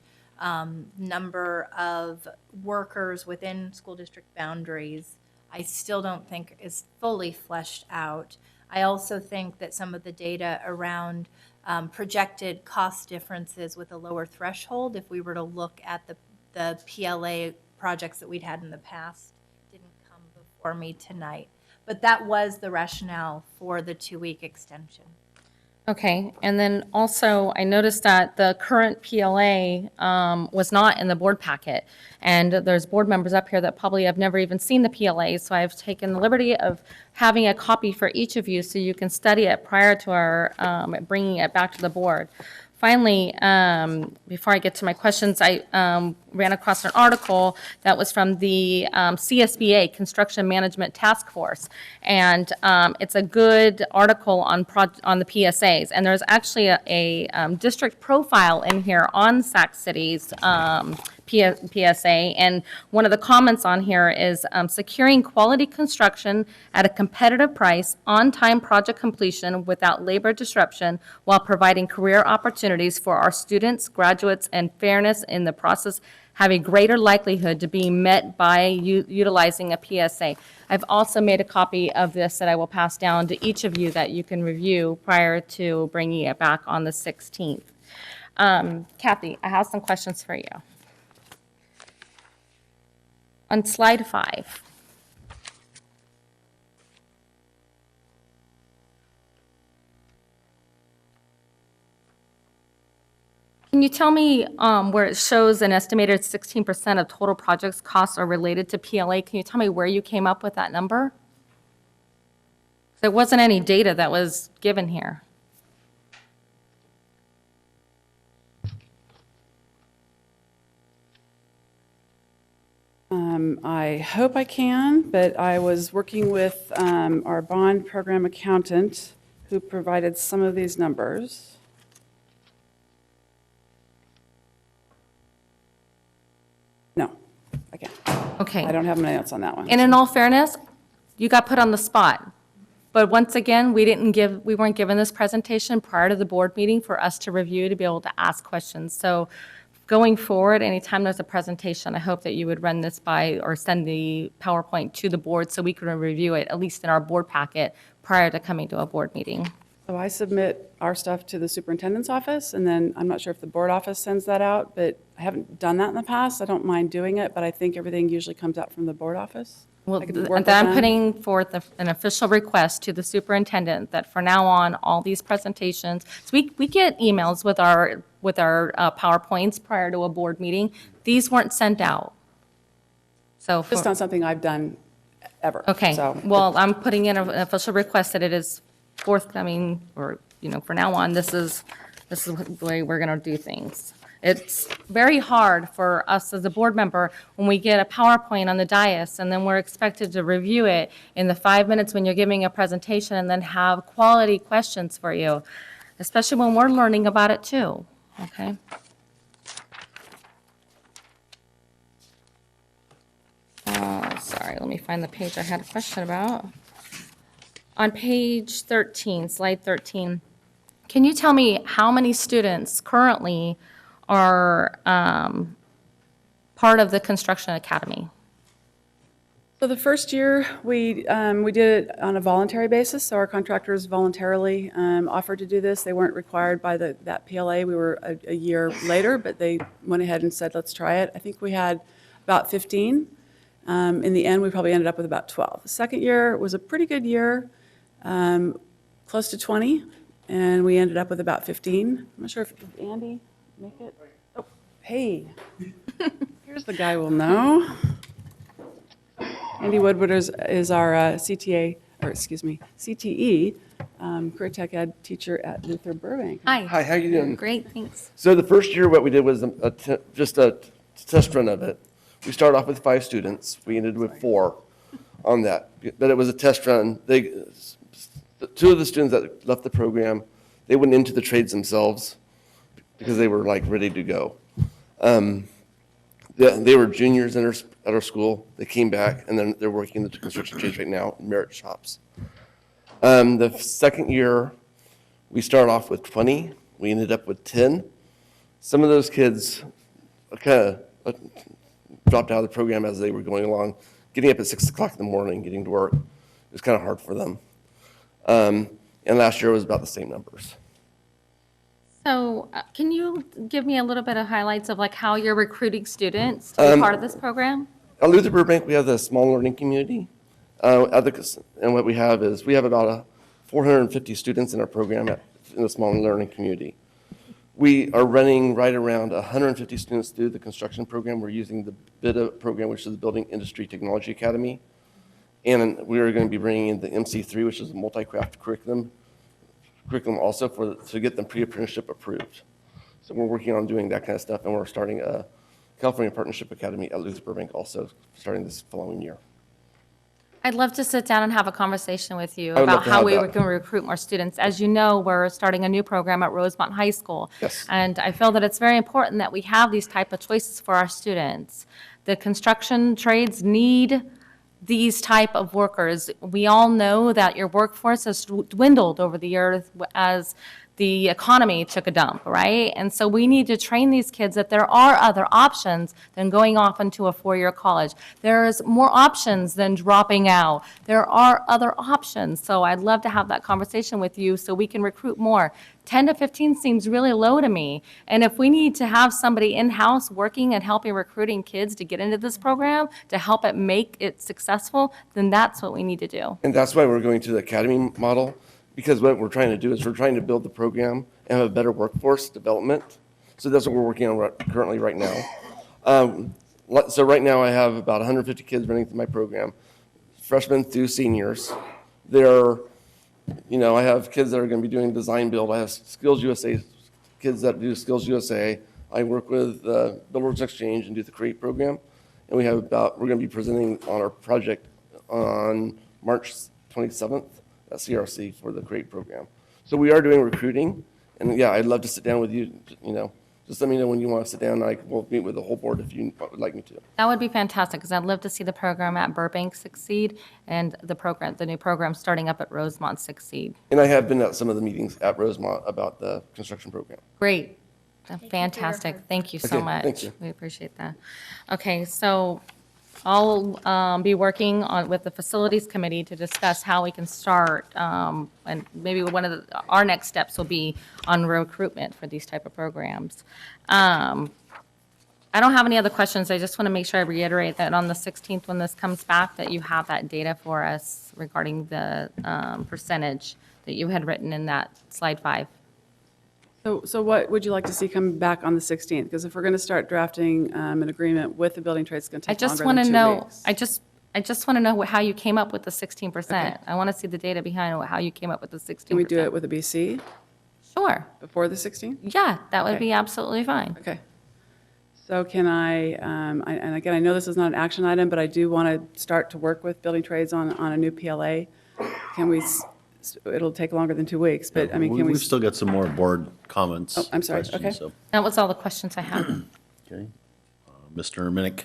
number of workers within school district boundaries, I still don't think is fully fleshed out. I also think that some of the data around projected cost differences with a lower threshold if we were to look at the PLA projects that we'd had in the past. Didn't come before me tonight. But that was the rationale for the 2-week extension. Okay, and then also, I noticed that the current PLA was not in the board packet, and there's board members up here that probably have never even seen the PLA, so I've taken the liberty of having a copy for each of you so you can study it prior to our bringing it back to the board. Finally, before I get to my questions, I ran across an article that was from the CSBA, Construction Management Task Force, and it's a good article on the PSAs. And there's actually a district profile in here on Sac City's PSA, and one of the comments on here is securing quality construction at a competitive price, on-time project completion without labor disruption, while providing career opportunities for our students, graduates, and fairness in the process have a greater likelihood to be met by utilizing a PSA. I've also made a copy of this that I will pass down to each of you that you can review prior to bringing it back on the 16th. Kathy, I have some questions for you. On slide 5. Can you tell me where it shows an estimated 16% of total projects costs are related to PLA? Can you tell me where you came up with that number? There wasn't any data that was given here. I hope I can, but I was working with our bond program accountant who provided some of these numbers. No, I can't. Okay. I don't have my notes on that one. And in all fairness, you got put on the spot. But once again, we weren't given this presentation prior to the board meeting for us to review to be able to ask questions. So going forward, anytime there's a presentation, I hope that you would run this by or send the PowerPoint to the board so we can review it, at least in our board packet, prior to coming to a board meeting. So I submit our stuff to the superintendent's office, and then I'm not sure if the board office sends that out, but I haven't done that in the past. I don't mind doing it, but I think everything usually comes out from the board office. Well, I could work with I'm them. putting forth an official request to the superintendent that for now on, all these presentations, so we get emails with our PowerPoints prior to a board meeting. These weren't sent out. So Just not something I've done ever. okay, So well, I'm putting in an official request that it is forthcoming, or, for now on, this is the way we're going to do things. It's very hard for us as a board member when we get a PowerPoint on the dais and then we're expected to review it in the 5 minutes when you're giving a presentation and then have quality questions for you, especially when we're learning about it too, okay? Sorry, let me find the page I had a question about. On page 13, slide 13, can you tell me how many students currently are part of the Construction Academy? So the first year, we did it on a voluntary basis, so our contractors voluntarily offered to do this. They weren't required by that PLA. We were a year later, but they went ahead and said, let's try it. I think we had about 15. In the end, we probably ended up with about 12. The second year was a pretty good year, close to 20, and we ended up with about 15. I'm not sure if Andy make it. Oh, hey, here's the guy we'll know. Andy Woodward is our CTE, Career Tech Ed teacher at Luther Burbank. Hi. Hi, how you doing? Great, thanks. So the first year, what we did was just a test run of it. We started off with 5 students. We ended with 4 on that. But it was a test run. 2 of the students that left the program, they went into the trades themselves because they were like ready to go. They were juniors at our school. They came back, and then they're working in the construction trades right now in merit shops. The second year, we started off with 20. We ended up with 10. Some of those kids kind of dropped out of the program as they were going along. Getting up at 6 o'clock in the morning, getting to work, it was kind of hard for them. And last year was about the same numbers. So can you give me a little bit of highlights of like how you're recruiting students to be part of this program? At Luther Burbank, we have the small learning community. And what we have is we have about 450 students in our program in the small learning community. We are running right around 150 students through the construction program. We're using the BITA program, which is the Building Industry Technology Academy. And we are going to be bringing in the MC3, which is a multi-craft curriculum also to get them pre-apprenticeship approved. So we're working on doing that kind of stuff, and we're starting a California Partnership Academy at Luther Burbank also starting this following year. I'd love to sit down and have a conversation with you I would love about to how have we that. can recruit more students. As you know, we're starting a new program at Rosemont High School. Yes. And I feel that it's very important that we have these type of choices for our students. The construction trades need these type of workers. We all know that your workforce has dwindled over the years as the economy took a dump, right? And so we need to train these kids that there are other options than going off into a four-year college. There's more options than dropping out. There are other options. So I'd love to have that conversation with you so we can recruit more. 10 to 15 seems really low to me. And if we need to have somebody in-house working and helping recruiting kids to get into this program, to help it make it successful, then that's what we need to do. And that's why we're going to the academy model, because what we're trying to do is we're trying to build the program and have a better workforce development. So that's what we're working on currently right now. So right now I have about 150 kids running through my program, freshmen through seniors. I have kids that are going to be doing design build. I have Skills USA kids that do Skills USA. I work with Builders Exchange and do the CREATE program. And we're going to be presenting on our project on March 27th at CRC for the CREATE program. So we are doing recruiting. And yeah, I'd love to sit down with you, just let me know when you want to sit down, and we'll meet with the whole board if you would like me to. That would be fantastic, because I'd love to see the program at Burbank succeed and the new program starting up at Rosemont succeed. And I have been at some of the meetings at Rosemont about the construction program. Great. Fantastic. Thank you so Okay, much. thank you. We appreciate that. Okay, so I'll be working with the Facilities Committee to discuss how we can start, and maybe one of our next steps will be on recruitment for these type of programs. I don't have any other questions. I just want to make sure I reiterate that on the 16th, when this comes back, that you have that data for us regarding the percentage that you had written in that slide 5. So what would you like to see come back on the 16th? Because if we're going to start drafting an agreement with the building trades, it's going to I take just longer want than to 2 know, weeks. I just want to know how you came up with the 16%. I want to see the data behind how you came up with the 16%. Can we do it with a BC Sure. before the 16th? Yeah, that would Okay. be absolutely fine. Okay. So can and again, I know this is not an action item, but I do want to start to work with building trades on a new PLA. Can we, it'll take longer than 2 weeks, but I mean, can we? We've still got some more board comments. Oh, I'm sorry, questions, okay. so, That was all the questions I had. Okay. Mr. Minnick?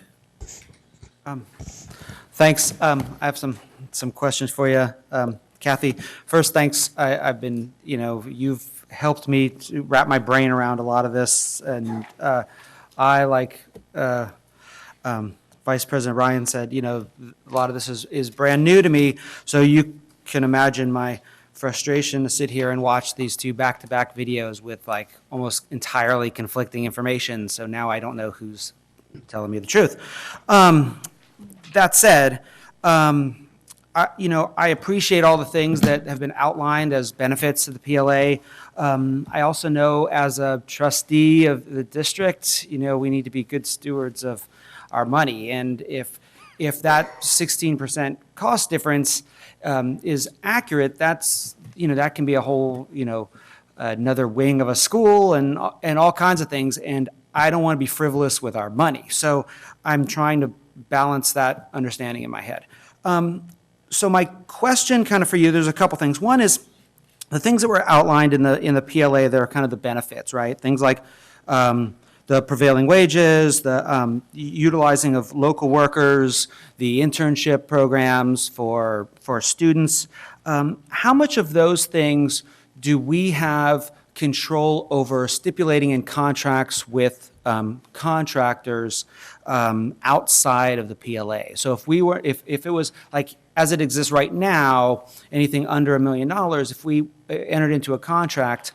Thanks. I have some questions for you, Kathy. First, thanks. I've been, you've helped me to wrap my brain around a lot of this, and I, like Vice President Ryan said, a lot of this is brand new to me, so you can imagine my frustration to sit here and watch these two back-to-back videos with like almost entirely conflicting information, so now I don't know who's telling me the truth. That said, I appreciate all the things that have been outlined as benefits of the PLA. I also know as a trustee of the district, we need to be good stewards of our money. And if that 16% cost difference is accurate, that can be a whole, another wing of a school and all kinds of things. And I don't want to be frivolous with our money. So I'm trying to balance that understanding in my head. So my question kind of for you, there's a couple things. One is the things that were outlined in the PLA, they're kind of the benefits, right? Things like the prevailing wages, the utilizing of local workers, the internship programs for students. How much of those things do we have control over stipulating in contracts with contractors outside of the PLA? So if it was like as it exists right now, anything under $1 million, if we entered into a contract,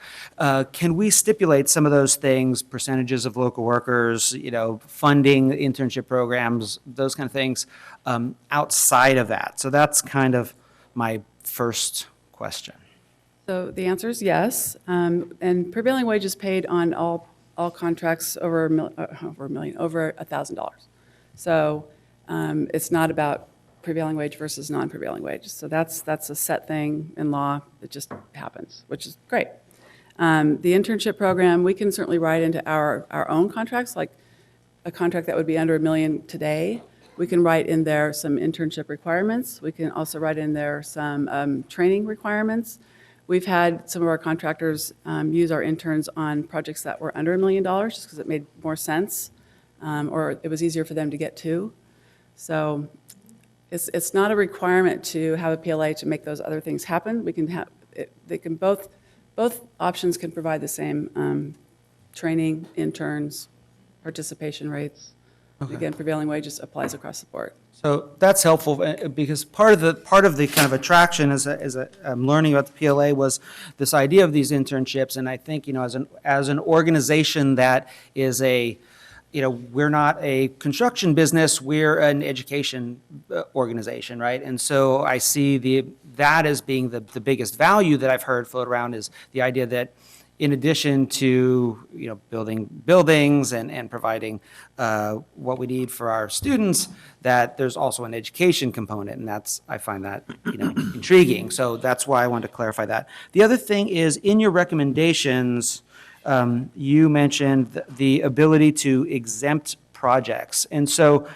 can we stipulate some of those things, percentages of local workers, funding internship programs, those kind of things, outside of that? So that's kind of my first question. So the answer is yes. And prevailing wage is paid on all contracts over $1,000. So it's not about prevailing wage versus non-prevailing wage. So that's a set thing in law that just happens, which is great. The internship program, we can certainly write into our own contracts, like a contract that would be under $1 million today. We can write in there some internship requirements. We can also write in there some training requirements. We've had some of our contractors use our interns on projects that were under $1 million just because it made more sense, or it was easier for them to get to. So it's not a requirement to have a PLA to make those other things happen. We can have they can both options can provide the same training, interns, participation rates. Okay. Again, prevailing wages applies across the board. So that's helpful because part of the kind of attraction as I'm learning about the PLA was this idea of these internships, and I think as an organization that is we're not a construction business, we're an education organization, right? And so I see that as being the biggest value that I've heard float around is the idea that in addition to building buildings and providing what we need for our students, that there's also an education component, and I find that intriguing. So that's why I wanted to clarify that. The other thing is in your recommendations, you mentioned the ability to exempt projects, and so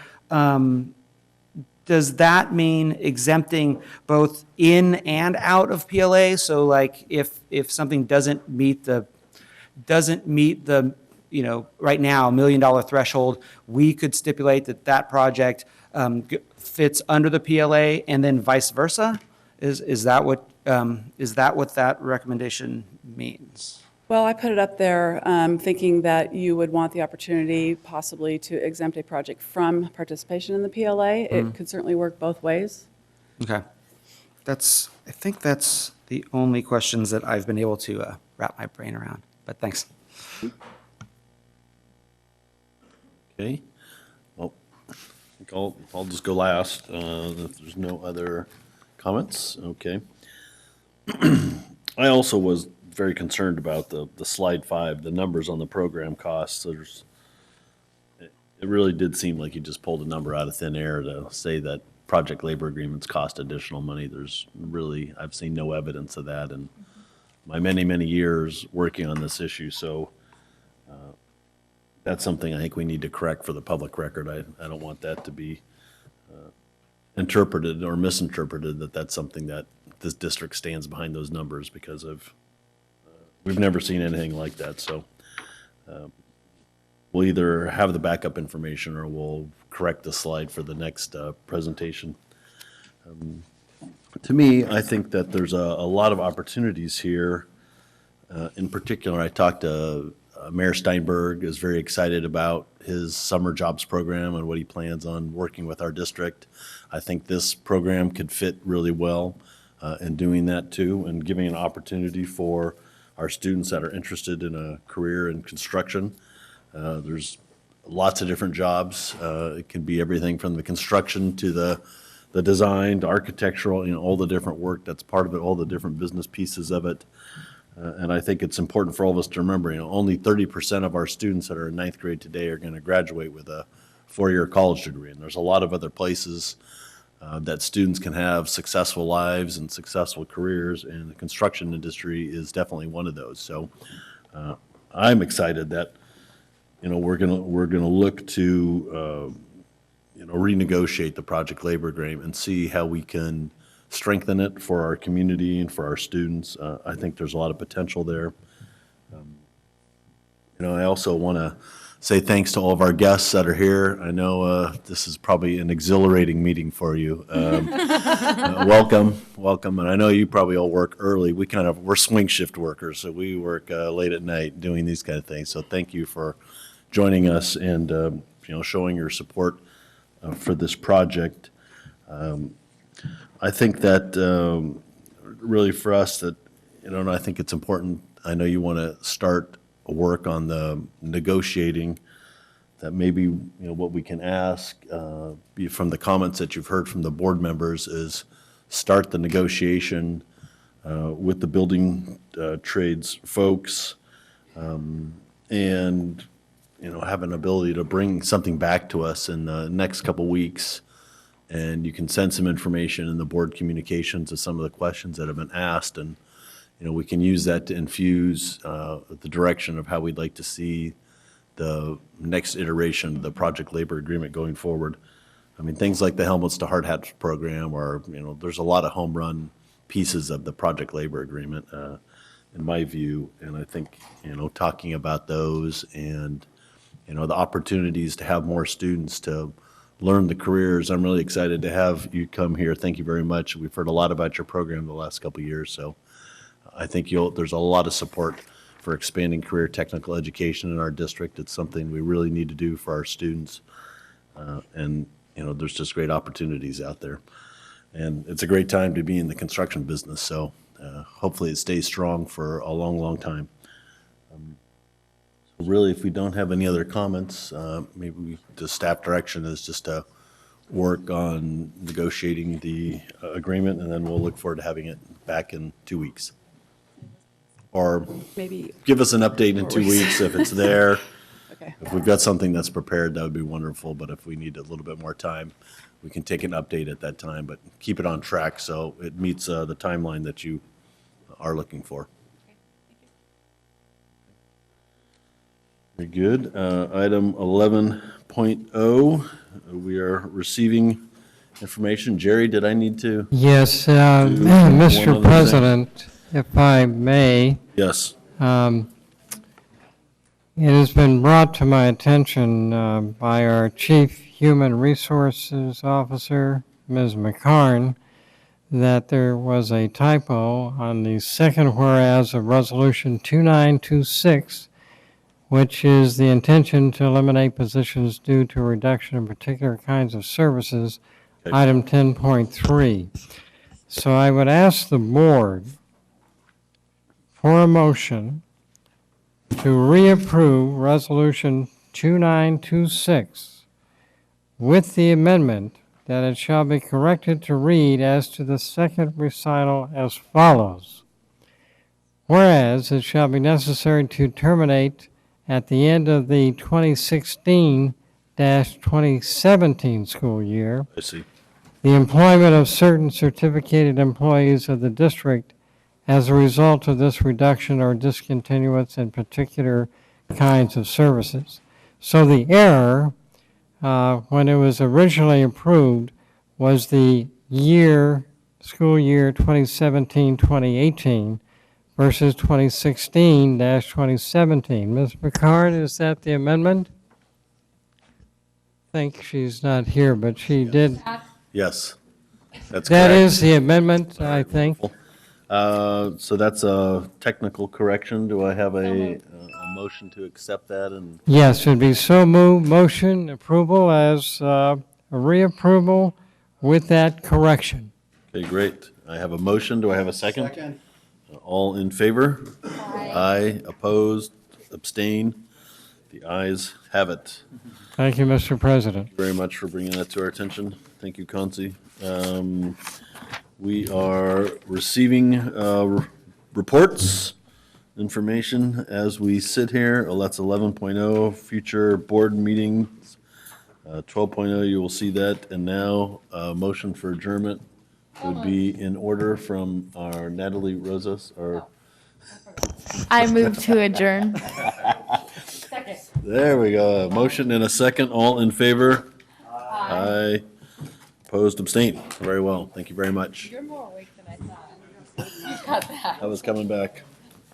does that mean exempting both in and out of PLA? So like if something doesn't meet the right now $1 million threshold, we could stipulate that project fits under the PLA, and then vice versa? Is that what that recommendation means? Well, I put it up there thinking that you would want the opportunity possibly to exempt a project from participation in the PLA. It could certainly work both ways. Okay. I think that's the only questions that I've been able to wrap my brain around, but thanks. Okay. Well, I think I'll just go last if there's no other comments. Okay. I also was very concerned about the slide 5, the numbers on the program costs. It really did seem like you just pulled a number out of thin air to say that project labor agreements cost additional money. I've seen no evidence of that in my many years working on this issue. So that's something I think we need to correct for the public record. I don't want that to be interpreted or misinterpreted that that's something that this district stands behind those numbers, because we've never seen anything like that. So we'll either have the backup information or we'll correct the slide for the next presentation. To me, I think that there's a lot of opportunities here. In particular, I talked to Mayor Steinberg, is very excited about his summer jobs program and what he plans on working with our district. I think this program could fit really well in doing that too, and giving an opportunity for our students that are interested in a career in construction. There's lots of different jobs. It can be everything from the construction to the design to architectural, all the different work that's part of it, all the different business pieces of it. And I think it's important for all of us to remember, only 30% of our students that are in 9th grade today are going to graduate with a 4-year college degree. And there's a lot of other places that students can have successful lives and successful careers, and the construction industry is definitely one of those. So I'm excited that we're gonna look to renegotiate the project labor agreement and see how we can strengthen it for our community and for our students. I think there's a lot of potential there. I also want to say thanks to all of our guests that are here. I know this is probably an exhilarating meeting for you. Welcome. And I know you probably all work early. We're swing shift workers, so we work late at night doing these kind of things. So thank you for joining us and showing your support for this project. I think that really for us that, and I think it's important, I know you want to start work on the negotiating, that maybe, what we can ask from the comments that you've heard from the board members is start the negotiation with the building trades folks, and, have an ability to bring something back to us in the next couple weeks. And you can send some information in the board communications to some of the questions that have been asked. And, we can use that to infuse the direction of how we'd like to see the next iteration of the project labor agreement going forward. I mean, things like the helmets to hard hats program, or, there's a lot of home run pieces of the project labor agreement, in my view. And I think, talking about those and, the opportunities to have more students to learn the careers. I'm really excited to have you come here. Thank you very much. We've heard a lot about your program the last couple of years, so I think there's a lot of support for expanding career technical education in our district. It's something we really need to do for our students, and there's just great opportunities out there. And it's a great time to be in the construction business, so hopefully it stays strong for a long, long time. Really, if we don't have any other comments, maybe the staff direction is just to work on negotiating the agreement, and then we'll look forward to having it back in 2 weeks. Or Maybe give us an update in 2 weeks if it's there. Okay. If we've got something that's prepared, that would be wonderful, but if we need a little bit more time, we can take an update at that time, but keep it on track so it meets the timeline that you are looking for. Very good. Item 11.0, we are receiving information. Jerry, did I need to? Yes, one Mr. other President, if I may. Yes. It has been brought to my attention by our Chief Human Resources Officer, Ms. McCarn, that there was a typo on the second whereas of Resolution 2926, which is the intention to eliminate positions due to a reduction in particular kinds of services, Okay. item 10.3. So I would ask the board for a motion to reapprove Resolution 2926 with the amendment that it shall be corrected to read as to the second recital as follows. Whereas it shall be necessary to terminate at the end of the 2016-2017 school year I see. the employment of certain certificated employees of the district as a result of this reduction or discontinuance in particular kinds of services. So the error, when it was originally approved, was the school year 2017-2018 versus 2016-2017. Ms. Picard, is that the amendment? I think she's not here, but she did. Yes, that's correct. That is the amendment, I think. So that's a technical correction. Do I have a motion to accept that? And Yes, it'd be so moved, motion approval as a reapproval with that correction. Okay, great. I have a motion. Do I have a second? Second. All in favor? Aye. Opposed? Abstain? The ayes have it. Thank you, Mr. President. Thank you very much for bringing that to our attention. Thank you, Consi. We are receiving reports, information as we sit here. That's 11.0, future board meetings. 12.0, you will see that. And now, motion for adjournment would be in order from our Natalie Rosas, or I move to adjourn. there we go. A motion and a second. All in favor? Aye. Opposed, abstained. Very well. Thank you very much. You're more awake than I thought. You got that. I was coming back.